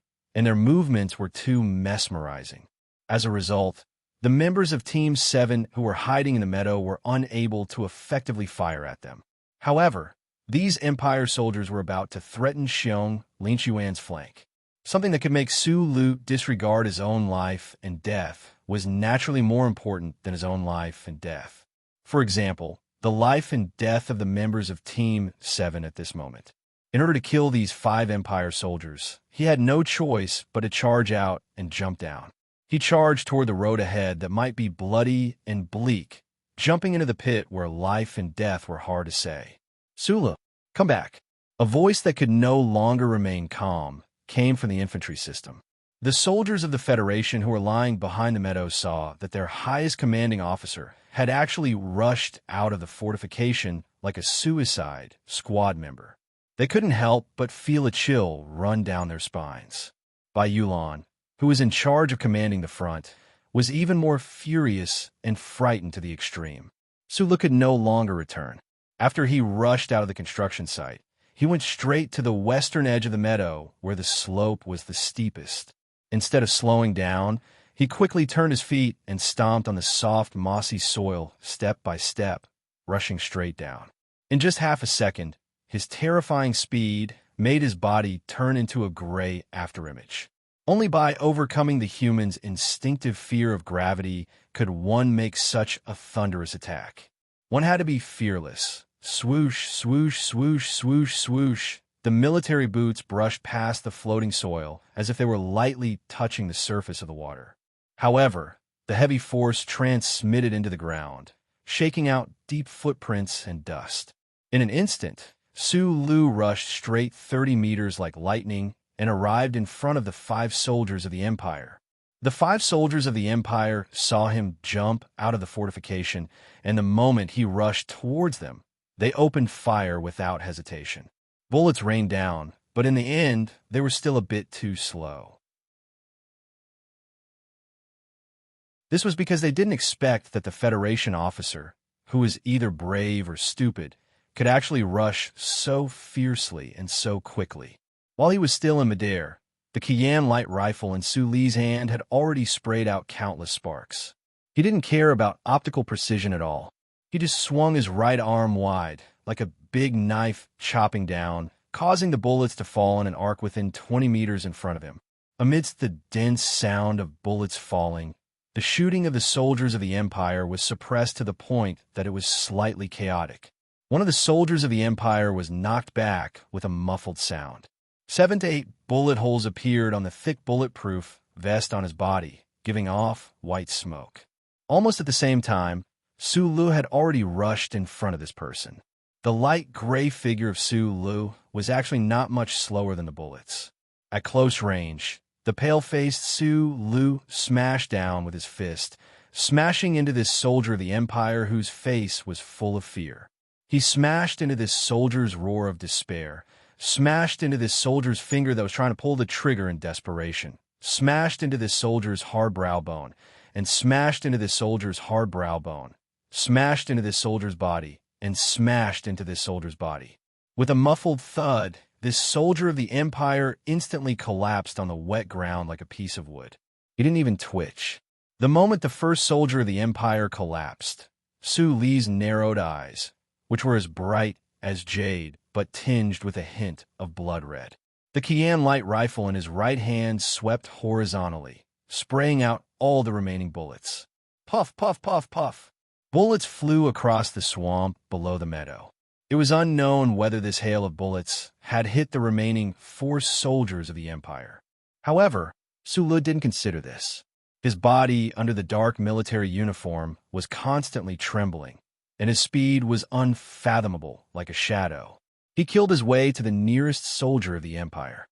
As a result, the members of Team 7 who were hiding in the meadow were unable to effectively fire at them. However, these Empire soldiers were about to threaten Xiong Linshuan's flank. Something that could make Su Lu disregard his own life and death was naturally more important than his own life and death. For example, the life and death of the members of Team 7 at this moment. In order to kill these 5 Empire soldiers, he had no choice but to charge out and jump down. He charged toward the road ahead that might be bloody and bleak, jumping into the pit where life and death were hard to say. "Sula, come back." A voice that could no longer remain calm came from the infantry system. The soldiers of the Federation who were lying behind the meadow saw that their highest commanding officer had actually rushed out of the fortification like a suicide squad member. They couldn't help but feel a chill run down their spines. Bai Yulan, who was in charge of commanding the front, was even more furious and frightened to the extreme. Sula could no longer return. After he rushed out of the construction site, he went straight to the western edge of the meadow where the slope was the steepest. Instead of slowing down, he quickly turned his feet and stomped on the soft, mossy soil step by step, rushing straight down. In just half a second, his terrifying speed made his body turn into a gray afterimage. Only by overcoming the human's instinctive fear of gravity could one make such a thunderous attack. One had to be fearless. Swoosh, swoosh, swoosh, swoosh, swoosh. The military boots brushed past the floating soil as if they were lightly touching the surface of the water. However, the heavy force transmitted into the ground, shaking out deep footprints and dust. In an instant, Su Lu rushed straight 30 meters like lightning and arrived in front of the 5 soldiers of the Empire. The 5 soldiers of the Empire saw him jump out of the fortification, and the moment he rushed towards them, they opened fire without hesitation. Bullets rained down, but in the end, they were still a bit too slow. This was because they didn't expect that the Federation officer, who was either brave or stupid, could actually rush so fiercely and so quickly. While he was still in midair, the Qian light rifle in Su Li's hand had already sprayed out countless sparks. He didn't care about optical precision at all. He just swung his right arm wide, like a big knife chopping down, causing the bullets to fall in an arc within 20 meters in front of him. Amidst the dense sound of bullets falling, the shooting of the soldiers of the Empire was suppressed to the point that it was slightly chaotic. One of the soldiers of the Empire was knocked back with a muffled sound. 7 to 8 bullet holes appeared on the thick bulletproof vest on his body, giving off white smoke. Almost at the same time, Su Lu had already rushed in front of this person. The light gray figure of Su Lu was actually not much slower than the bullets. At close range, the pale-faced Su Lu smashed down with his fist, smashing into this soldier of the Empire whose face was full of fear. He smashed into this soldier's roar of despair, smashed into this soldier's finger that was trying to pull the trigger in desperation, smashed into this soldier's hard brow bone, and smashed into this soldier's hard brow bone, smashed into this soldier's body, and smashed into this soldier's body. With a muffled thud, this soldier of the Empire instantly collapsed on the wet ground like a piece of wood. He didn't even twitch. The moment the first soldier of the Empire collapsed, Su Li's narrowed eyes, which were as bright as jade but tinged with a hint of blood red. The Qian light rifle in his right hand swept horizontally, spraying out all the remaining bullets. Puff, puff, puff, puff. Bullets flew across the swamp below the meadow. It was unknown whether this hail of bullets had hit the remaining 4 soldiers of the Empire. However, Sulu didn't consider this. His body, under the dark military uniform, was constantly trembling, and his speed was unfathomable like a shadow. He killed his way to the nearest soldier of the Empire.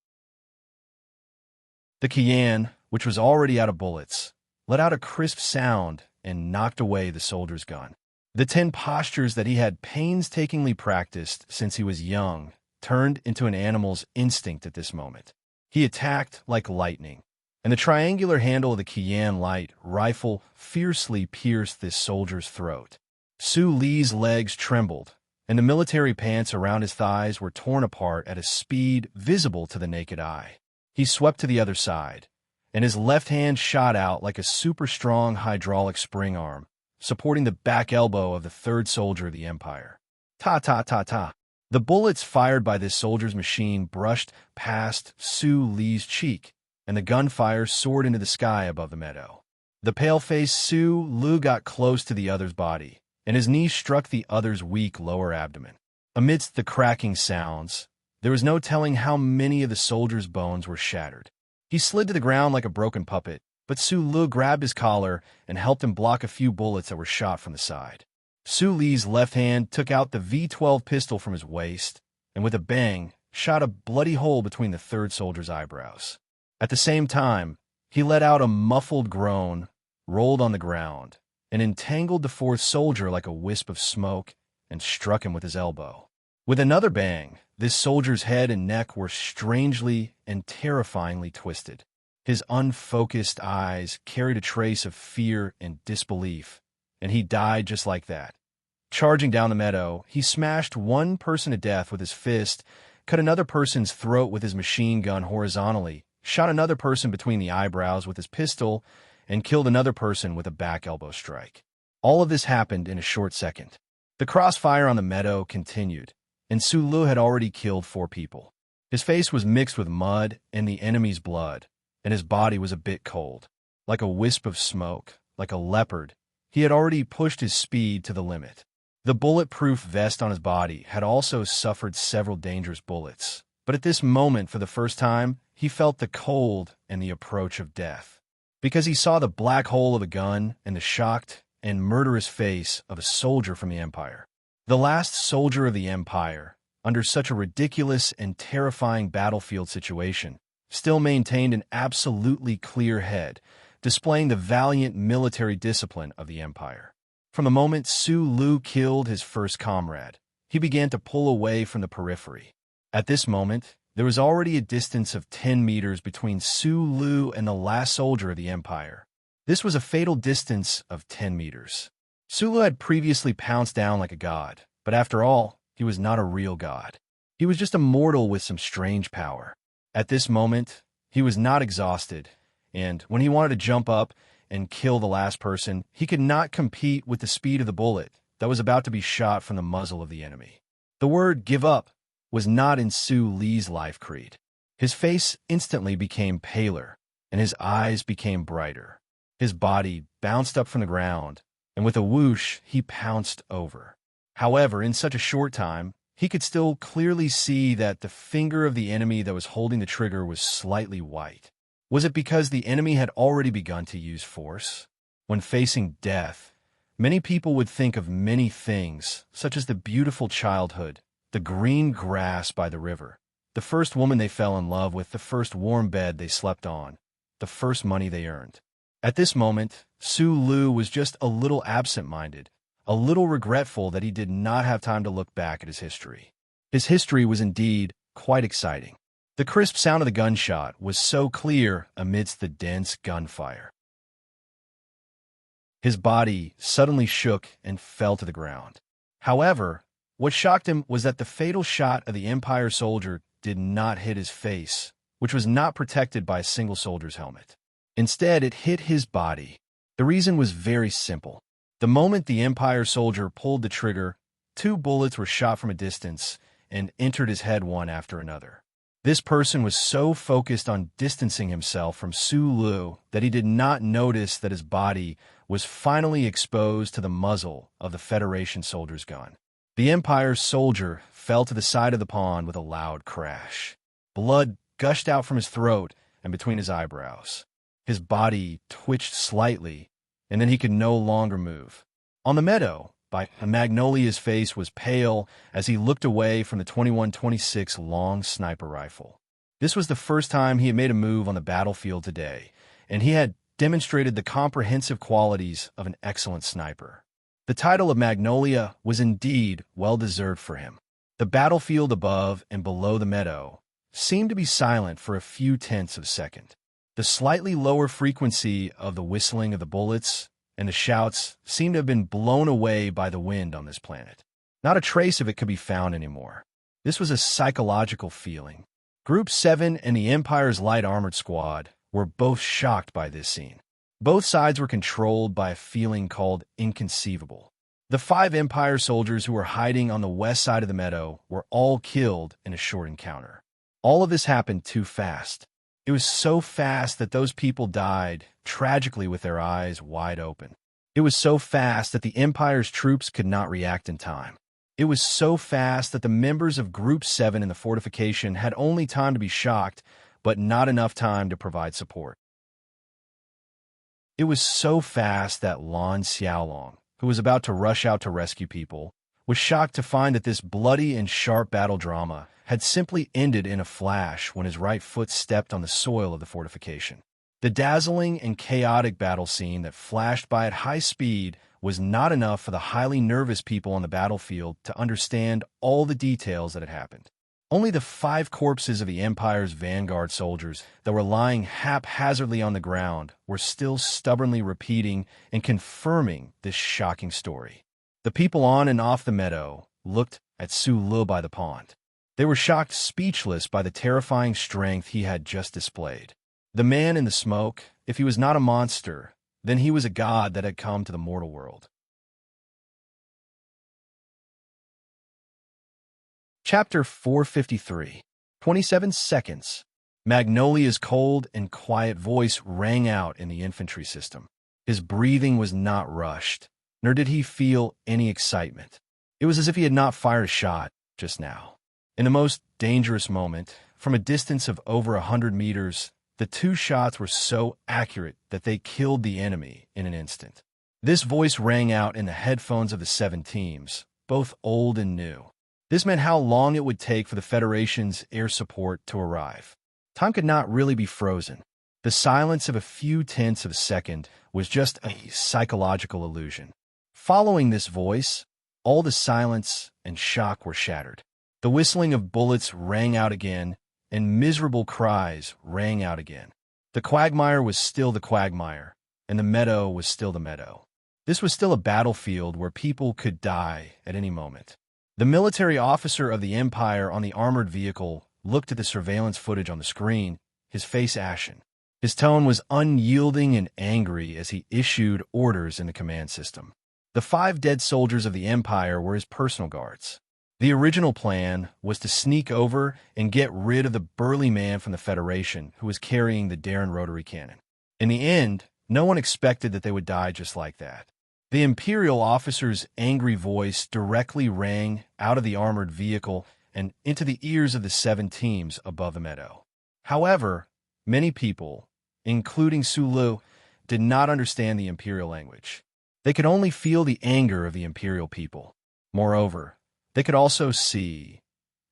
The Kian, which was already out of bullets, let out a crisp sound and knocked away the soldier's gun. The 10 postures that he had painstakingly practiced since he was young turned into an animal's instinct at this moment. He attacked like lightning, and the triangular handle of the Kian light rifle fiercely pierced this soldier's throat. Su Li's legs trembled, and the military pants around his thighs were torn apart at a speed visible to the naked eye. He swept to the other side, and his left hand shot out like a super-strong hydraulic spring arm, supporting the back elbow of the 3rd soldier of the Empire. Ta-ta-ta-ta. The bullets fired by this soldier's machine brushed past Su Li's cheek, and the gunfire soared into the sky above the meadow. The pale-faced Su Lu got close to the other's body, and his knee struck the other's weak lower abdomen. Amidst the cracking sounds, there was no telling how many of the soldier's bones were shattered. He slid to the ground like a broken puppet, but Su Lu grabbed his collar and helped him block a few bullets that were shot from the side. Su Li's left hand took out the V12 pistol from his waist, and with a bang, shot a bloody hole between the 3rd soldier's eyebrows. At the same time, he let out a muffled groan, rolled on the ground, and entangled the 4th soldier like a wisp of smoke and struck him with his elbow. With another bang, this soldier's head and neck were strangely and terrifyingly twisted. His unfocused eyes carried a trace of fear and disbelief, and he died just like that. Charging down the meadow, he smashed one person to death with his fist, cut another person's throat with his machine gun horizontally, shot another person between the eyebrows with his pistol, and killed another person with a back elbow strike. All of this happened in a short second. The crossfire on the meadow continued, and Su Lu had already killed 4 people. His face was mixed with mud and the enemy's blood, and his body was a bit cold. Like a wisp of smoke, like a leopard, he had already pushed his speed to the limit. The bulletproof vest on his body had also suffered several dangerous bullets, but at this moment, for the first time, he felt the cold and the approach of death, because he saw the black hole of a gun and the shocked and murderous face of a soldier from the Empire. The last soldier of the Empire, under such a ridiculous and terrifying battlefield situation, still maintained an absolutely clear head, displaying the valiant military discipline of the Empire. From the moment Su Lu killed his first comrade, he began to pull away from the periphery. At this moment, there was already a distance of 10 meters between Su Lu and the last soldier of the Empire. This was a fatal distance of 10 meters. Su Lu had previously pounced down like a god, but after all, he was not a real god. He was just a mortal with some strange power. At this moment, he was not exhausted, and when he wanted to jump up and kill the last person, he could not compete with the speed of the bullet that was about to be shot from the muzzle of the enemy. The word "give up" was not in Su Li's life creed. His face instantly became paler, and his eyes became brighter. His body bounced up from the ground, and with a whoosh, he pounced over. However, in such a short time, he could still clearly see that the finger of the enemy that was holding the trigger was slightly white. Was it because the enemy had already begun to use force? When facing death, many people would think of many things, such as the beautiful childhood, the green grass by the river, the first woman they fell in love with, the first warm bed they slept on, the first money they earned. At this moment, Su Lu was just a little absent-minded, a little regretful that he did not have time to look back at his history. His history was indeed quite exciting. The crisp sound of the gunshot was so clear amidst the dense gunfire. His body suddenly shook and fell to the ground. However, what shocked him was that the fatal shot of the Empire soldier did not hit his face, which was not protected by a single soldier's helmet. Instead, it hit his body. The reason was very simple. The moment the Empire soldier pulled the trigger, 2 bullets were shot from a distance and entered his head one after another. This person was so focused on distancing himself from Su Lu that he did not notice that his body was finally exposed to the muzzle of the Federation soldier's gun. The Empire's soldier fell to the side of the pond with a loud crash. Blood gushed out from his throat and between his eyebrows. His body twitched slightly, and then he could no longer move. On the meadow, Magnolia's face was pale as he looked away from the 21-26 long sniper rifle. This was the first time he had made a move on the battlefield today, and he had demonstrated the comprehensive qualities of an excellent sniper. The title of Magnolia was indeed well-deserved for him. The battlefield above and below the meadow seemed to be silent for a few tenths of a second. The slightly lower frequency of the whistling of the bullets and the shouts seemed to have been blown away by the wind on this planet. Not a trace of it could be found anymore. This was a psychological feeling. Group 7 and the Empire's light armored squad were both shocked by this scene. Both sides were controlled by a feeling called inconceivable. The 5 Empire soldiers who were hiding on the west side of the meadow were all killed in a short encounter. All of this happened too fast. It was so fast that those people died tragically with their eyes wide open. It was so fast that the Empire's troops could not react in time. It was so fast that the members of Group 7 in the fortification had only time to be shocked, but not enough time to provide support. It was so fast that Lan Xiaolong, who was about to rush out to rescue people, was shocked to find that this bloody and sharp battle drama had simply ended in a flash when his right foot stepped on the soil of the fortification. The dazzling and chaotic battle scene that flashed by at high speed was not enough for the highly nervous people on the battlefield to understand all the details that had happened. Only the 5 corpses of the Empire's vanguard soldiers that were lying haphazardly on the ground were still stubbornly repeating and confirming this shocking story. The people on and off the meadow looked at Su Lu by the pond. They were shocked speechless by the terrifying strength he had just displayed. The man in the smoke, if he was not a monster, then he was a god that had come to the mortal world. Chapter 453, 27 seconds. Magnolia's cold and quiet voice rang out in the infantry system. His breathing was not rushed, nor did he feel any excitement. It was as if he had not fired a shot just now. In the most dangerous moment, from a distance of over 100 meters, the 2 shots were so accurate that they killed the enemy in an instant. This voice rang out in the headphones of the 7 teams, both old and new. This meant how long it would take for the Federation's air support to arrive. Time could not really be frozen. The silence of a few tenths of a second was just a psychological illusion. Following this voice, all the silence and shock were shattered. The whistling of bullets rang out again, and miserable cries rang out again. The quagmire was still the quagmire, and the meadow was still the meadow. This was still a battlefield where people could die at any moment. The military officer of the Empire on the armored vehicle looked at the surveillance footage on the screen, his face ashen. His tone was unyielding and angry as he issued orders in the command system. The 5 dead soldiers of the Empire were his personal guards. The original plan was to sneak over and get rid of the burly man from the Federation who was carrying the Darren rotary cannon. In the end, no one expected that they would die just like that. The Imperial officer's angry voice directly rang out of the armored vehicle and into the ears of the 7 teams above the meadow. However, many people, including Su Lu, did not understand the Imperial language. They could only feel the anger of the Imperial people. Moreover, they could also see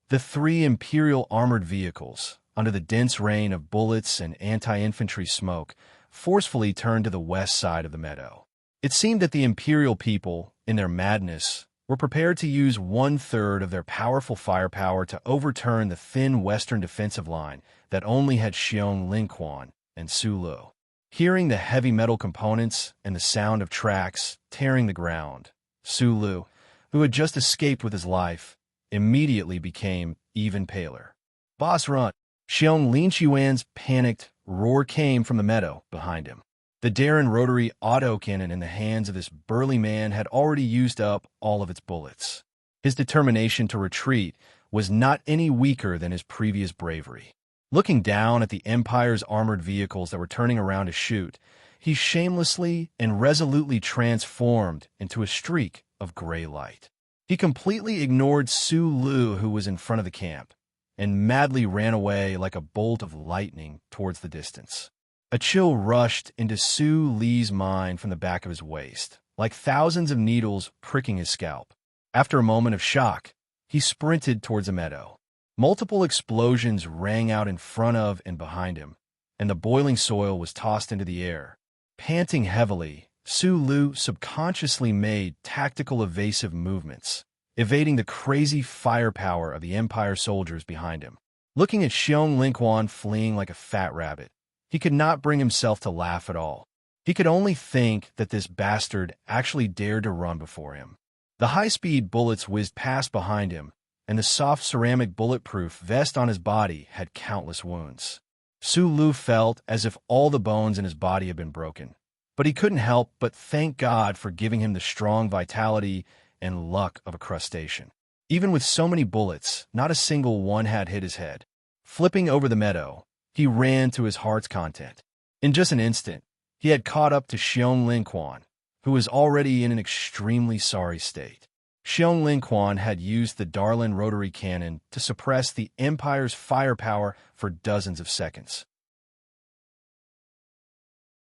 the 3 Imperial armored vehicles, under the dense rain of bullets and anti-infantry smoke, forcefully turned to the west side of the meadow. It seemed that the Imperial people, in their madness, were prepared to use 1/3 of their powerful firepower to overturn the thin western defensive line that only had Xiong Linquan and Su Lu. Hearing the heavy metal components and the sound of tracks tearing the ground, Su Lu, who had just escaped with his life, immediately became even paler. "Boss, run!" Xiong Linquan's panicked roar came from the meadow behind him. The Darren rotary autocannon in the hands of this burly man had already used up all of its bullets. His determination to retreat was not any weaker than his previous bravery. Looking down at the Empire's armored vehicles that were turning around to shoot, he shamelessly and resolutely transformed into a streak of gray light. He completely ignored Su Lu, who was in front of the camp, and madly ran away like a bolt of lightning towards the distance. A chill rushed into Su Li's mind from the back of his waist, like thousands of needles pricking his scalp. After a moment of shock, he sprinted towards a meadow. Multiple explosions rang out in front of and behind him, and the boiling soil was tossed into the air. Panting heavily, Su Lu subconsciously made tactical evasive movements, evading the crazy firepower of the Empire soldiers behind him. Looking at Xiong Linquan fleeing like a fat rabbit, he could not bring himself to laugh at all. He could only think that this bastard actually dared to run before him. The high-speed bullets whizzed past behind him, and the soft ceramic bulletproof vest on his body had countless wounds. Su Lu felt as if all the bones in his body had been broken, but he couldn't help but thank God for giving him the strong vitality and luck of a crustacean. Even with so many bullets, not a single one had hit his head. Flipping over the meadow, he ran to his heart's content. In just an instant, he had caught up to Xiong Linquan, who was already in an extremely sorry state. Xiong Linquan had used the Darlin rotary cannon to suppress the Empire's firepower for dozens of seconds.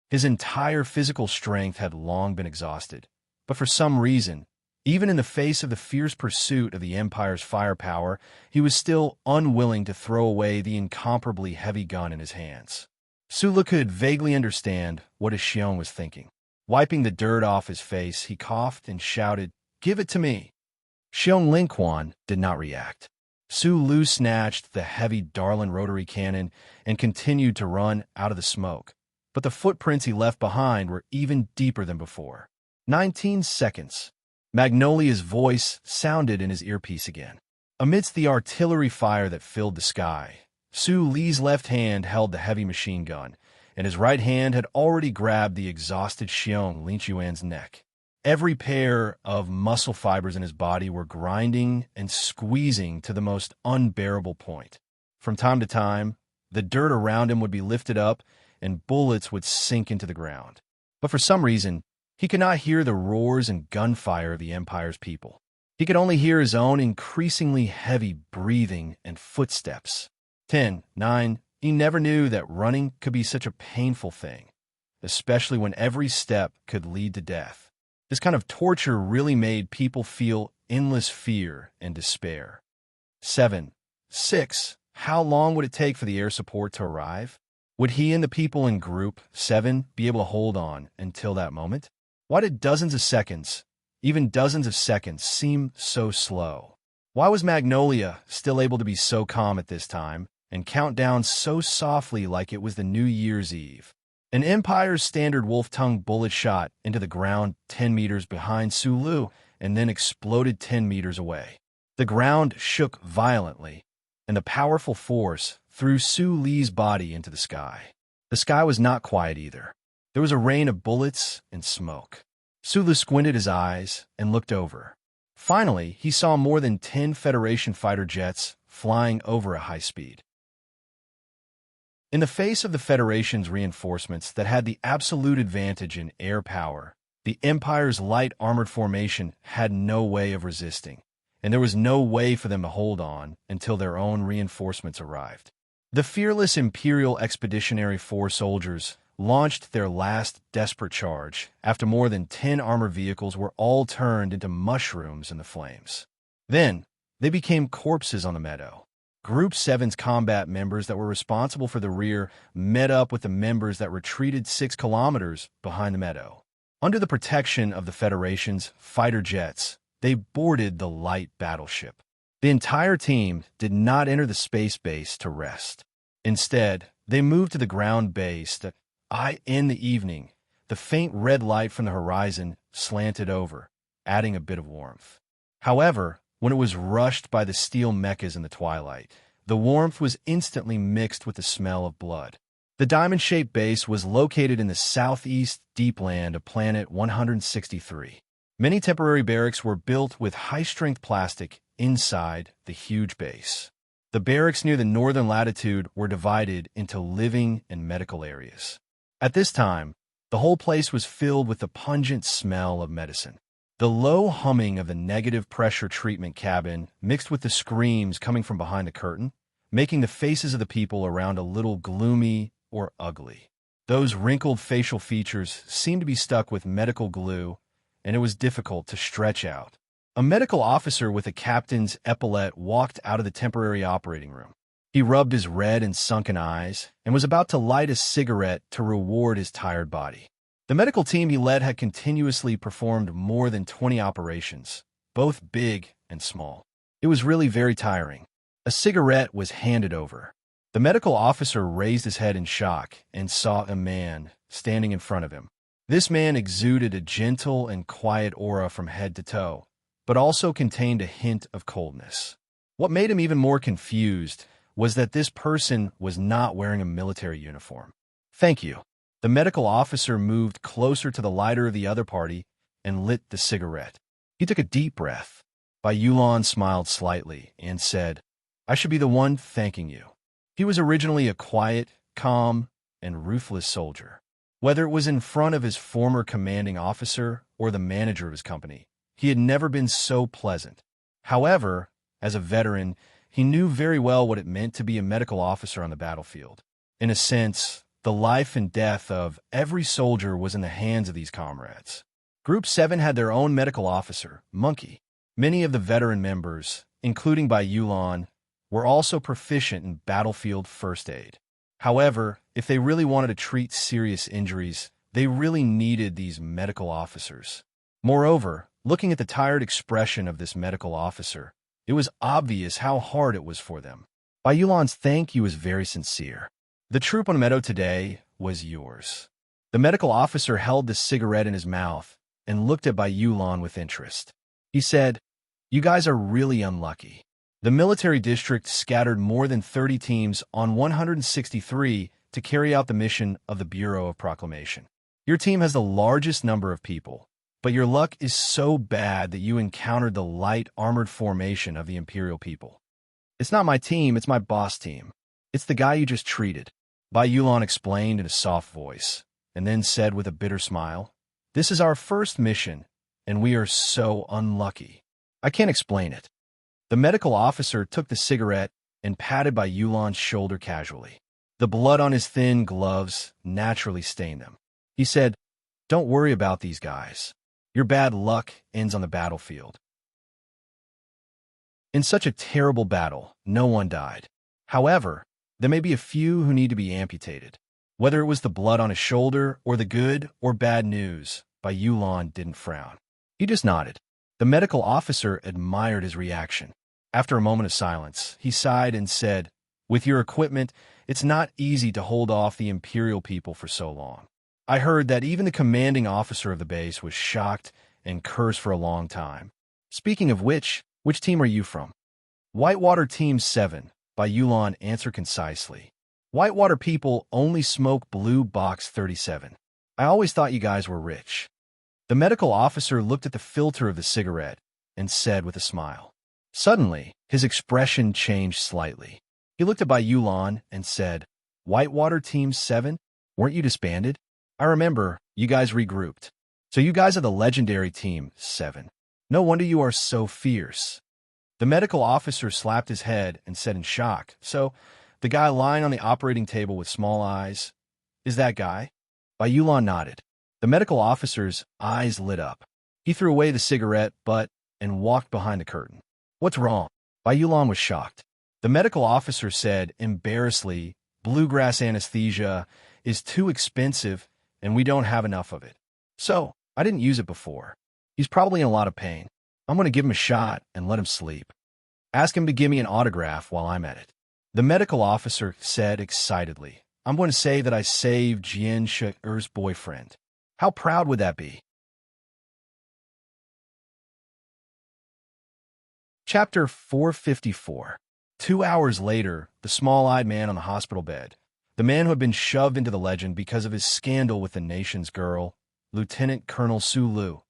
His entire physical strength had long been exhausted, but for some reason, even in the face of the fierce pursuit of the Empire's firepower, he was still unwilling to throw away the incomparably heavy gun in his hands. Su Lu could vaguely understand what his Xiong was thinking. Wiping the dirt off his face, he coughed and shouted, "Give it to me!" Xiong Linquan did not react. Su Lu snatched the heavy Darlin rotary cannon and continued to run out of the smoke, but the footprints he left behind were even deeper than before. 19 seconds. Magnolia's voice sounded in his earpiece again. Amidst the artillery fire that filled the sky, Su Li's left hand held the heavy machine gun, and his right hand had already grabbed the exhausted Xiong Linquan's neck. Every pair of muscle fibers in his body were grinding and squeezing to the most unbearable point. From time to time, the dirt around him would be lifted up, and bullets would sink into the ground. But for some reason, he could not hear the roars and gunfire of the Empire's people. He could only hear his own increasingly heavy breathing and footsteps. 10, 9, he never knew that running could be such a painful thing, especially when every step could lead to death. This kind of torture really made people feel endless fear and despair. 7, 6, how long would it take for the air support to arrive? Would he and the people in Group 7 be able to hold on until that moment? Why did dozens of seconds, even dozens of seconds, seem so slow? Why was Magnolia still able to be so calm at this time and count down so softly like it was the New Year's Eve? An Empire's standard wolf-tongue bullet shot into the ground 10 meters behind Su Lu and then exploded 10 meters away. The ground shook violently, and the powerful force threw Su Li's body into the sky. The sky was not quiet either. There was a rain of bullets and smoke. Su Lu squinted his eyes and looked over. Finally, he saw more than 10 Federation fighter jets flying over at high speed. In the face of the Federation's reinforcements that had the absolute advantage in air power, the Empire's light armored formation had no way of resisting, and there was no way for them to hold on until their own reinforcements arrived. The fearless Imperial Expeditionary Force soldiers launched their last desperate charge after more than 10 armored vehicles were all turned into mushrooms in the flames. Then, they became corpses on the meadow. Group 7's combat members that were responsible for the rear met up with the members that retreated 6 kilometers behind the meadow. Under the protection of the Federation's fighter jets, they boarded the light battleship. The entire team did not enter the space base to rest. Instead, they moved to the ground base that, in the evening, the faint red light from the horizon slanted over, adding a bit of warmth. However, when it was rushed by the steel mechas in the twilight, the warmth was instantly mixed with the smell of blood. The diamond-shaped base was located in the southeast deep land of planet 163. Many temporary barracks were built with high-strength plastic inside the huge base. The barracks near the northern latitude were divided into living and medical areas. At this time, the whole place was filled with the pungent smell of medicine. The low humming of the negative pressure treatment cabin mixed with the screams coming from behind the curtain, making the faces of the people around a little gloomy or ugly. Those wrinkled facial features seemed to be stuck with medical glue, and it was difficult to stretch out. A medical officer with a captain's epaulette walked out of the temporary operating room. He rubbed his red and sunken eyes and was about to light a cigarette to reward his tired body. The medical team he led had continuously performed more than 20 operations, both big and small. It was really very tiring. A cigarette was handed over. The medical officer raised his head in shock and saw a man standing in front of him. This man exuded a gentle and quiet aura from head to toe, but also contained a hint of coldness. What made him even more confused was that this person was not wearing a military uniform. "Thank you." The medical officer moved closer to the lighter of the other party and lit the cigarette. He took a deep breath. Bayulan smiled slightly and said, "I should be the one thanking you." He was originally a quiet, calm, and ruthless soldier. Whether it was in front of his former commanding officer or the manager of his company, he had never been so pleasant. However, as a veteran, he knew very well what it meant to be a medical officer on the battlefield. In a sense, the life and death of every soldier was in the hands of these comrades. Group 7 had their own medical officer, Monkey. Many of the veteran members, including Bayulan, were also proficient in battlefield first aid. However, if they really wanted to treat serious injuries, they really needed these medical officers. Moreover, looking at the tired expression of this medical officer, it was obvious how hard it was for them. Bayulan's thank you was very sincere. "The troop on Meadow today was yours." The medical officer held the cigarette in his mouth and looked at Bayulan with interest. He said, "You guys are really unlucky. The military district scattered more than 30 teams on 163 to carry out the mission of the Bureau of Proclamation. Your team has the largest number of people, but your luck is so bad that you encountered the light armored formation of the Imperial people. It's not my team, it's my boss team. It's the guy you just treated." Bayulan explained in a soft voice, and then said with a bitter smile, "This is our first mission, and we are so unlucky. I can't explain it." The medical officer took the cigarette and patted Bayulan's shoulder casually. The blood on his thin gloves naturally stained them. He said, "Don't worry about these guys. Your bad luck ends on the battlefield." In such a terrible battle, no one died. However, there may be a few who need to be amputated. Whether it was the blood on his shoulder or the good or bad news, Bayulan didn't frown. He just nodded. The medical officer admired his reaction. After a moment of silence, he sighed and said, "With your equipment, it's not easy to hold off the Imperial people for so long. I heard that even the commanding officer of the base was shocked and cursed for a long time. Speaking of which team are you from?" "Whitewater Team 7, Bayulan answered concisely. "Whitewater people only smoke Blue Box 37. I always thought you guys were rich." The medical officer looked at the filter of the cigarette and said with a smile. Suddenly, his expression changed slightly. He looked at Bayulan and said, "Whitewater Team 7, weren't you disbanded? I remember, you guys regrouped. So you guys are the legendary Team 7. No wonder you are so fierce." The medical officer slapped his head and said in shock, "So, the guy lying on the operating table with small eyes, is that guy?" Bayulan nodded. The medical officer's eyes lit up. He threw away the cigarette butt and walked behind the curtain. "What's wrong?" Bayulan was shocked. The medical officer said, embarrassedly, "Bluegrass anesthesia is too expensive and we don't have enough of it. So, I didn't use it before. He's probably in a lot of pain. I'm going to give him a shot and let him sleep. Ask him to give me an autograph while I'm at it." The medical officer said excitedly, "I'm going to say that I saved Jian Shi'er's boyfriend. How proud would that be?" Chapter 454. 2 hours later, the small-eyed man on the hospital bed, the man who had been shoved into the legend because of his scandal with the nation's girl, Lieutenant Colonel Sulu,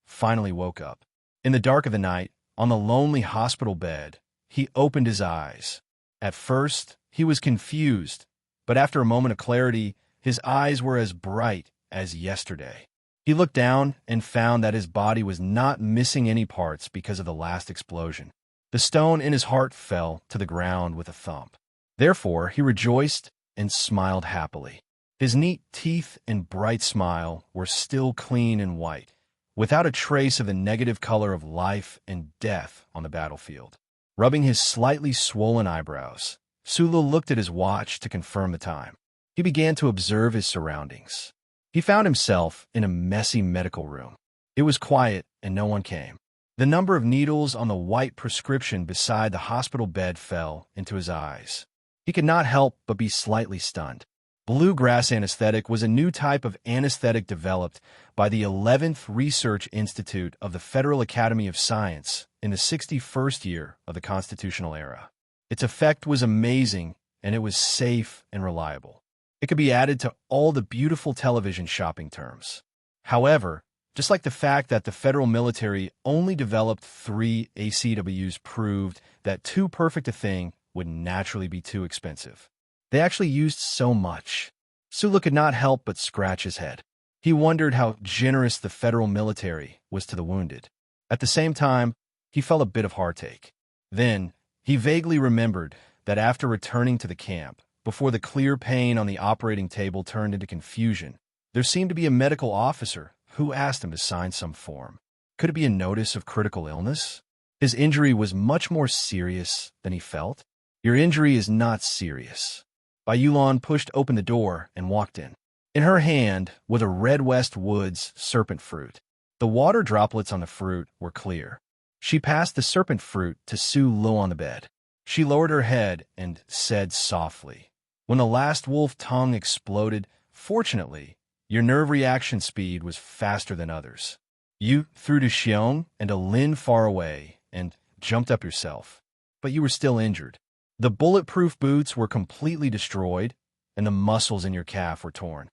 finally woke up. In the dark of the night, on the lonely hospital bed, he opened his eyes. At first, he was confused, but after a moment of clarity, his eyes were as bright as yesterday. He looked down and found that his body was not missing any parts because of the last explosion. The stone in his heart fell to the ground with a thump. Therefore, he rejoiced and smiled happily. His neat teeth and bright smile were still clean and white, without a trace of the negative color of life and death on the battlefield. Rubbing his slightly swollen eyebrows, Sulu looked at his watch to confirm the time. He began to observe his surroundings. He found himself in a messy medical room. It was quiet and no one came. The number of needles on the white prescription beside the hospital bed fell into his eyes. He could not help but be slightly stunned. Bluegrass anesthetic was a new type of anesthetic developed by the 11th Research Institute of the Federal Academy of Science in the 61st year of the constitutional era. Its effect was amazing, and it was safe and reliable. It could be added to all the beautiful television shopping terms. However, just like the fact that the federal military only developed 3 ACWs proved that too perfect a thing would naturally be too expensive. They actually used so much. Sulu could not help but scratch his head. He wondered how generous the federal military was to the wounded. At the same time, he felt a bit of heartache. Then, he vaguely remembered that after returning to the camp, before the clear pain on the operating table turned into confusion, there seemed to be a medical officer who asked him to sign some form. Could it be a notice of critical illness? His injury was much more serious than he felt. Your injury is not serious. Bayulon pushed open the door and walked in. In her hand was a Red West Woods serpent fruit. The water droplets on the fruit were clear. She passed the serpent fruit to Sulu on the bed. She lowered her head and said softly, "When the last wolf tongue exploded, fortunately, your nerve reaction speed was faster than others. You threw to Xiong and a Lin far away and jumped up yourself, but you were still injured. The bulletproof boots were completely destroyed, and the muscles in your calf were torn."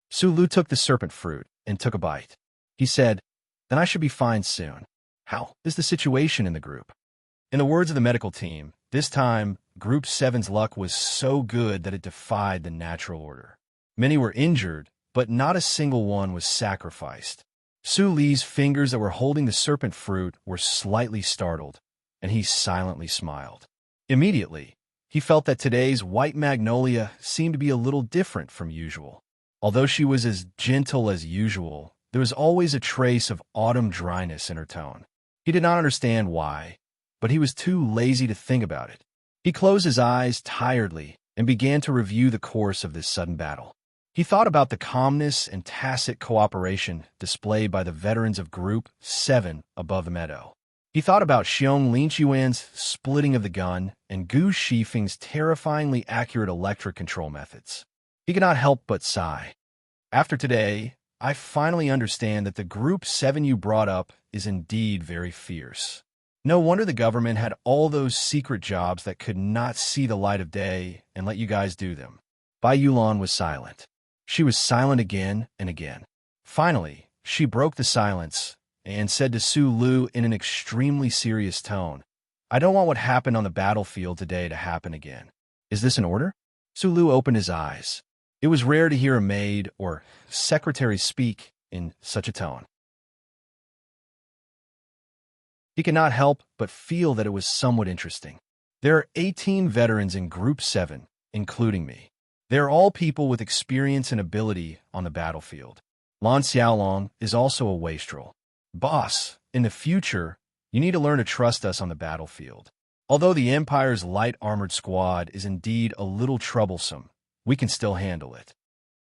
Sulu took the serpent fruit and took a bite. He said, "Then I should be fine soon. How is the situation in the group?" In the words of the medical team, this time, Group 7's luck was so good that it defied the natural order. Many were injured, but not a single one was sacrificed. Su Li's fingers that were holding the serpent fruit were slightly startled, and he silently smiled. Immediately, he felt that today's white magnolia seemed to be a little different from usual. Although she was as gentle as usual, there was always a trace of autumn dryness in her tone. He did not understand why, but he was too lazy to think about it. He closed his eyes tiredly and began to review the course of this sudden battle. He thought about the calmness and tacit cooperation displayed by the veterans of Group 7 above the meadow. He thought about Xiong Linchuan's splitting of the gun and Gu Shifeng's terrifyingly accurate electric control methods. He could not help but sigh. After today, I finally understand that the Group 7 you brought up is indeed very fierce. No wonder the government had all those secret jobs that could not see the light of day and let you guys do them. Bai Yulan was silent. She was silent again and again. Finally, she broke the silence and said to Su Lu in an extremely serious tone, "I don't want what happened on the battlefield today to happen again. Is this an order?" Su Lu opened his eyes. It was rare to hear a maid or secretary speak in such a tone. He could not help but feel that it was somewhat interesting. There are 18 veterans in Group 7, including me. They are all people with experience and ability on the battlefield. Lan Xiaolong is also a wastrel. Boss, in the future, you need to learn to trust us on the battlefield. Although the Empire's light armored squad is indeed a little troublesome, we can still handle it.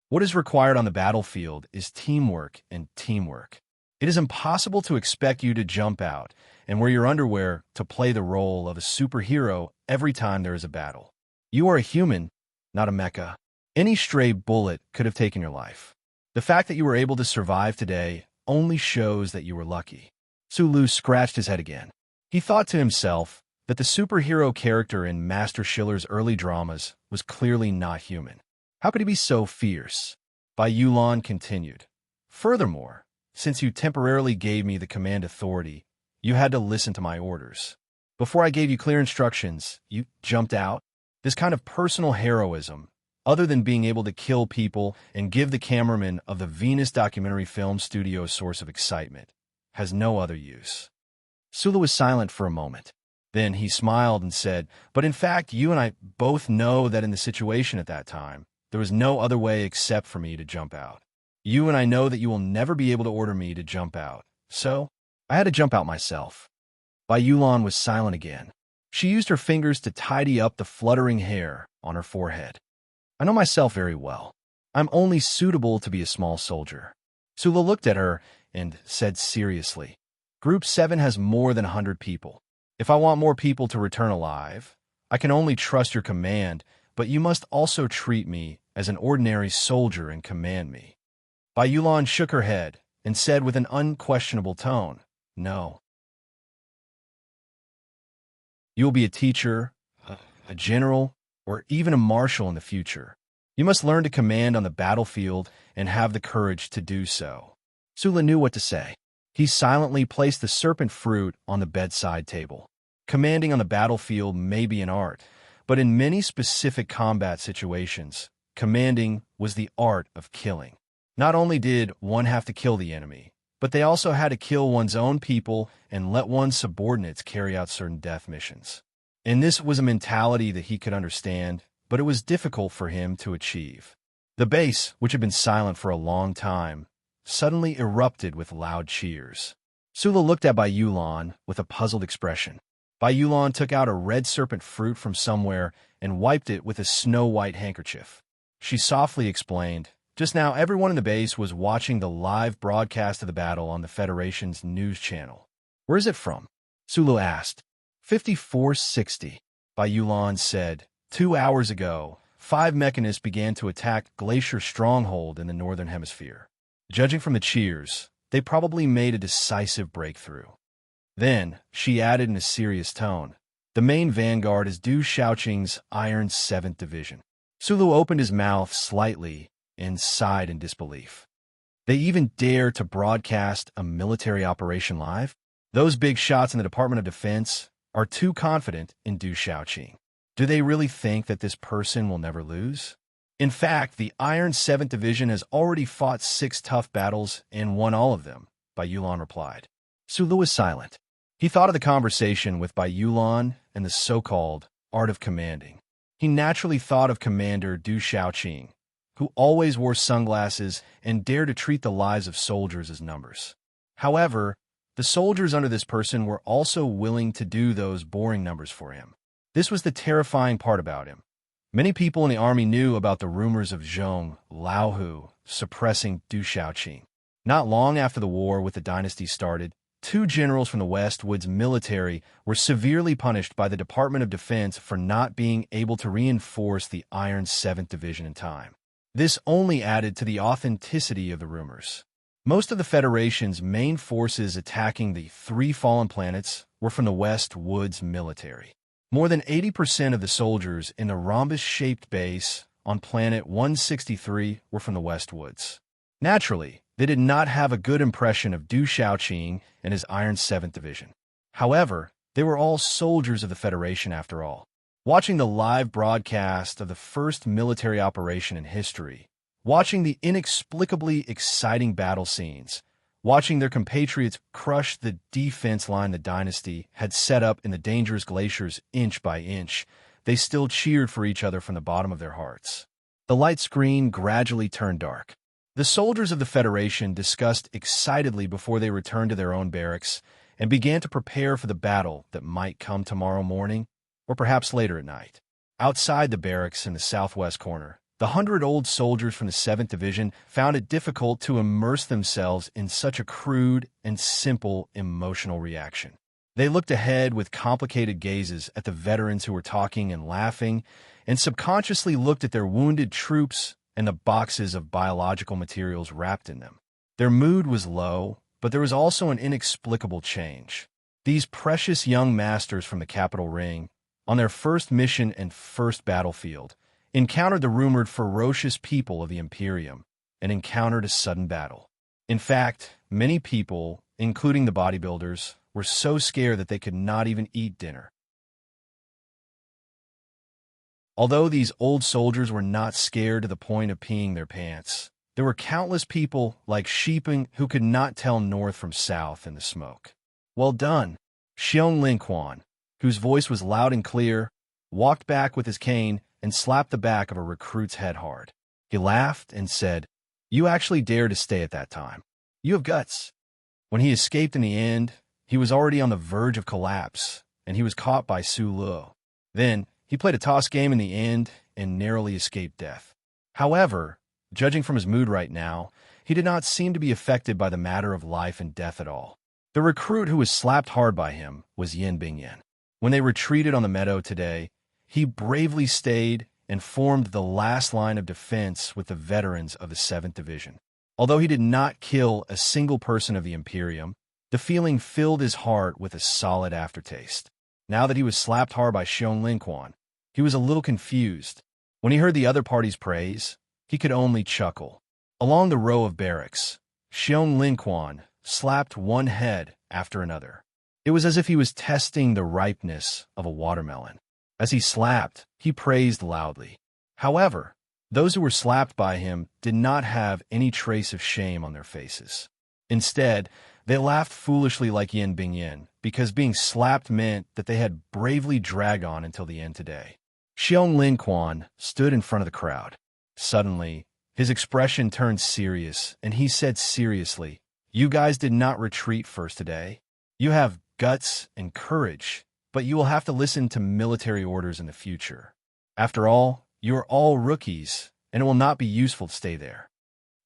What is required on the battlefield is teamwork and teamwork. It is impossible to expect you to jump out and wear your underwear to play the role of a superhero every time there is a battle. You are a human, not a mecha. Any stray bullet could have taken your life. The fact that you were able to survive today only shows that you were lucky. Su Lu scratched his head again. He thought to himself that the superhero character in Master Schiller's early dramas was clearly not human. How could he be so fierce? Bai Yulan continued. Furthermore, since you temporarily gave me the command authority, you had to listen to my orders. Before I gave you clear instructions, you jumped out. This kind of personal heroism, other than being able to kill people and give the cameraman of the Venus documentary film studio a source of excitement, has no other use. Sulu was silent for a moment. Then he smiled and said, "But in fact, you and I both know that in the situation at that time, there was no other way except for me to jump out. You and I know that you will never be able to order me to jump out. So, I had to jump out myself." Bai Yulan was silent again. She used her fingers to tidy up the fluttering hair on her forehead. "I know myself very well. I'm only suitable to be a small soldier." Sula looked at her and said seriously, "Group 7 has more than 100 people. If I want more people to return alive, I can only trust your command, but you must also treat me as an ordinary soldier and command me." Bai Yulan shook her head and said with an unquestionable tone, "No. You will be a teacher, a general, or even a marshal in the future. You must learn to command on the battlefield and have the courage to do so." Sula knew what to say. He silently placed the serpent fruit on the bedside table. Commanding on the battlefield may be an art, but in many specific combat situations, commanding was the art of killing. Not only did one have to kill the enemy, but they also had to kill one's own people and let one's subordinates carry out certain death missions. And this was a mentality that he could understand, but it was difficult for him to achieve. The base, which had been silent for a long time, suddenly erupted with loud cheers. Sula looked at Bai Yulan with a puzzled expression. Bai Yulan took out a red serpent fruit from somewhere and wiped it with a snow-white handkerchief. She softly explained, "Just now, everyone in the base was watching the live broadcast of the battle on the Federation's news channel." "Where is it from?" Sulu asked. 5460, Bai Yulan said. 2 hours ago, 5 mechanists began to attack Glacier Stronghold in the Northern Hemisphere. Judging from the cheers, they probably made a decisive breakthrough." Then, she added in a serious tone, "The main vanguard is Du Shaoqing's Iron 7th Division." Sulu opened his mouth slightly and sighed in disbelief. They even dare to broadcast a military operation live? Those big shots in the Department of Defense are too confident in Du Shaoqing. Do they really think that this person will never lose? In fact, the Iron 7th Division has already fought 6 tough battles and won all of them, Bai Yulan replied. Sulu was silent. He thought of the conversation with Bai Yulan and the so-called art of commanding. He naturally thought of Commander Du Shaoqing, who always wore sunglasses and dared to treat the lives of soldiers as numbers. However, the soldiers under this person were also willing to do those boring numbers for him. This was the terrifying part about him. Many people in the army knew about the rumors of Zhong Laohu suppressing Du Shaoqing. Not long after the war with the dynasty started, 2 generals from the Westwood's military were severely punished by the Department of Defense for not being able to reinforce the Iron 7th Division in time. This only added to the authenticity of the rumors. Most of the Federation's main forces attacking the 3 fallen planets were from the Westwood's military. More than 80% of the soldiers in the rhombus-shaped base on planet 163 were from the Westwoods. Naturally, they did not have a good impression of Du Shaoqing and his Iron 7th Division. However, they were all soldiers of the Federation after all. Watching the live broadcast of the first military operation in history, watching the inexplicably exciting battle scenes, watching their compatriots crush the defense line the dynasty had set up in the dangerous glaciers inch by inch, they still cheered for each other from the bottom of their hearts. The light screen gradually turned dark. The soldiers of the Federation discussed excitedly before they returned to their own barracks and began to prepare for the battle that might come tomorrow morning, or perhaps later at night. Outside the barracks in the southwest corner, the 100 old soldiers from the 7th Division found it difficult to immerse themselves in such a crude and simple emotional reaction. They looked ahead with complicated gazes at the veterans who were talking and laughing, and subconsciously looked at their wounded troops and the boxes of biological materials wrapped in them. Their mood was low, but there was also an inexplicable change. These precious young masters from the Capital Ring, on their first mission and first battlefield, encountered the rumored ferocious people of the Imperium and encountered a sudden battle. In fact, many people, including the bodybuilders, were so scared that they could not even eat dinner. Although these old soldiers were not scared to the point of peeing their pants, there were countless people like sheeping who could not tell north from south in the smoke. "Well done." Xiong Lin Quan, whose voice was loud and clear, walked back with his cane and slapped the back of a recruit's head hard. He laughed and said, "You actually dared to stay at that time. You have guts." When he escaped in the end, he was already on the verge of collapse, and he was caught by Su Luo. Then, he played a toss game in the end and narrowly escaped death. However, judging from his mood right now, he did not seem to be affected by the matter of life and death at all. The recruit who was slapped hard by him was Yin Bingyan. When they retreated on the meadow today, he bravely stayed and formed the last line of defense with the veterans of the 7th Division. Although he did not kill a single person of the Imperium, the feeling filled his heart with a solid aftertaste. Now that he was slapped hard by Xiong Lin Quan, he was a little confused. When he heard the other party's praise, he could only chuckle. Along the row of barracks, Xiong Lin Quan slapped one head after another. It was as if he was testing the ripeness of a watermelon. As he slapped, he praised loudly. However, those who were slapped by him did not have any trace of shame on their faces. Instead, they laughed foolishly like Yin Bingyan, because being slapped meant that they had bravely dragged on until the end today. Xiong Lin Quan stood in front of the crowd. Suddenly, his expression turned serious, and he said seriously, "You guys did not retreat first today. You have guts and courage, but you will have to listen to military orders in the future. After all, you are all rookies, and it will not be useful to stay there.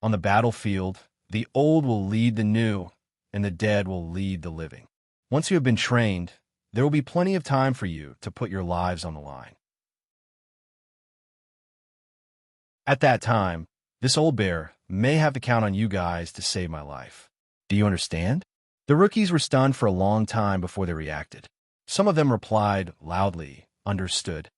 On the battlefield, the old will lead the new, and the dead will lead the living. Once you have been trained, there will be plenty of time for you to put your lives on the line." At that time, this old bear may have to count on you guys to save my life. Do you understand? The rookies were stunned for a long time before they reacted. Some of them replied loudly, "Understood."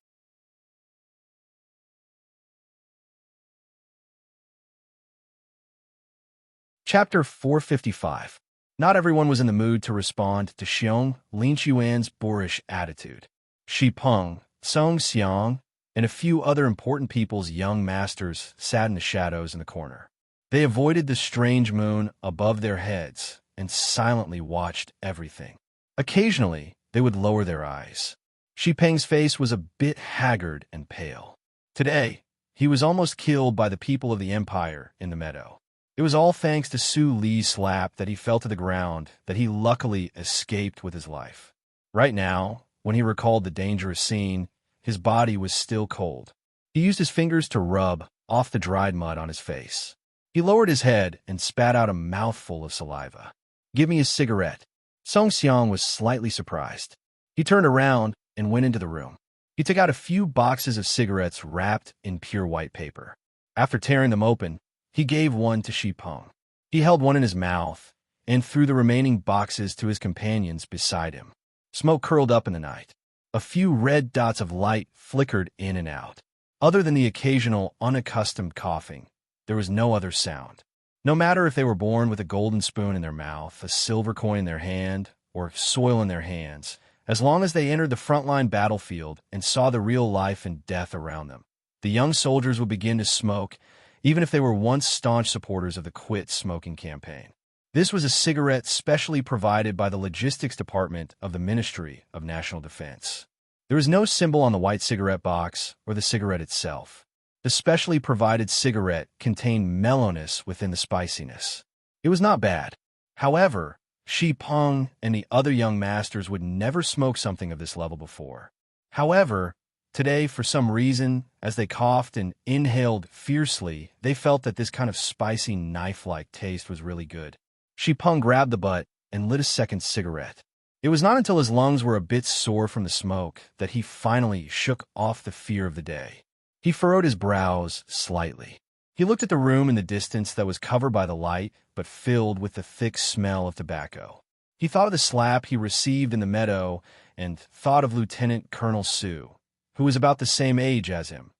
Chapter 455. Not everyone was in the mood to respond to Xiong Lin Quan's boorish attitude. Shi Peng, Song Xiang, and a few other important people's young masters sat in the shadows in the corner. They avoided the strange moon above their heads and silently watched everything. Occasionally, they would lower their eyes. Shi Peng's face was a bit haggard and pale. Today, he was almost killed by the people of the Empire in the meadow. It was all thanks to Su Li's slap that he fell to the ground that he luckily escaped with his life. Right now, when he recalled the dangerous scene, his body was still cold. He used his fingers to rub off the dried mud on his face. He lowered his head and spat out a mouthful of saliva. "Give me a cigarette." Song Xiang was slightly surprised. He turned around and went into the room. He took out a few boxes of cigarettes wrapped in pure white paper. After tearing them open, he gave one to Shi Peng. He held one in his mouth and threw the remaining boxes to his companions beside him. Smoke curled up in the night. A few red dots of light flickered in and out. Other than the occasional unaccustomed coughing, there was no other sound. No matter if they were born with a golden spoon in their mouth, a silver coin in their hand, or soil in their hands, as long as they entered the frontline battlefield and saw the real life and death around them, the young soldiers would begin to smoke, even if they were once staunch supporters of the Quit Smoking campaign. This was a cigarette specially provided by the Logistics Department of the Ministry of National Defense. There was no symbol on the white cigarette box or the cigarette itself. The specially provided cigarette contained mellowness within the spiciness. It was not bad. However, Shi Peng and the other young masters would never smoke something of this level before. However, today, for some reason, as they coughed and inhaled fiercely, they felt that this kind of spicy knife-like taste was really good. Shi Peng grabbed the butt and lit a second cigarette. It was not until his lungs were a bit sore from the smoke that he finally shook off the fear of the day. He furrowed his brows slightly. He looked at the room in the distance that was covered by the light but filled with the thick smell of tobacco. He thought of the slap he received in the meadow and thought of Lieutenant Colonel Su, who was about the same age as him.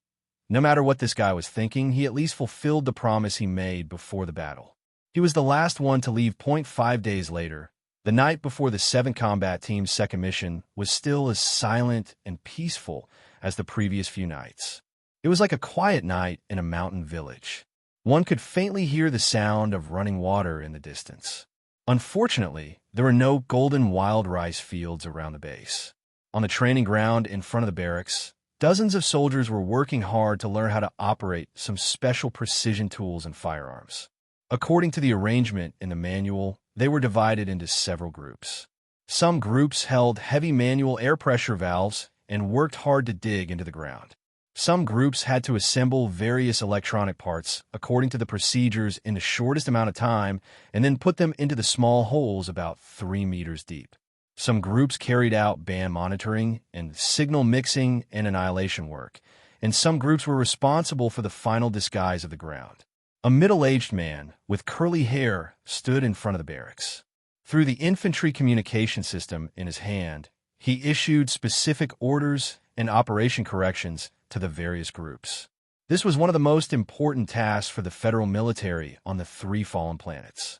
No matter what this guy was thinking, he at least fulfilled the promise he made before the battle. He was the last one to leave. 5 days later, the night before the 7th Combat Team's second mission was still as silent and peaceful as the previous few nights. It was like a quiet night in a mountain village. One could faintly hear the sound of running water in the distance. Unfortunately, there were no golden wild rice fields around the base. On the training ground in front of the barracks, dozens of soldiers were working hard to learn how to operate some special precision tools and firearms. According to the arrangement in the manual, they were divided into several groups. Some groups held heavy manual air pressure valves and worked hard to dig into the ground. Some groups had to assemble various electronic parts according to the procedures in the shortest amount of time and then put them into the small holes about 3 meters deep. Some groups carried out band monitoring and signal mixing and annihilation work, and some groups were responsible for the final disguise of the ground. A middle-aged man with curly hair stood in front of the barracks. Through the infantry communication system in his hand, he issued specific orders and operation corrections to the various groups. This was one of the most important tasks for the federal military on the 3 fallen planets.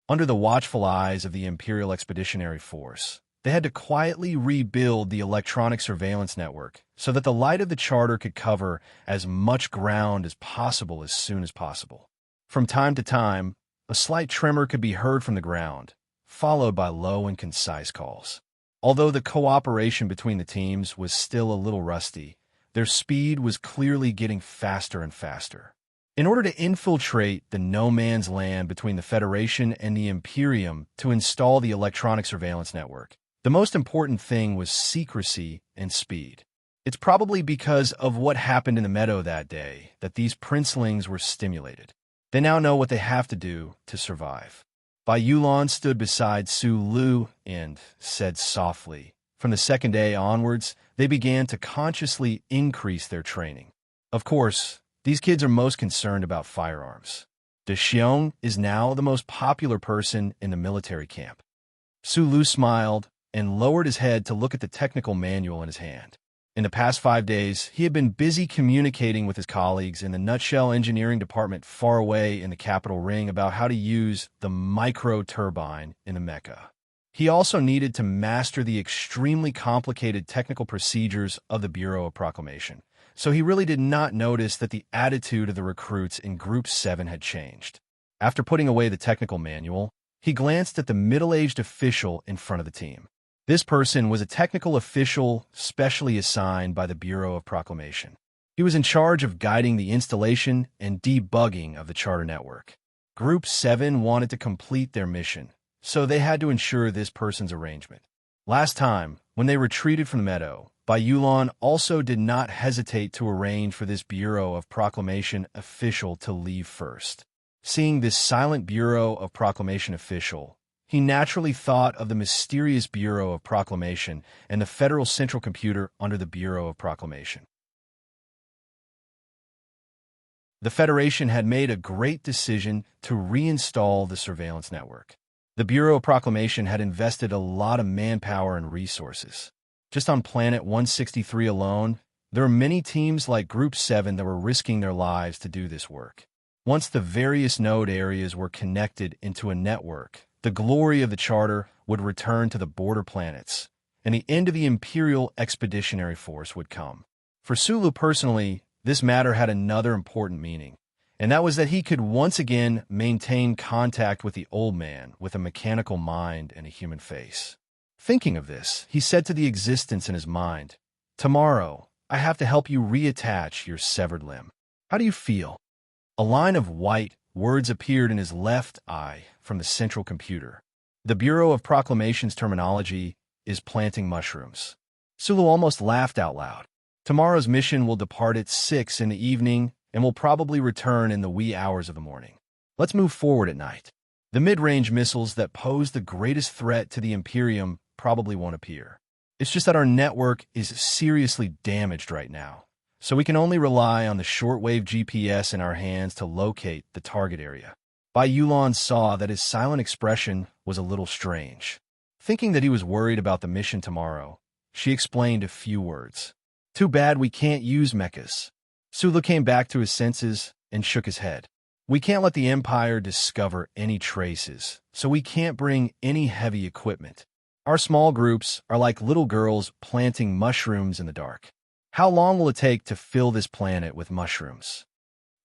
Under the watchful eyes of the Imperial Expeditionary Force, they had to quietly rebuild the electronic surveillance network so that the light of the charter could cover as much ground as possible as soon as possible. From time to time, a slight tremor could be heard from the ground, followed by low and concise calls. Although the cooperation between the teams was still a little rusty, their speed was clearly getting faster and faster. In order to infiltrate the no-man's land between the Federation and the Imperium to install the electronic surveillance network, the most important thing was secrecy and speed. It's probably because of what happened in the meadow that day that these princelings were stimulated. They now know what they have to do to survive. Bai Yulan stood beside Su Lu and said softly, from the second day onwards, they began to consciously increase their training. Of course, these kids are most concerned about firearms. De Xiong is now the most popular person in the military camp. Su Lu smiled and lowered his head to look at the technical manual in his hand. In the past 5 days, he had been busy communicating with his colleagues in the Nutshell Engineering Department far away in the capital ring about how to use the micro-turbine in the mecha. He also needed to master the extremely complicated technical procedures of the Bureau of Proclamation, so he really did not notice that the attitude of the recruits in Group 7 had changed. After putting away the technical manual, he glanced at the middle-aged official in front of the team. This person was a technical official specially assigned by the Bureau of Proclamation. He was in charge of guiding the installation and debugging of the charter network. Group 7 wanted to complete their mission, so they had to ensure this person's arrangement. Last time, when they retreated from the meadow, Bai Yulan also did not hesitate to arrange for this Bureau of Proclamation official to leave first. Seeing this silent Bureau of Proclamation official, he naturally thought of the mysterious Bureau of Proclamation and the Federal Central Computer under the Bureau of Proclamation. The Federation had made a great decision to reinstall the surveillance network. The Bureau of Proclamation had invested a lot of manpower and resources. Just on Planet 163 alone, there were many teams like Group 7 that were risking their lives to do this work. Once the various node areas were connected into a network, the glory of the Charter would return to the border planets, and the end of the Imperial Expeditionary Force would come. For Sulu personally, this matter had another important meaning, and that was that he could once again maintain contact with the old man with a mechanical mind and a human face. Thinking of this, he said to the existence in his mind, "Tomorrow, I have to help you reattach your severed limb. How do you feel?" A line of white words appeared in his left eye from the central computer. The Bureau of Proclamation's terminology is planting mushrooms. Sulu almost laughed out loud. Tomorrow's mission will depart at 6 in the evening and will probably return in the wee hours of the morning. Let's move forward at night. The mid-range missiles that pose the greatest threat to the Imperium probably won't appear. It's just that our network is seriously damaged right now, so we can only rely on the shortwave GPS in our hands to locate the target area. Bai Yulan saw that his silent expression was a little strange. Thinking that he was worried about the mission tomorrow, she explained a few words. "Too bad we can't use mechas." Sulu came back to his senses and shook his head. "We can't let the Empire discover any traces, so we can't bring any heavy equipment. Our small groups are like little girls planting mushrooms in the dark. How long will it take to fill this planet with mushrooms?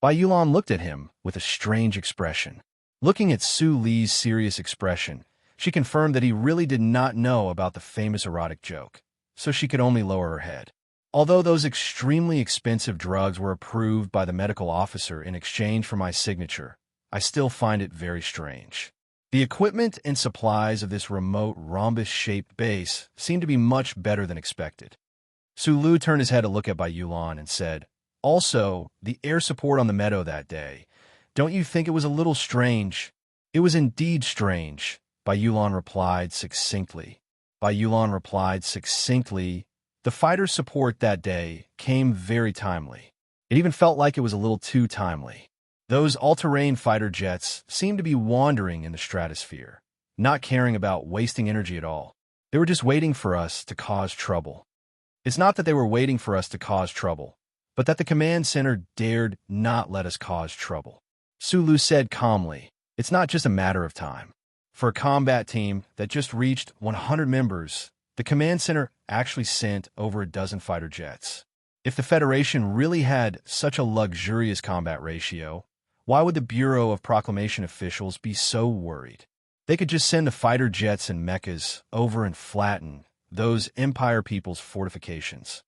Bai Yulan looked at him with a strange expression. Looking at Su Li's serious expression, she confirmed that he really did not know about the famous erotic joke, so she could only lower her head. Although those extremely expensive drugs were approved by the medical officer in exchange for my signature, I still find it very strange. The equipment and supplies of this remote rhombus-shaped base seem to be much better than expected. Su Lu turned his head to look at Bai Yulan and said, "Also, the air support on the meadow that day. Don't you think it was a little strange?" "It was indeed strange," Bai Yulan replied succinctly. The fighter's support that day came very timely. It even felt like it was a little too timely. Those all-terrain fighter jets seemed to be wandering in the stratosphere, not caring about wasting energy at all. They were just waiting for us to cause trouble. It's not that they were waiting for us to cause trouble, but that the command center dared not let us cause trouble. Su Lu said calmly, "It's not just a matter of time. For a combat team that just reached 100 members, the command center actually sent over a dozen fighter jets. If the Federation really had such a luxurious combat ratio, why would the Bureau of Proclamation officials be so worried? They could just send the fighter jets and mechas over and flatten those Empire people's fortifications.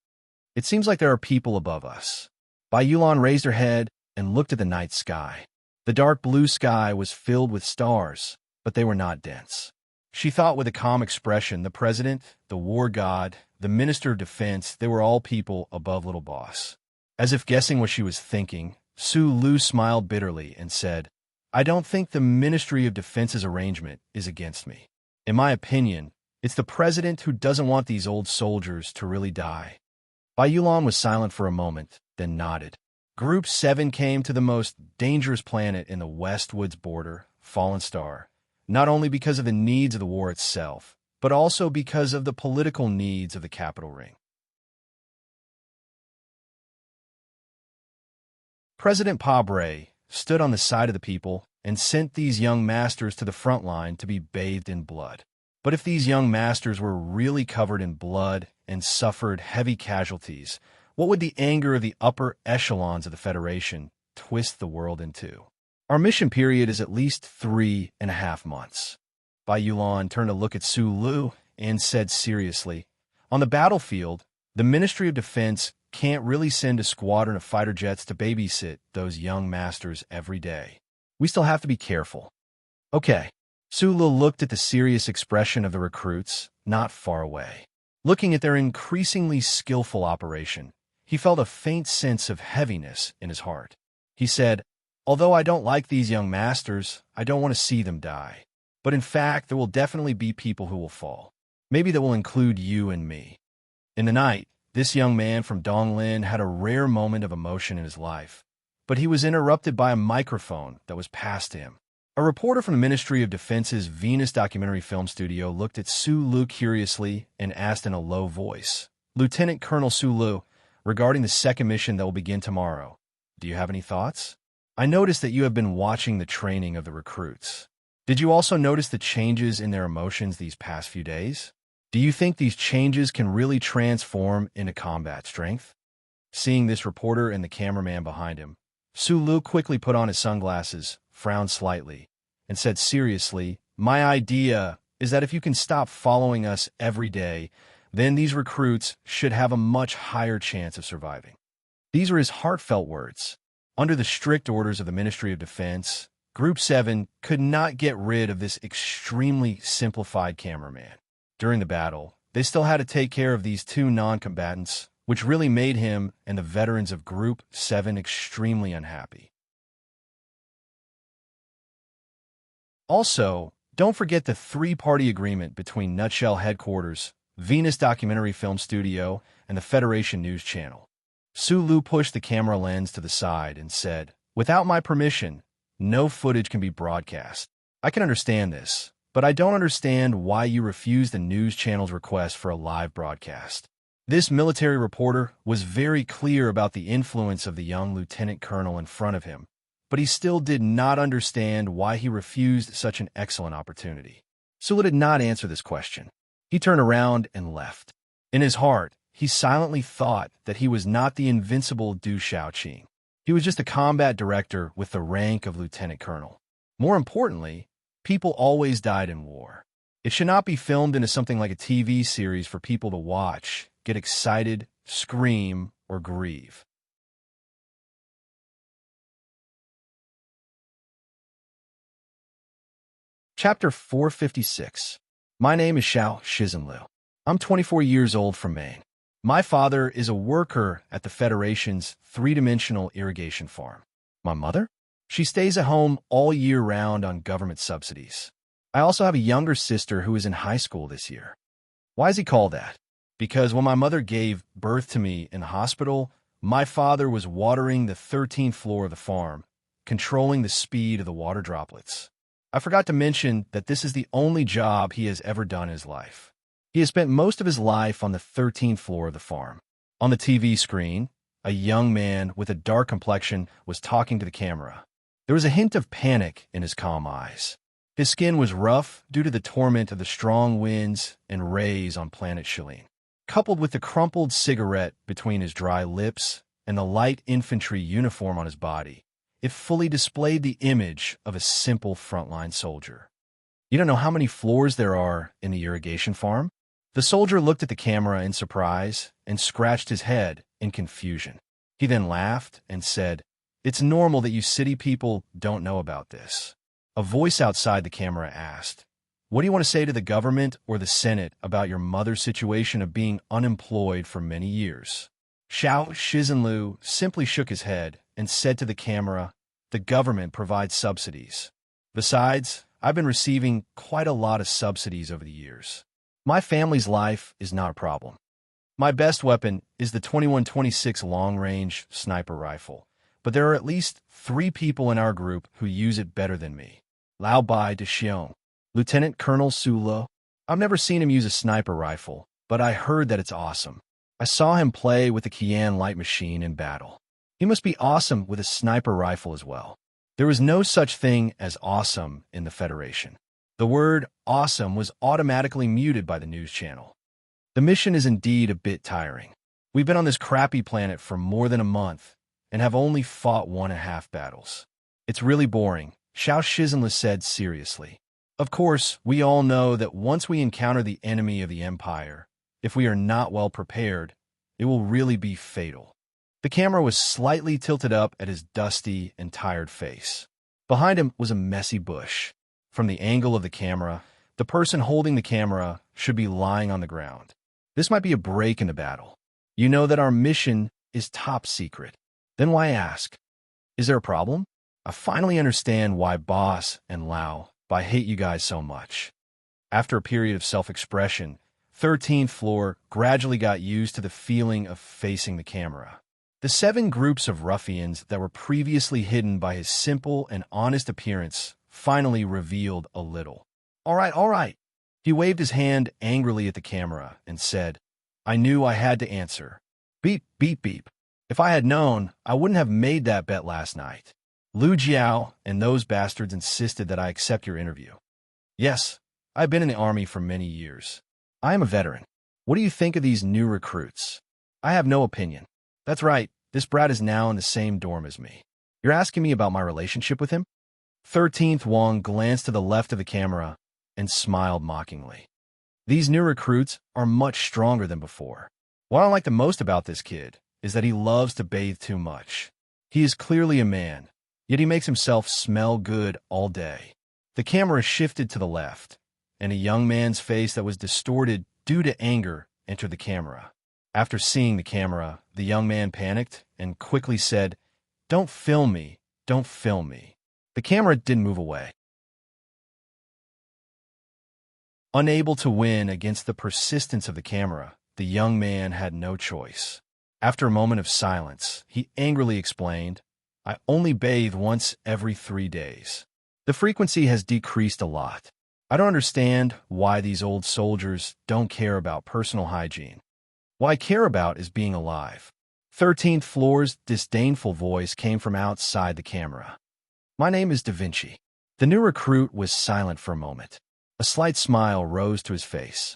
It seems like there are people above us." Bai Yulan raised her head and looked at the night sky. The dark blue sky was filled with stars, but they were not dense. She thought with a calm expression, the president, the war god, the minister of defense, they were all people above little boss. As if guessing what she was thinking, Su Lu smiled bitterly and said, "I don't think the Ministry of Defense's arrangement is against me. In my opinion, it's the president who doesn't want these old soldiers to really die." Bai Yulan was silent for a moment, then nodded. Group 7 came to the most dangerous planet in the Westwoods border, Fallen Star, not only because of the needs of the war itself, but also because of the political needs of the capital ring. President Pabre stood on the side of the people and sent these young masters to the front line to be bathed in blood. But if these young masters were really covered in blood and suffered heavy casualties, what would the anger of the upper echelons of the Federation twist the world into? Our mission period is at least 3.5 months. Bai Yulan turned to look at Su Lu and said seriously, "On the battlefield, the Ministry of Defense can't really send a squadron of fighter jets to babysit those young masters every day. We still have to be careful." "Okay." Su Lu looked at the serious expression of the recruits, not far away. Looking at their increasingly skillful operation, he felt a faint sense of heaviness in his heart. He said, "Although I don't like these young masters, I don't want to see them die. But in fact, there will definitely be people who will fall. Maybe that will include you and me." In the night, this young man from Donglin had a rare moment of emotion in his life, but he was interrupted by a microphone that was passed to him. A reporter from the Ministry of Defense's Venus documentary film studio looked at Su Lu curiously and asked in a low voice, "Lieutenant Colonel Su Lu, regarding the second mission that will begin tomorrow, do you have any thoughts? I noticed that you have been watching the training of the recruits. Did you also notice the changes in their emotions these past few days? Do you think these changes can really transform into combat strength?" Seeing this reporter and the cameraman behind him, Su Lu quickly put on his sunglasses, frowned slightly, and said seriously, "My idea is that if you can stop following us every day, then these recruits should have a much higher chance of surviving." These are his heartfelt words. Under the strict orders of the Ministry of Defense, Group 7 could not get rid of this extremely simplified cameraman. During the battle, they still had to take care of these two non-combatants, which really made him and the veterans of Group 7 extremely unhappy. Also, don't forget the three-party agreement between Nutshell Headquarters, Venus Documentary Film Studio, and the Federation News Channel. Su Lu pushed the camera lens to the side and said, "Without my permission, no footage can be broadcast. I can understand this, but I don't understand why you refused the news channel's request for a live broadcast." This military reporter was very clear about the influence of the young lieutenant colonel in front of him, but he still did not understand why he refused such an excellent opportunity. Su Lu did not answer this question. He turned around and left. In his heart, he silently thought that he was not the invincible Du Shaoqing. He was just a combat director with the rank of lieutenant colonel. More importantly, people always died in war. It should not be filmed into something like a TV series for people to watch, get excited, scream, or grieve. Chapter 456. My name is Xiao Shizenlu. I'm 24 years old from Maine. My father is a worker at the Federation's three-dimensional irrigation farm. My mother? She stays at home all year round on government subsidies. I also have a younger sister who is in high school this year. Why is he called that? Because when my mother gave birth to me in the hospital, my father was watering the 13th floor of the farm, controlling the speed of the water droplets. I forgot to mention that this is the only job he has ever done in his life. He has spent most of his life on the 13th floor of the farm. On the TV screen, a young man with a dark complexion was talking to the camera. There was a hint of panic in his calm eyes. His skin was rough due to the torment of the strong winds and rays on planet Shalene. Coupled with the crumpled cigarette between his dry lips and the light infantry uniform on his body, it fully displayed the image of a simple frontline soldier. You don't know how many floors there are in the irrigation farm? The soldier looked at the camera in surprise and scratched his head in confusion. He then laughed and said, "It's normal that you city people don't know about this." A voice outside the camera asked, "What do you want to say to the government or the Senate about your mother's situation of being unemployed for many years?" Xiao Shizenlu simply shook his head and said to the camera, "The government provides subsidies. Besides, I've been receiving quite a lot of subsidies over the years. My family's life is not a problem. My best weapon is the 21-26 long-range sniper rifle, but there are at least 3 people in our group who use it better than me. Lao Bai de Xiong, Lieutenant Colonel Su Lo. I've never seen him use a sniper rifle, but I heard that it's awesome. I saw him play with the Qian light machine in battle. He must be awesome with a sniper rifle as well." There was no such thing as awesome in the Federation. The word awesome was automatically muted by the news channel. The mission is indeed a bit tiring. We've been on this crappy planet for more than a month and have only fought 1.5 battles. It's really boring, Xiao Shizenlu said seriously. Of course, we all know that once we encounter the enemy of the Empire, if we are not well prepared, it will really be fatal. The camera was slightly tilted up at his dusty and tired face. Behind him was a messy bush. From the angle of the camera, the person holding the camera should be lying on the ground. This might be a break in the battle. You know that our mission is top secret. Then why ask? Is there a problem? I finally understand why Boss and Lao Bai hate you guys so much. After a period of self-expression, 13th floor gradually got used to the feeling of facing the camera. The 7 groups of ruffians that were previously hidden by his simple and honest appearance finally revealed a little. All right. He waved his hand angrily at the camera and said, "I knew I had to answer. Beep, beep, beep. If I had known, I wouldn't have made that bet last night. Lu Jiao and those bastards insisted that I accept your interview. Yes, I've been in the army for many years. I am a veteran. What do you think of these new recruits? I have no opinion. That's right, this brat is now in the same dorm as me. You're asking me about my relationship with him?" 13th Wang glanced to the left of the camera and smiled mockingly. These new recruits are much stronger than before. What I like the most about this kid is that he loves to bathe too much. He is clearly a man, yet he makes himself smell good all day. The camera shifted to the left, and a young man's face that was distorted due to anger entered the camera. After seeing the camera, the young man panicked and quickly said, "Don't film me, don't film me." The camera didn't move away. Unable to win against the persistence of the camera, the young man had no choice. After a moment of silence, he angrily explained, "I only bathe once every 3 days. The frequency has decreased a lot. I don't understand why these old soldiers don't care about personal hygiene. What I care about is being alive." 13th floor's disdainful voice came from outside the camera. "My name is Da Vinci." The new recruit was silent for a moment. A slight smile rose to his face.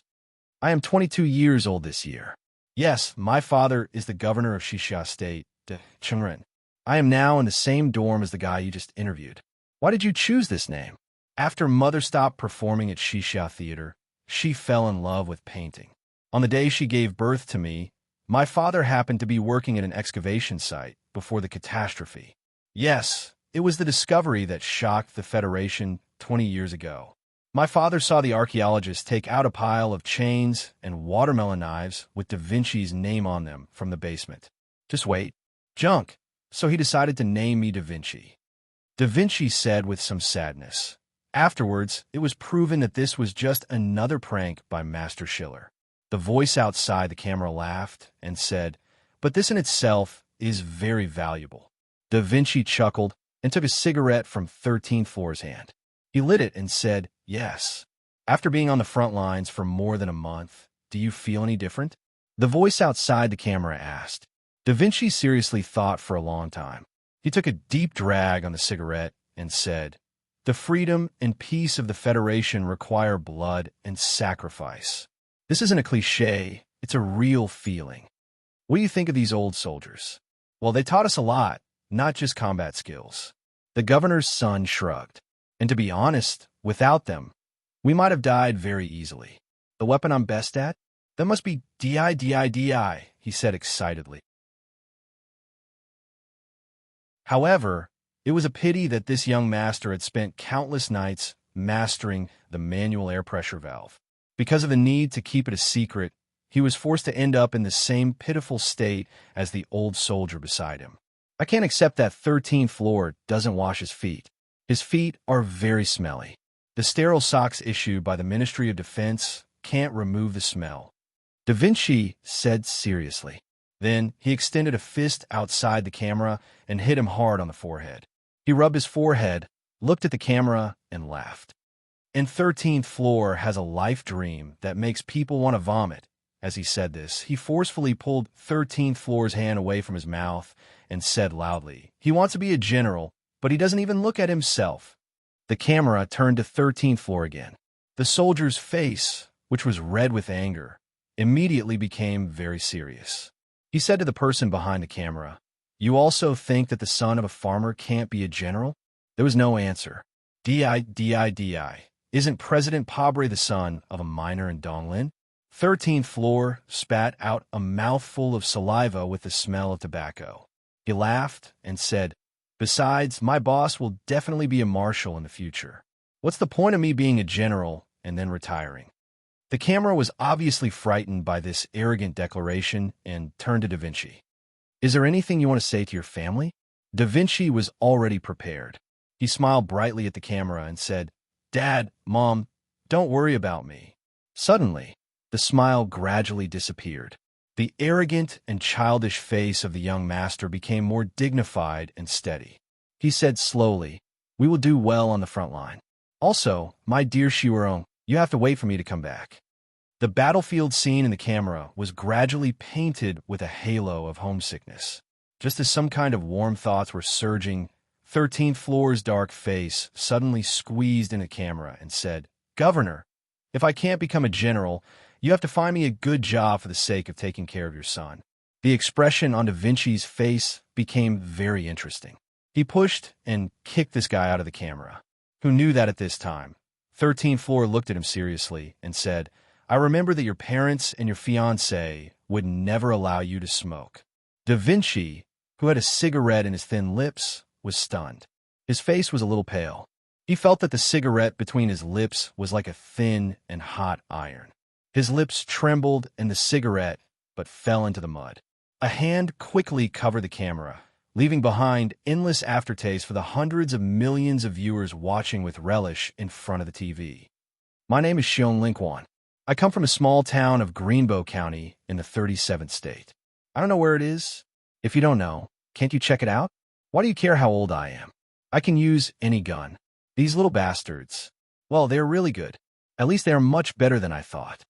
I am 22 years old this year. Yes, my father is the governor of Xixia State, de Chengren. I am now in the same dorm as the guy you just interviewed. Why did you choose this name? After Mother stopped performing at Xixia Theater, she fell in love with painting. On the day she gave birth to me, my father happened to be working at an excavation site before the catastrophe. Yes, it was the discovery that shocked the Federation 20 years ago. My father saw the archaeologists take out a pile of chains and watermelon knives with Da Vinci's name on them from the basement. Just wait. Junk. So he decided to name me Da Vinci. Da Vinci said with some sadness. Afterwards, it was proven that this was just another prank by Master Schiller. The voice outside the camera laughed and said, "But this in itself is very valuable." Da Vinci chuckled and took a cigarette from 13th floor's hand. He lit it and said, "Yes. After being on the front lines for more than a month, do you feel any different?" The voice outside the camera asked. Da Vinci seriously thought for a long time. He took a deep drag on the cigarette and said, "The freedom and peace of the Federation require blood and sacrifice. This isn't a cliché, it's a real feeling." What do you think of these old soldiers? Well, they taught us a lot, not just combat skills. The governor's son shrugged. And to be honest, without them, we might have died very easily. The weapon I'm best at? That must be DI, he said excitedly. However, it was a pity that this young master had spent countless nights mastering the manual air pressure valve. Because of the need to keep it a secret, he was forced to end up in the same pitiful state as the old soldier beside him. I can't accept that 13th floor doesn't wash his feet. His feet are very smelly. The sterile socks issued by the Ministry of Defense can't remove the smell. Da Vinci said seriously. Then he extended a fist outside the camera and hit him hard on the forehead. He rubbed his forehead, looked at the camera, and laughed. And 13th floor has a life dream that makes people want to vomit. As he said this, he forcefully pulled 13th floor's hand away from his mouth and said loudly, "He wants to be a general, but he doesn't even look at himself." The camera turned to 13th floor again. The soldier's face, which was red with anger, immediately became very serious. He said to the person behind the camera, "You also think that the son of a farmer can't be a general?" There was no answer. DI. Isn't President Pabre the son of a miner in Donglin? 13th floor spat out a mouthful of saliva with the smell of tobacco. He laughed and said, "Besides, my boss will definitely be a marshal in the future. What's the point of me being a general and then retiring?" The camera was obviously frightened by this arrogant declaration and turned to Da Vinci. "Is there anything you want to say to your family?" Da Vinci was already prepared. He smiled brightly at the camera and said, "Dad, Mom, don't worry about me." Suddenly, the smile gradually disappeared. The arrogant and childish face of the young master became more dignified and steady. He said slowly, "We will do well on the front line. Also, my dear Shiwerong, you have to wait for me to come back." The battlefield scene in the camera was gradually painted with a halo of homesickness. Just as some kind of warm thoughts were surging, 13th floor's dark face suddenly squeezed in the camera and said, "Governor, if I can't become a general, you have to find me a good job for the sake of taking care of your son." The expression on Da Vinci's face became very interesting. He pushed and kicked this guy out of the camera. Who knew that at this time? 13th floor looked at him seriously and said, "I remember that your parents and your fiancé would never allow you to smoke." Da Vinci, who had a cigarette in his thin lips, was stunned. His face was a little pale. He felt that the cigarette between his lips was like a thin and hot iron. His lips trembled and the cigarette but fell into the mud. A hand quickly covered the camera, leaving behind endless aftertaste for the hundreds of millions of viewers watching with relish in front of the TV. "My name is Xiong Linquan. I come from a small town of Greenbow County in the 37th state. I don't know where it is. If you don't know, can't you check it out? Why do you care how old I am? I can use any gun. These little bastards, well, they're really good. At least they are much better than I thought.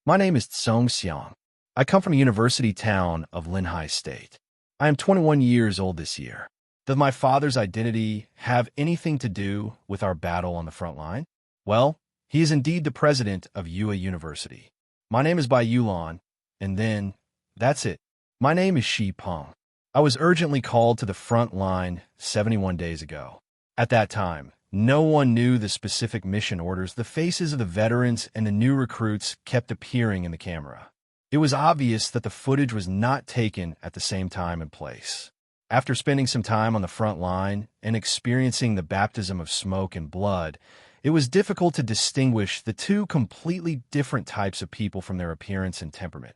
My name is Tsong Xiang. I come from a university town of Linhai State. I am 21 years old this year. Does my father's identity have anything to do with our battle on the front line? Well, he is indeed the president of Yue University. My name is Bai Yulan, and then, that's it. My name is Shi Peng. I was urgently called to the front line 71 days ago. At that time, no one knew the specific mission orders. The faces of the veterans and the new recruits kept appearing in the camera. It was obvious that the footage was not taken at the same time and place. After spending some time on the front line and experiencing the baptism of smoke and blood, it was difficult to distinguish the two completely different types of people from their appearance and temperament.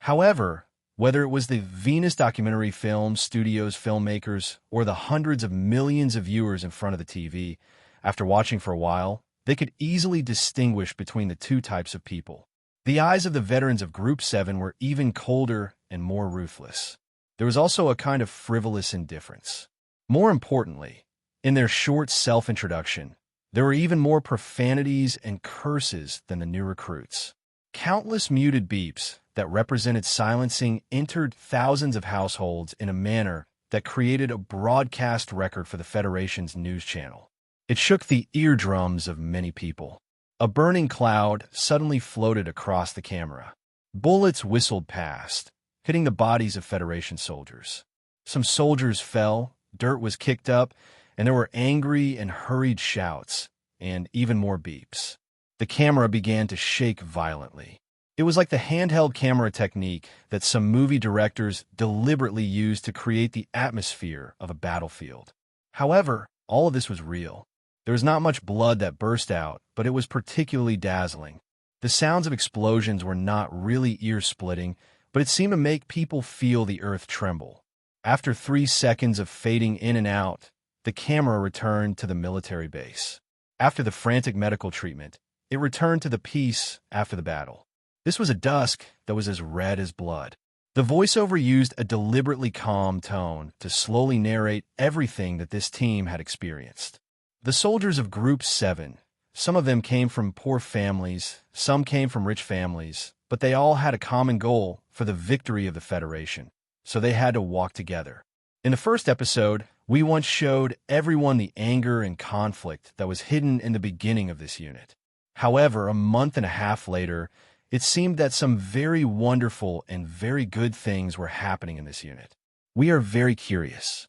However, whether it was the Venus Documentary Film Studios filmmakers or the hundreds of millions of viewers in front of the TV, after watching for a while, they could easily distinguish between the two types of people. The eyes of the veterans of Group 7 were even colder and more ruthless. There was also a kind of frivolous indifference. More importantly, in their short self-introduction, there were even more profanities and curses than the new recruits. Countless muted beeps that represented silencing entered thousands of households in a manner that created a broadcast record for the Federation's news channel. It shook the eardrums of many people. A burning cloud suddenly floated across the camera. Bullets whistled past, hitting the bodies of Federation soldiers. Some soldiers fell, dirt was kicked up, and there were angry and hurried shouts, and even more beeps. The camera began to shake violently. It was like the handheld camera technique that some movie directors deliberately used to create the atmosphere of a battlefield. However, all of this was real. There was not much blood that burst out, but it was particularly dazzling. The sounds of explosions were not really ear-splitting, but it seemed to make people feel the earth tremble. After 3 seconds of fading in and out, the camera returned to the military base. After the frantic medical treatment, it returned to the peace after the battle. This was a dusk that was as red as blood. The voiceover used a deliberately calm tone to slowly narrate everything that this team had experienced. The soldiers of Group 7, some of them came from poor families, some came from rich families, but they all had a common goal for the victory of the Federation, so they had to walk together. In the first episode, we once showed everyone the anger and conflict that was hidden in the beginning of this unit. However, a month and a half later, it seemed that some very wonderful and very good things were happening in this unit. We are very curious.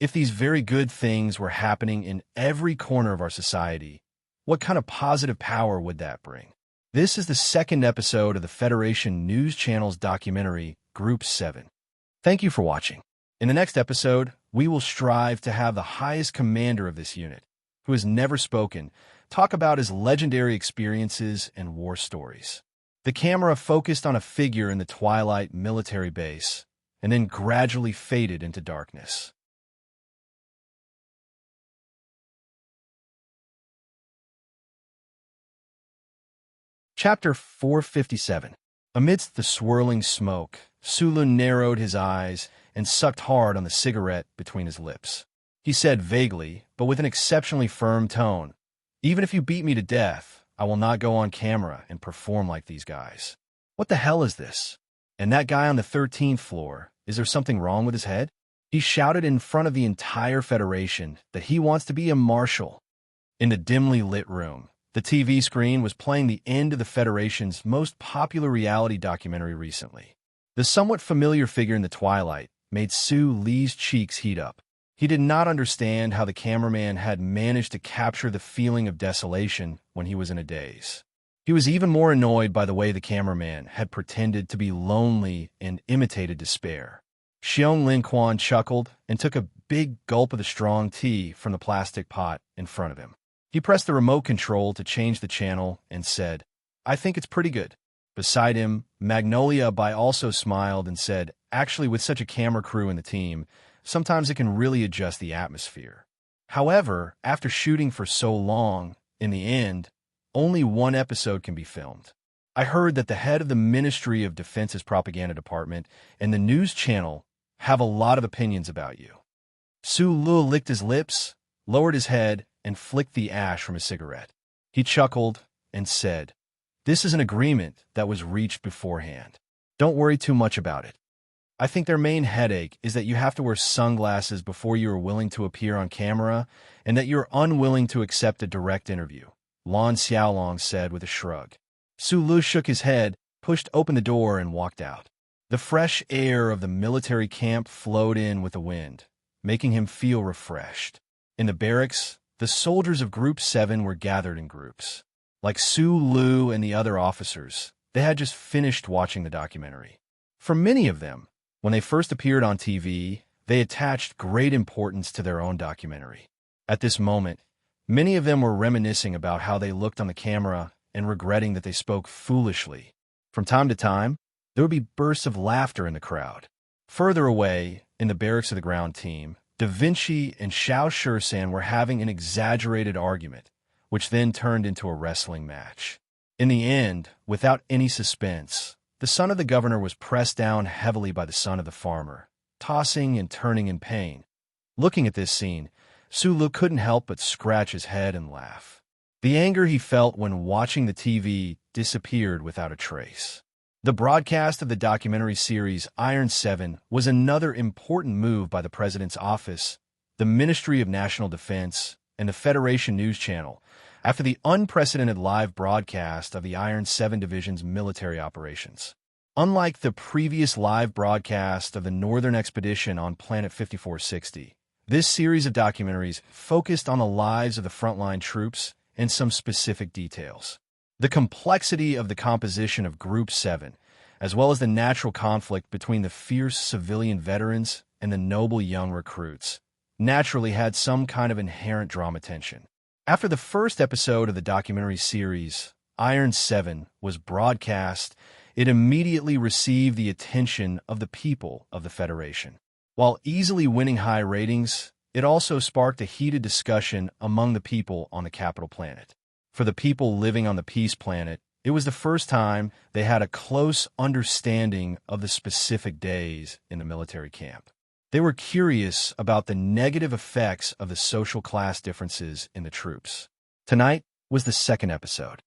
If these very good things were happening in every corner of our society, what kind of positive power would that bring? This is the second episode of the Federation News Channel's documentary, Group 7. Thank you for watching. In the next episode, we will strive to have the highest commander of this unit, who has never spoken, talk about his legendary experiences and war stories. The camera focused on a figure in the twilight military base, and then gradually faded into darkness. Chapter 457. Amidst the swirling smoke, Sulun narrowed his eyes and sucked hard on the cigarette between his lips. He said vaguely, but with an exceptionally firm tone, "Even if you beat me to death, I will not go on camera and perform like these guys." What the hell is this? And that guy on the 13th floor, is there something wrong with his head? He shouted in front of the entire Federation that he wants to be a marshal. In the dimly lit room, the TV screen was playing the end of the Federation's most popular reality documentary recently. The somewhat familiar figure in the twilight made Su Li's cheeks heat up. He did not understand how the cameraman had managed to capture the feeling of desolation when he was in a daze. He was even more annoyed by the way the cameraman had pretended to be lonely and imitated despair. Xiong Lin Quan chuckled and took a big gulp of the strong tea from the plastic pot in front of him. He pressed the remote control to change the channel and said, "I think it's pretty good." Beside him, Magnolia Bai also smiled and said, "Actually, with such a camera crew in the team, sometimes it can really adjust the atmosphere." However, after shooting for so long, in the end, only one episode can be filmed. I heard that the head of the Ministry of Defense's propaganda department and the news channel have a lot of opinions about you. Su Lu licked his lips, lowered his head, and flicked the ash from his cigarette. He chuckled and said, "This is an agreement that was reached beforehand. Don't worry too much about it." I think their main headache is that you have to wear sunglasses before you are willing to appear on camera, and that you're unwilling to accept a direct interview, Lon Xiaolong said with a shrug. Su Lu shook his head, pushed open the door, and walked out. The fresh air of the military camp flowed in with the wind, making him feel refreshed. In the barracks, the soldiers of Group 7 were gathered in groups. Like Su Lu and the other officers, they had just finished watching the documentary. For many of them, when they first appeared on TV, they attached great importance to their own documentary. At this moment, many of them were reminiscing about how they looked on the camera and regretting that they spoke foolishly. From time to time, there would be bursts of laughter in the crowd. Further away, in the barracks of the ground team, Da Vinci and Xiao Shisan were having an exaggerated argument, which then turned into a wrestling match. In the end, without any suspense, the son of the governor was pressed down heavily by the son of the farmer, tossing and turning in pain. Looking at this scene, Su Lu couldn't help but scratch his head and laugh. The anger he felt when watching the TV disappeared without a trace. The broadcast of the documentary series Iron 7 was another important move by the President's office, the Ministry of National Defense, and the Federation News Channel after the unprecedented live broadcast of the Iron 7 Division's military operations. Unlike the previous live broadcast of the Northern Expedition on Planet 5460, this series of documentaries focused on the lives of the frontline troops and some specific details. The complexity of the composition of Group 7, as well as the natural conflict between the fierce civilian veterans and the noble young recruits, naturally had some kind of inherent drama tension. After the first episode of the documentary series, Iron 7, was broadcast, it immediately received the attention of the people of the Federation. While easily winning high ratings, it also sparked a heated discussion among the people on the capital planet. For the people living on the Peace Planet, it was the first time they had a close understanding of the specific days in the military camp. They were curious about the negative effects of the social class differences in the troops. Tonight was the second episode.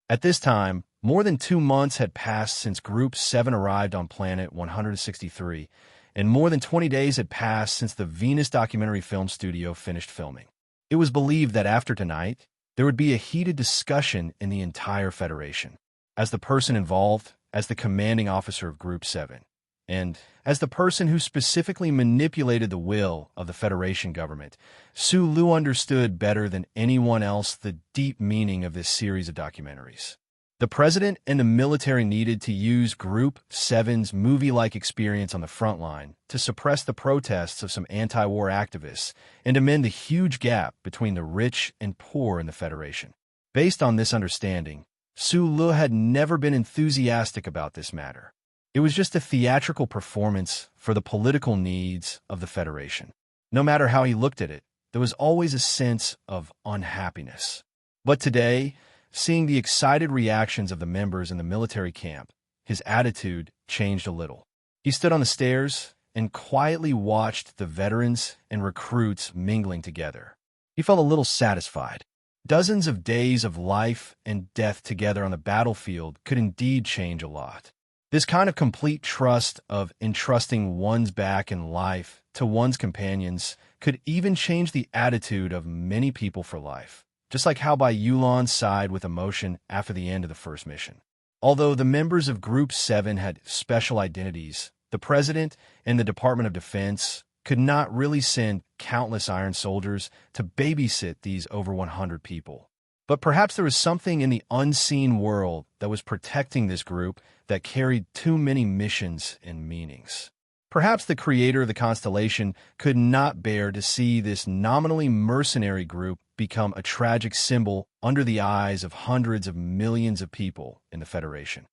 At this time, more than 2 months had passed since Group 7 arrived on Planet 163, and more than 20 days had passed since the Venus Documentary Film Studio finished filming. It was believed that after tonight, there would be a heated discussion in the entire Federation. As the person involved, as the commanding officer of Group 7, and as the person who specifically manipulated the will of the Federation government, Su Lu understood better than anyone else the deep meaning of this series of documentaries. The president and the military needed to use Group 7's movie-like experience on the front line to suppress the protests of some anti-war activists and amend the huge gap between the rich and poor in the Federation. Based on this understanding, Su Lu had never been enthusiastic about this matter. It was just a theatrical performance for the political needs of the Federation. No matter how he looked at it, there was always a sense of unhappiness. But today, seeing the excited reactions of the members in the military camp, his attitude changed a little. He stood on the stairs and quietly watched the veterans and recruits mingling together. He felt a little satisfied. Dozens of days of life and death together on the battlefield could indeed change a lot. This kind of complete trust of entrusting one's back and life to one's companions could even change the attitude of many people for life, just like how Bai Yulan sighed with emotion after the end of the first mission. Although the members of Group 7 had special identities, the President and the Department of Defense could not really send countless Iron Soldiers to babysit these over 100 people. But perhaps there was something in the unseen world that was protecting this group that carried too many missions and meanings. Perhaps the creator of the constellation could not bear to see this nominally mercenary group become a tragic symbol under the eyes of hundreds of millions of people in the Federation.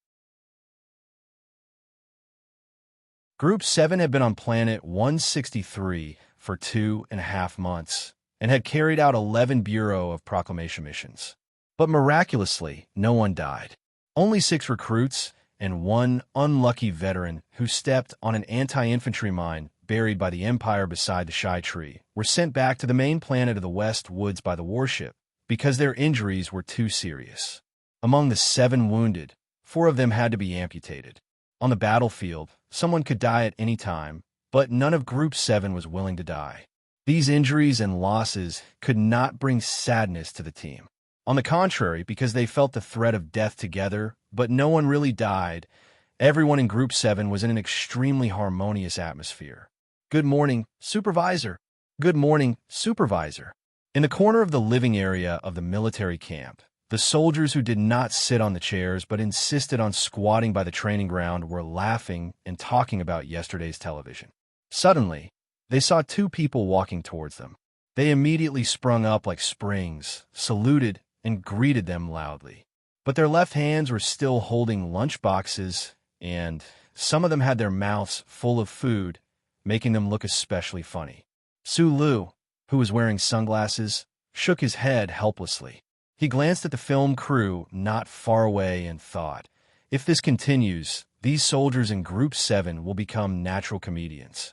Group 7 had been on Planet 163 for 2.5 months and had carried out 11 Bureau of Proclamation missions. But miraculously, no one died. Only 6 recruits and 1 unlucky veteran who stepped on an anti-infantry mine buried by the Empire beside the Shy Tree were sent back to the main planet of the West Woods by the warship because their injuries were too serious. Among the 7 wounded, 4 of them had to be amputated. On the battlefield, someone could die at any time, but none of Group 7 was willing to die. These injuries and losses could not bring sadness to the team. On the contrary, because they felt the threat of death together, but no one really died, everyone in Group 7 was in an extremely harmonious atmosphere. "Good morning, Supervisor." "Good morning, Supervisor." In the corner of the living area of the military camp, the soldiers who did not sit on the chairs but insisted on squatting by the training ground were laughing and talking about yesterday's television. Suddenly, they saw 2 people walking towards them. They immediately sprung up like springs, saluted, and greeted them loudly. But their left hands were still holding lunch boxes, and some of them had their mouths full of food, making them look especially funny. Sulu, who was wearing sunglasses, shook his head helplessly. He glanced at the film crew not far away and thought, if this continues, these soldiers in Group 7 will become natural comedians.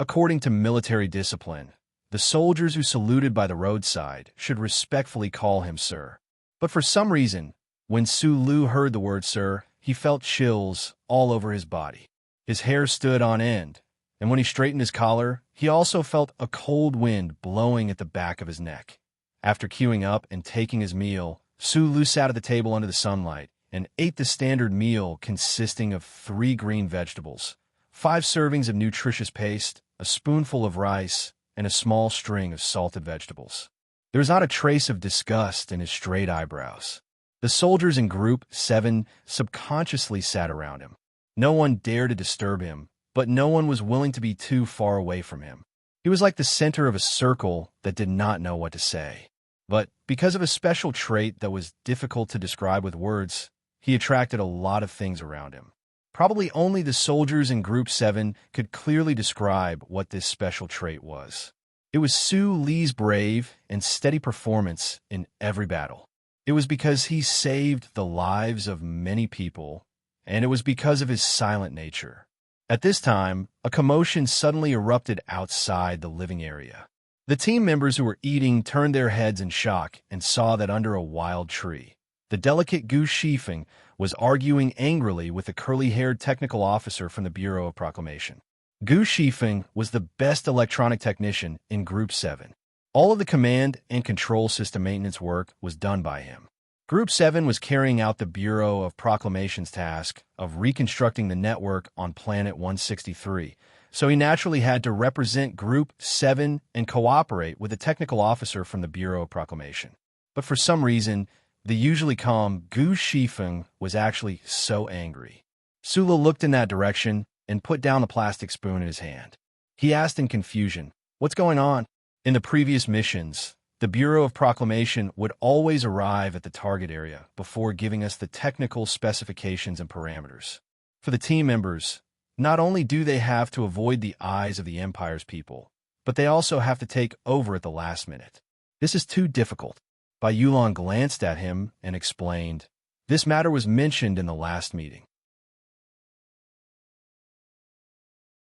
According to military discipline, the soldiers who saluted by the roadside should respectfully call him sir. But for some reason, when Sulu heard the word sir, he felt chills all over his body. His hair stood on end, and when he straightened his collar, he also felt a cold wind blowing at the back of his neck. After queuing up and taking his meal, Sulu sat at the table under the sunlight and ate the standard meal consisting of 3 green vegetables, 5 servings of nutritious paste, a spoonful of rice, and a small string of salted vegetables. There was not a trace of disgust in his straight eyebrows. The soldiers in Group 7 subconsciously sat around him. No one dared to disturb him, but no one was willing to be too far away from him. He was like the center of a circle that did not know what to say. But because of a special trait that was difficult to describe with words, he attracted a lot of things around him. Probably only the soldiers in Group 7 could clearly describe what this special trait was. It was Su Lee's brave and steady performance in every battle. It was because he saved the lives of many people, and it was because of his silent nature. At this time, a commotion suddenly erupted outside the living area. The team members who were eating turned their heads in shock and saw that under a wild tree, the delicate Gu Shifeng was arguing angrily with a curly-haired technical officer from the Bureau of Proclamation. Gu Shifeng was the best electronic technician in Group 7. All of the command and control system maintenance work was done by him. Group 7 was carrying out the Bureau of Proclamation's task of reconstructing the network on Planet 163, so he naturally had to represent Group 7 and cooperate with a technical officer from the Bureau of Proclamation. But for some reason, the usually calm Gu Shifeng was actually so angry. Sula looked in that direction and put down the plastic spoon in his hand. He asked in confusion, "What's going on?" In the previous missions, the Bureau of Proclamation would always arrive at the target area before giving us the technical specifications and parameters. For the team members, not only do they have to avoid the eyes of the Empire's people, but they also have to take over at the last minute. This is too difficult. Bai Yulong glanced at him and explained, "This matter was mentioned in the last meeting.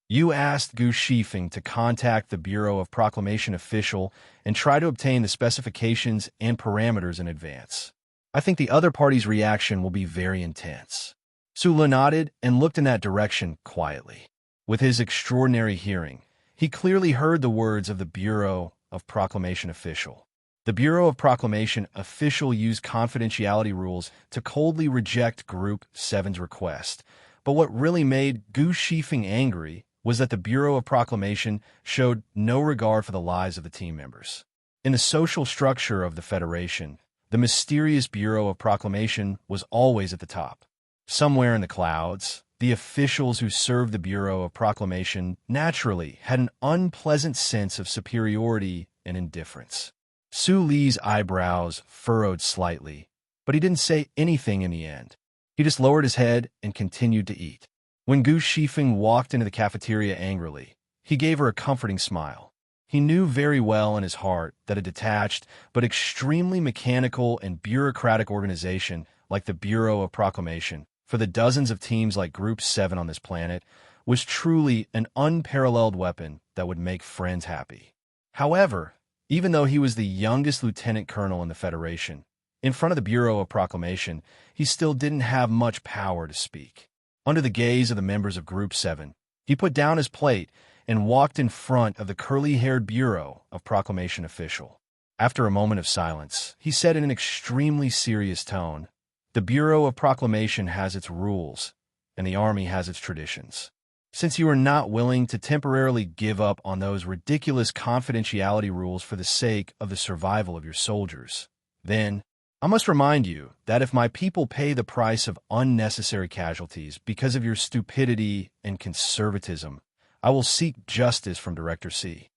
You asked Gu Shifeng to contact the Bureau of Proclamation official and try to obtain the specifications and parameters in advance. I think the other party's reaction will be very intense." Sula nodded and looked in that direction quietly. With his extraordinary hearing, he clearly heard the words of the Bureau of Proclamation official. The Bureau of Proclamation official used confidentiality rules to coldly reject Group 7's request, but what really made Gu Shifeng angry was that the Bureau of Proclamation showed no regard for the lives of the team members. In the social structure of the Federation, the mysterious Bureau of Proclamation was always at the top. Somewhere in the clouds, the officials who served the Bureau of Proclamation naturally had an unpleasant sense of superiority and indifference. Su Li's eyebrows furrowed slightly, but he didn't say anything in the end. He just lowered his head and continued to eat. When Gu Shifeng walked into the cafeteria angrily, he gave her a comforting smile. He knew very well in his heart that a detached but extremely mechanical and bureaucratic organization like the Bureau of Proclamation, for the dozens of teams like Group 7 on this planet, was truly an unparalleled weapon that would make friends happy. However, even though he was the youngest lieutenant colonel in the Federation, In front of the Bureau of Proclamation, he still didn't have much power to speak. Under the gaze of the members of Group 7, he put down his plate and walked in front of the curly-haired Bureau of Proclamation official. After a moment of silence, he said in an extremely serious tone, "The Bureau of Proclamation has its rules, and the Army has its traditions. Since you are not willing to temporarily give up on those ridiculous confidentiality rules for the sake of the survival of your soldiers, then I must remind you that if my people pay the price of unnecessary casualties because of your stupidity and conservatism, I will seek justice from Director C."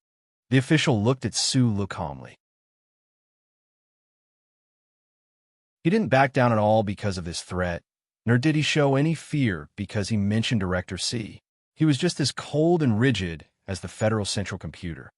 The official looked at Sulu calmly. He didn't back down at all because of this threat, nor did he show any fear because he mentioned Director C. He was just as cold and rigid as the Federal Central Computer.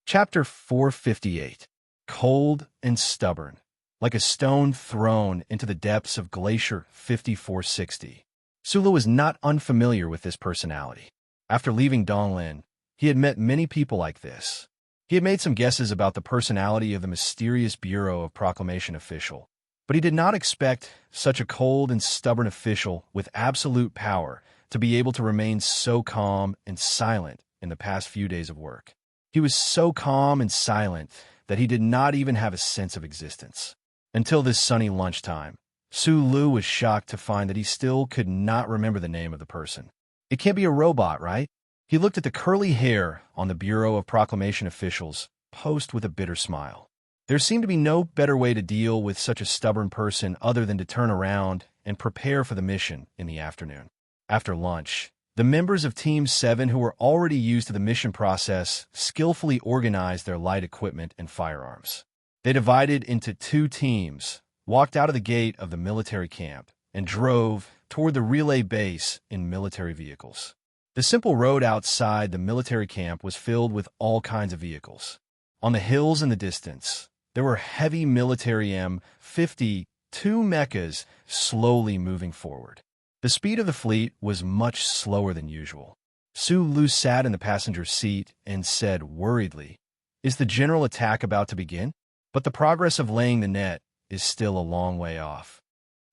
Chapter 458. Cold and Stubborn, like a stone thrown into the depths of Glacier 5460. Sulu was not unfamiliar with this personality. After leaving Donglin, he had met many people like this. He had made some guesses about the personality of the mysterious Bureau of Proclamation official, but he did not expect such a cold and stubborn official with absolute power to be able to remain so calm and silent in the past few days of work. He was so calm and silent that he did not even have a sense of existence. Until this sunny lunchtime, Sulu was shocked to find that he still could not remember the name of the person. It can't be a robot, right? He looked at the curly hair on the Bureau of Proclamation officials post with a bitter smile. There seemed to be no better way to deal with such a stubborn person other than to turn around and prepare for the mission in the afternoon. After lunch, the members of Team 7 who were already used to the mission process skillfully organized their light equipment and firearms. They divided into 2 teams, walked out of the gate of the military camp, and drove toward the relay base in military vehicles. The simple road outside the military camp was filled with all kinds of vehicles. On the hills in the distance, there were heavy military M-52 mechas slowly moving forward. The speed of the fleet was much slower than usual. Sulu sat in the passenger seat and said worriedly, "Is the general attack about to begin?" But the progress of laying the net is still a long way off.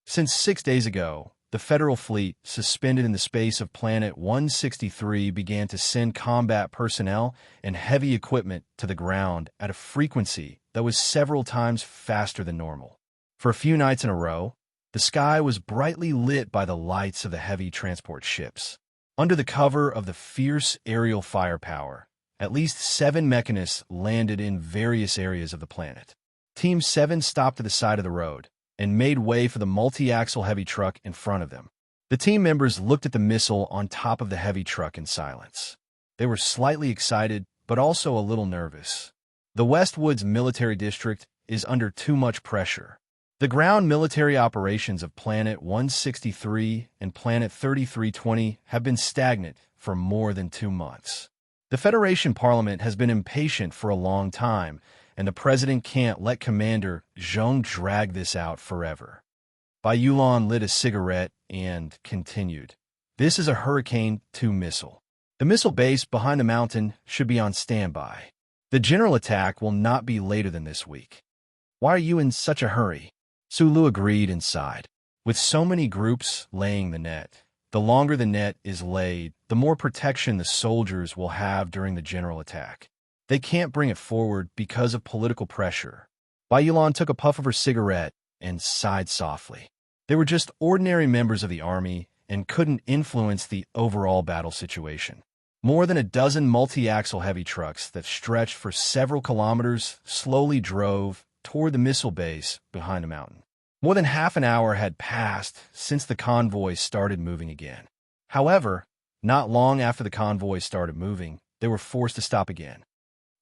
Since 6 days ago, the Federal fleet, suspended in the space of Planet 163, began to send combat personnel and heavy equipment to the ground at a frequency that was several times faster than normal. For a few nights in a row, the sky was brightly lit by the lights of the heavy transport ships. Under the cover of the fierce aerial firepower, at least 7 mechanists landed in various areas of the planet. Team 7 stopped to the side of the road and made way for the multi-axle heavy truck in front of them. The team members looked at the missile on top of the heavy truck in silence. They were slightly excited, but also a little nervous. The Westwoods Military District is under too much pressure. The ground military operations of Planet 163 and Planet 3320 have been stagnant for more than 2 months. The Federation Parliament has been impatient for a long time, and the president can't let Commander Zheng drag this out forever. Bai Yulan lit a cigarette and continued, "This is a Hurricane 2 missile. The missile base behind the mountain should be on standby. The general attack will not be later than this week." "Why are you in such a hurry?" Sulu agreed and sighed. With so many groups laying the net, the longer the net is laid, the more protection the soldiers will have during the general attack. They can't bring it forward because of political pressure. Bai Yulan took a puff of her cigarette and sighed softly. They were just ordinary members of the army and couldn't influence the overall battle situation. More than a dozen multi-axle heavy trucks that stretched for several kilometers slowly drove toward the missile base behind a mountain. More than half an hour had passed since the convoy started moving again. However, not long after the convoy started moving, they were forced to stop again.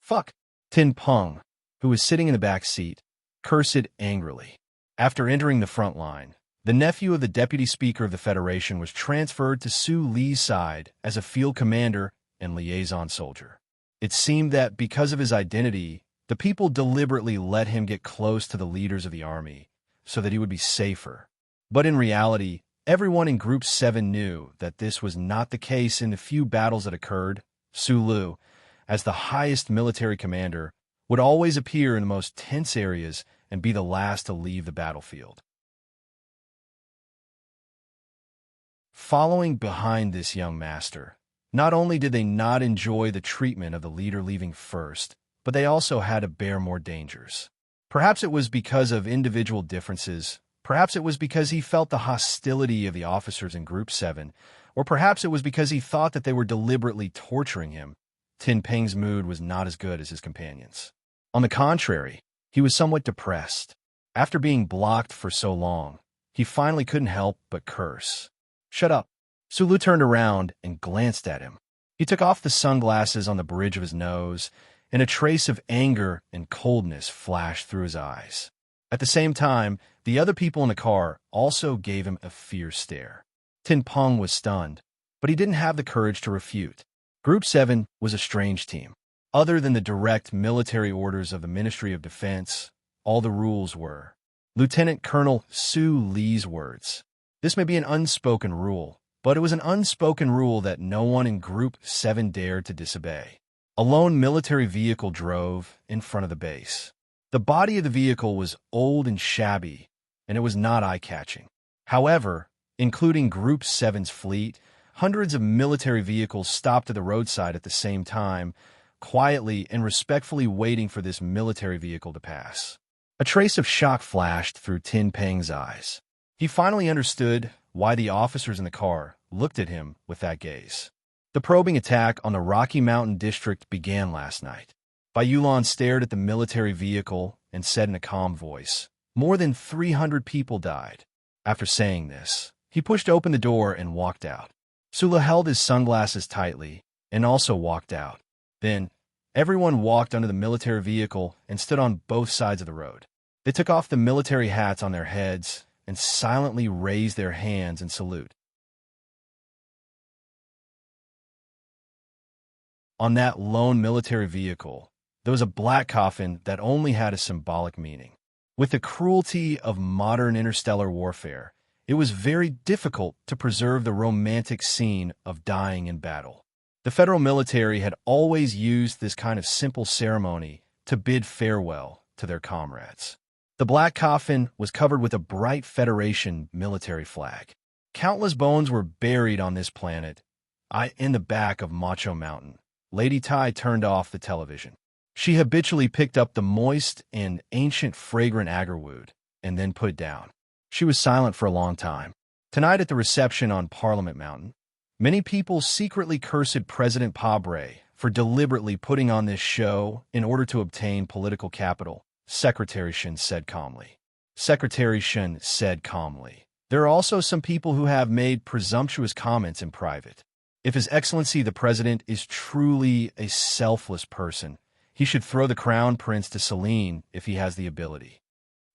"Fuck!" Tin Peng, who was sitting in the back seat, cursed angrily. After entering the front line, the nephew of the Deputy Speaker of the Federation was transferred to Su Li's side as a field commander and liaison soldier. It seemed that because of his identity, the people deliberately let him get close to the leaders of the army so that he would be safer. But in reality, everyone in Group 7 knew that this was not the case in the few battles that occurred, Sulu, as the highest military commander, would always appear in the most tense areas and be the last to leave the battlefield. Following behind this young master, not only did they not enjoy the treatment of the leader leaving first, but they also had to bear more dangers. Perhaps it was because of individual differences, perhaps it was because he felt the hostility of the officers in Group 7, or perhaps it was because he thought that they were deliberately torturing him. Tin Peng's mood was not as good as his companions'. On the contrary, he was somewhat depressed. After being blocked for so long, he finally couldn't help but curse. "Shut up." Sulu turned around and glanced at him. He took off the sunglasses on the bridge of his nose, and a trace of anger and coldness flashed through his eyes. At the same time, the other people in the car also gave him a fierce stare. Tin Peng was stunned, but he didn't have the courage to refute. Group 7 was a strange team. Other than the direct military orders of the Ministry of Defense, all the rules were Lieutenant Colonel Su Li's words. This may be an unspoken rule, but it was an unspoken rule that no one in Group 7 dared to disobey. A lone military vehicle drove in front of the base. The body of the vehicle was old and shabby, and it was not eye-catching. However, including Group 7's fleet, hundreds of military vehicles stopped at the roadside at the same time, quietly and respectfully waiting for this military vehicle to pass. A trace of shock flashed through Tin Peng's eyes. He finally understood why the officers in the car looked at him with that gaze. The probing attack on the Rocky Mountain District began last night. Bai Yulan stared at the military vehicle and said in a calm voice, "More than 300 people died." After saying this, he pushed open the door and walked out. Sulu held his sunglasses tightly and also walked out. Then, everyone walked under the military vehicle and stood on both sides of the road. They took off the military hats on their heads and silently raised their hands in salute. On that lone military vehicle, there was a black coffin that only had a symbolic meaning. With the cruelty of modern interstellar warfare, it was very difficult to preserve the romantic scene of dying in battle. The federal military had always used this kind of simple ceremony to bid farewell to their comrades. The black coffin was covered with a bright Federation military flag. Countless bones were buried on this planet. In the back of Macho Mountain, Lady Tai turned off the television. She habitually picked up the moist and ancient fragrant agarwood and then put it down. She was silent for a long time. Tonight at the reception on Parliament Mountain, many people secretly cursed President Pabre for deliberately putting on this show in order to obtain political capital, Secretary Shen said calmly. Secretary Shen said calmly, "There are also some people who have made presumptuous comments in private. If His Excellency the President is truly a selfless person, he should throw the crown prince to Celine if he has the ability."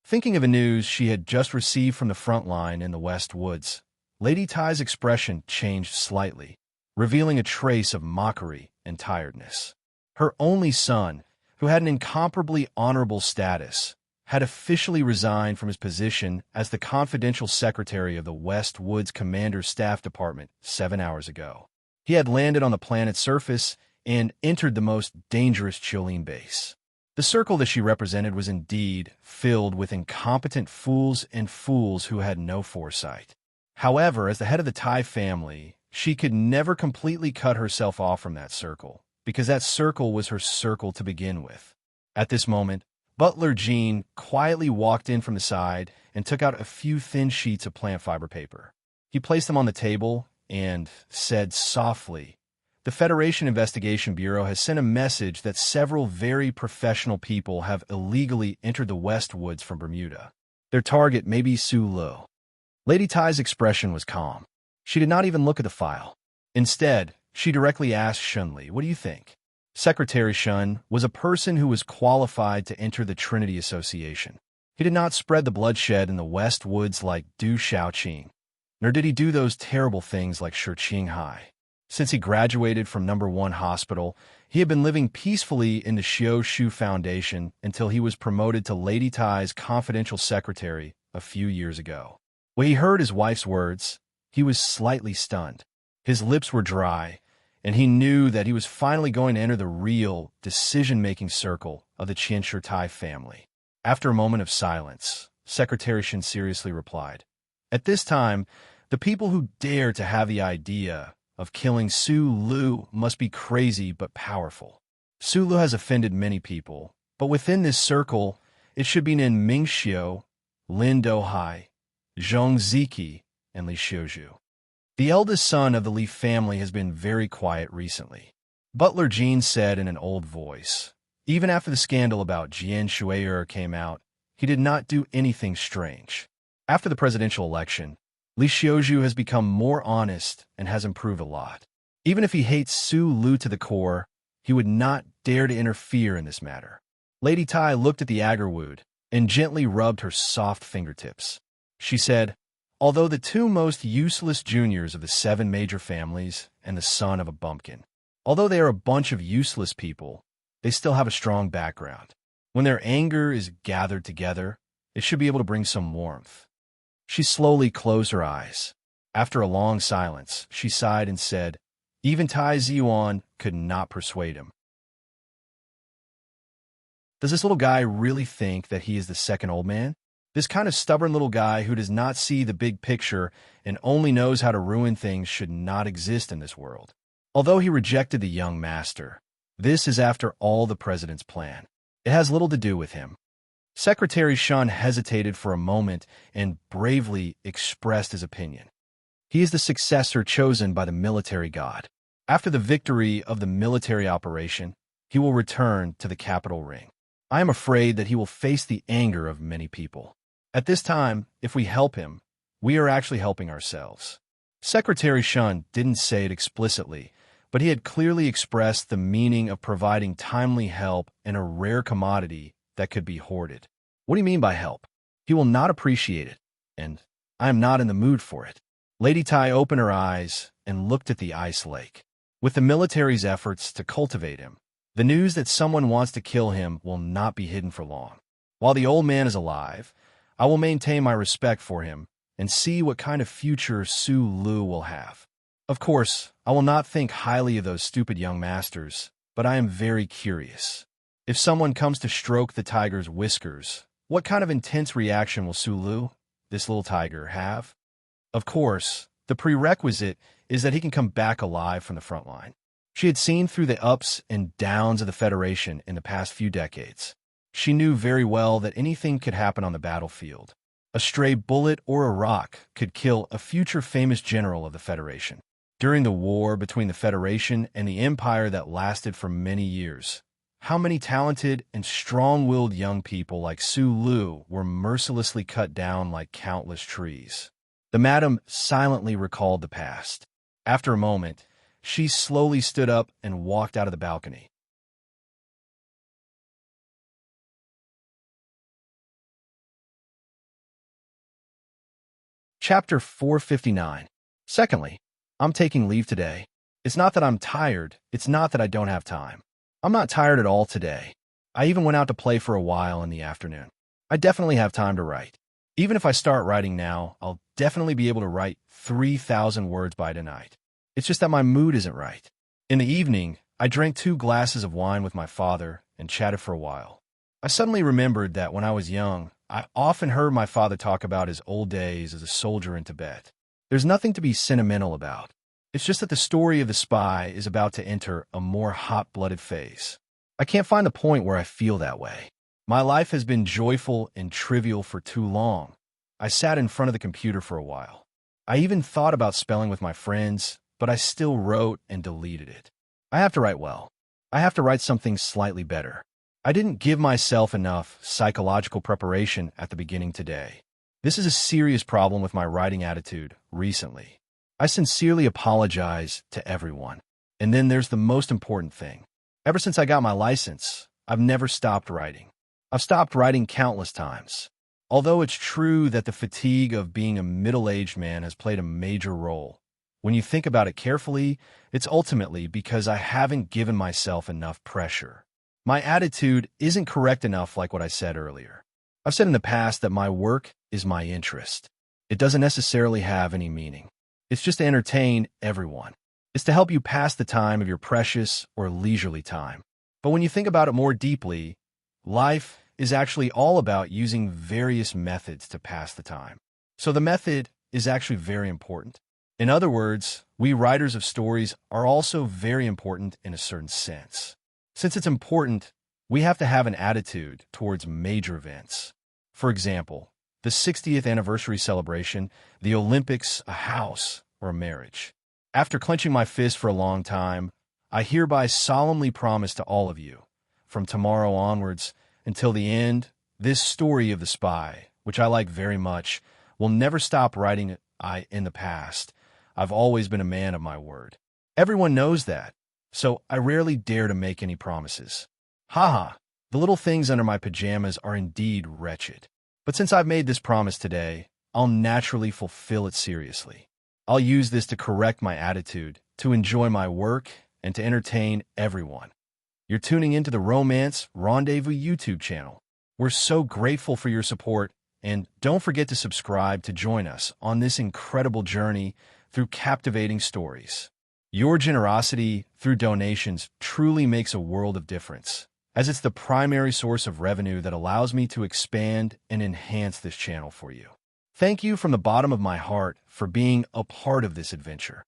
Thinking of the news she had just received from the front line in the West Woods, Lady Tai's expression changed slightly, revealing a trace of mockery and tiredness. Her only son, who had an incomparably honorable status, had officially resigned from his position as the confidential secretary of the West Woods Commander's Staff Department 7 hours ago. He had landed on the planet's surface and entered the most dangerous Chilean base. The circle that she represented was indeed filled with incompetent fools and fools who had no foresight. However, as the head of the Tai family, she could never completely cut herself off from that circle, because that circle was her circle to begin with. At this moment, Butler Jean quietly walked in from the side and took out a few thin sheets of plant fiber paper. He placed them on the table and said softly, "The Federation Investigation Bureau has sent a message that several very professional people have illegally entered the West Woods from Bermuda. Their target may be Sulu." Lady Tai's expression was calm. She did not even look at the file. Instead, she directly asked Shunli, "What do you think?" Secretary Shun was a person who was qualified to enter the Trinity Association. He did not spread the bloodshed in the West Woods like Du Xiaoqing, nor did he do those terrible things like Shi Qinghai. Since he graduated from No. 1 Hospital, he had been living peacefully in the Xiao Shu Foundation until he was promoted to Lady Tai's confidential secretary a few years ago. When he heard his wife's words, he was slightly stunned. His lips were dry, and he knew that he was finally going to enter the real decision-making circle of the Tai family. After a moment of silence, Secretary Shin seriously replied, "At this time, the people who dare to have the idea of killing Su Lu must be crazy but powerful. Su Lu has offended many people, but within this circle, it should be Nin Mingxiu, Lin Dohai, Zhong Ziki, and Li Xiuzhu. The eldest son of the Li family has been very quiet recently." Butler Jean said in an old voice. Even after the scandal about Jian Shui'er came out, he did not do anything strange. After the presidential election, Li Xiuzhu has become more honest and has improved a lot. Even if he hates Su Lu to the core, he would not dare to interfere in this matter. Lady Tai looked at the agarwood and gently rubbed her soft fingertips. She said, "Although the two most useless juniors of the 7 major families and the son of a bumpkin, although they are a bunch of useless people, they still have a strong background. When their anger is gathered together, it should be able to bring some warmth." She slowly closed her eyes. After a long silence, she sighed and said, "Even Tai Ziyuan could not persuade him." Does this little guy really think that he is the second old man? This kind of stubborn little guy who does not see the big picture and only knows how to ruin things should not exist in this world. Although he rejected the young master, this is after all the president's plan. It has little to do with him. Secretary Shun hesitated for a moment and bravely expressed his opinion. He is the successor chosen by the military god. After the victory of the military operation, he will return to the capital ring. I am afraid that he will face the anger of many people. At this time, if we help him, we are actually helping ourselves. Secretary Shun didn't say it explicitly, but he had clearly expressed the meaning of providing timely help in a rare commodity that could be hoarded. What do you mean by help? He will not appreciate it, and I am not in the mood for it. Lady Tai opened her eyes and looked at the ice lake. With the military's efforts to cultivate him, the news that someone wants to kill him will not be hidden for long. While the old man is alive, I will maintain my respect for him and see what kind of future Su Lu will have. Of course, I will not think highly of those stupid young masters, but I am very curious. If someone comes to stroke the tiger's whiskers, what kind of intense reaction will Su Lu, this little tiger, have? Of course, the prerequisite is that he can come back alive from the front line. She had seen through the ups and downs of the Federation in the past few decades. She knew very well that anything could happen on the battlefield. A stray bullet or a rock could kill a future famous general of the Federation. During the war between the Federation and the Empire that lasted for many years, how many talented and strong-willed young people like Su Lu were mercilessly cut down like countless trees. The madam silently recalled the past. After a moment, she slowly stood up and walked out of the balcony. Chapter 459. Secondly, I'm taking leave today. It's not that I'm tired, it's not that I don't have time. I'm not tired at all today. I even went out to play for a while in the afternoon. I definitely have time to write. Even if I start writing now, I'll definitely be able to write 3,000 words by tonight. It's just that my mood isn't right. In the evening, I drank 2 glasses of wine with my father and chatted for a while. I suddenly remembered that when I was young, I often heard my father talk about his old days as a soldier in Tibet. There's nothing to be sentimental about. It's just that the story of the spy is about to enter a more hot-blooded phase. I can't find the point where I feel that way. My life has been joyful and trivial for too long. I sat in front of the computer for a while. I even thought about spelling with my friends, but I still wrote and deleted it. I have to write well. I have to write something slightly better. I didn't give myself enough psychological preparation at the beginning today. This is a serious problem with my writing attitude recently. I sincerely apologize to everyone. And then there's the most important thing. Ever since I got my license, I've never stopped writing. I've stopped writing countless times. Although it's true that the fatigue of being a middle-aged man has played a major role, when you think about it carefully, it's ultimately because I haven't given myself enough pressure. My attitude isn't correct enough like what I said earlier. I've said in the past that my work is my interest. It doesn't necessarily have any meaning. It's just to entertain everyone. is to help you pass the time of your precious or leisurely time. But when you think about it more deeply, life is actually all about using various methods to pass the time. So the method is actually very important. In other words, we writers of stories are also very important in a certain sense. Since it's important, we have to have an attitude towards major events. For example, the 60th anniversary celebration, the Olympics, a house, or a marriage. After clenching my fist for a long time, I hereby solemnly promise to all of you, from tomorrow onwards until the end, this story of the spy, which I like very much, will never stop writing it. In the past, I've always been a man of my word. Everyone knows that, so I rarely dare to make any promises. Haha, the little things under my pajamas are indeed wretched. But since I've made this promise today, I'll naturally fulfill it seriously. I'll use this to correct my attitude, to enjoy my work, and to entertain everyone. You're tuning into the Romance Rendezvous YouTube channel. We're so grateful for your support, and don't forget to subscribe to join us on this incredible journey through captivating stories. Your generosity through donations truly makes a world of difference, as it's the primary source of revenue that allows me to expand and enhance this channel for you. Thank you from the bottom of my heart for being a part of this adventure.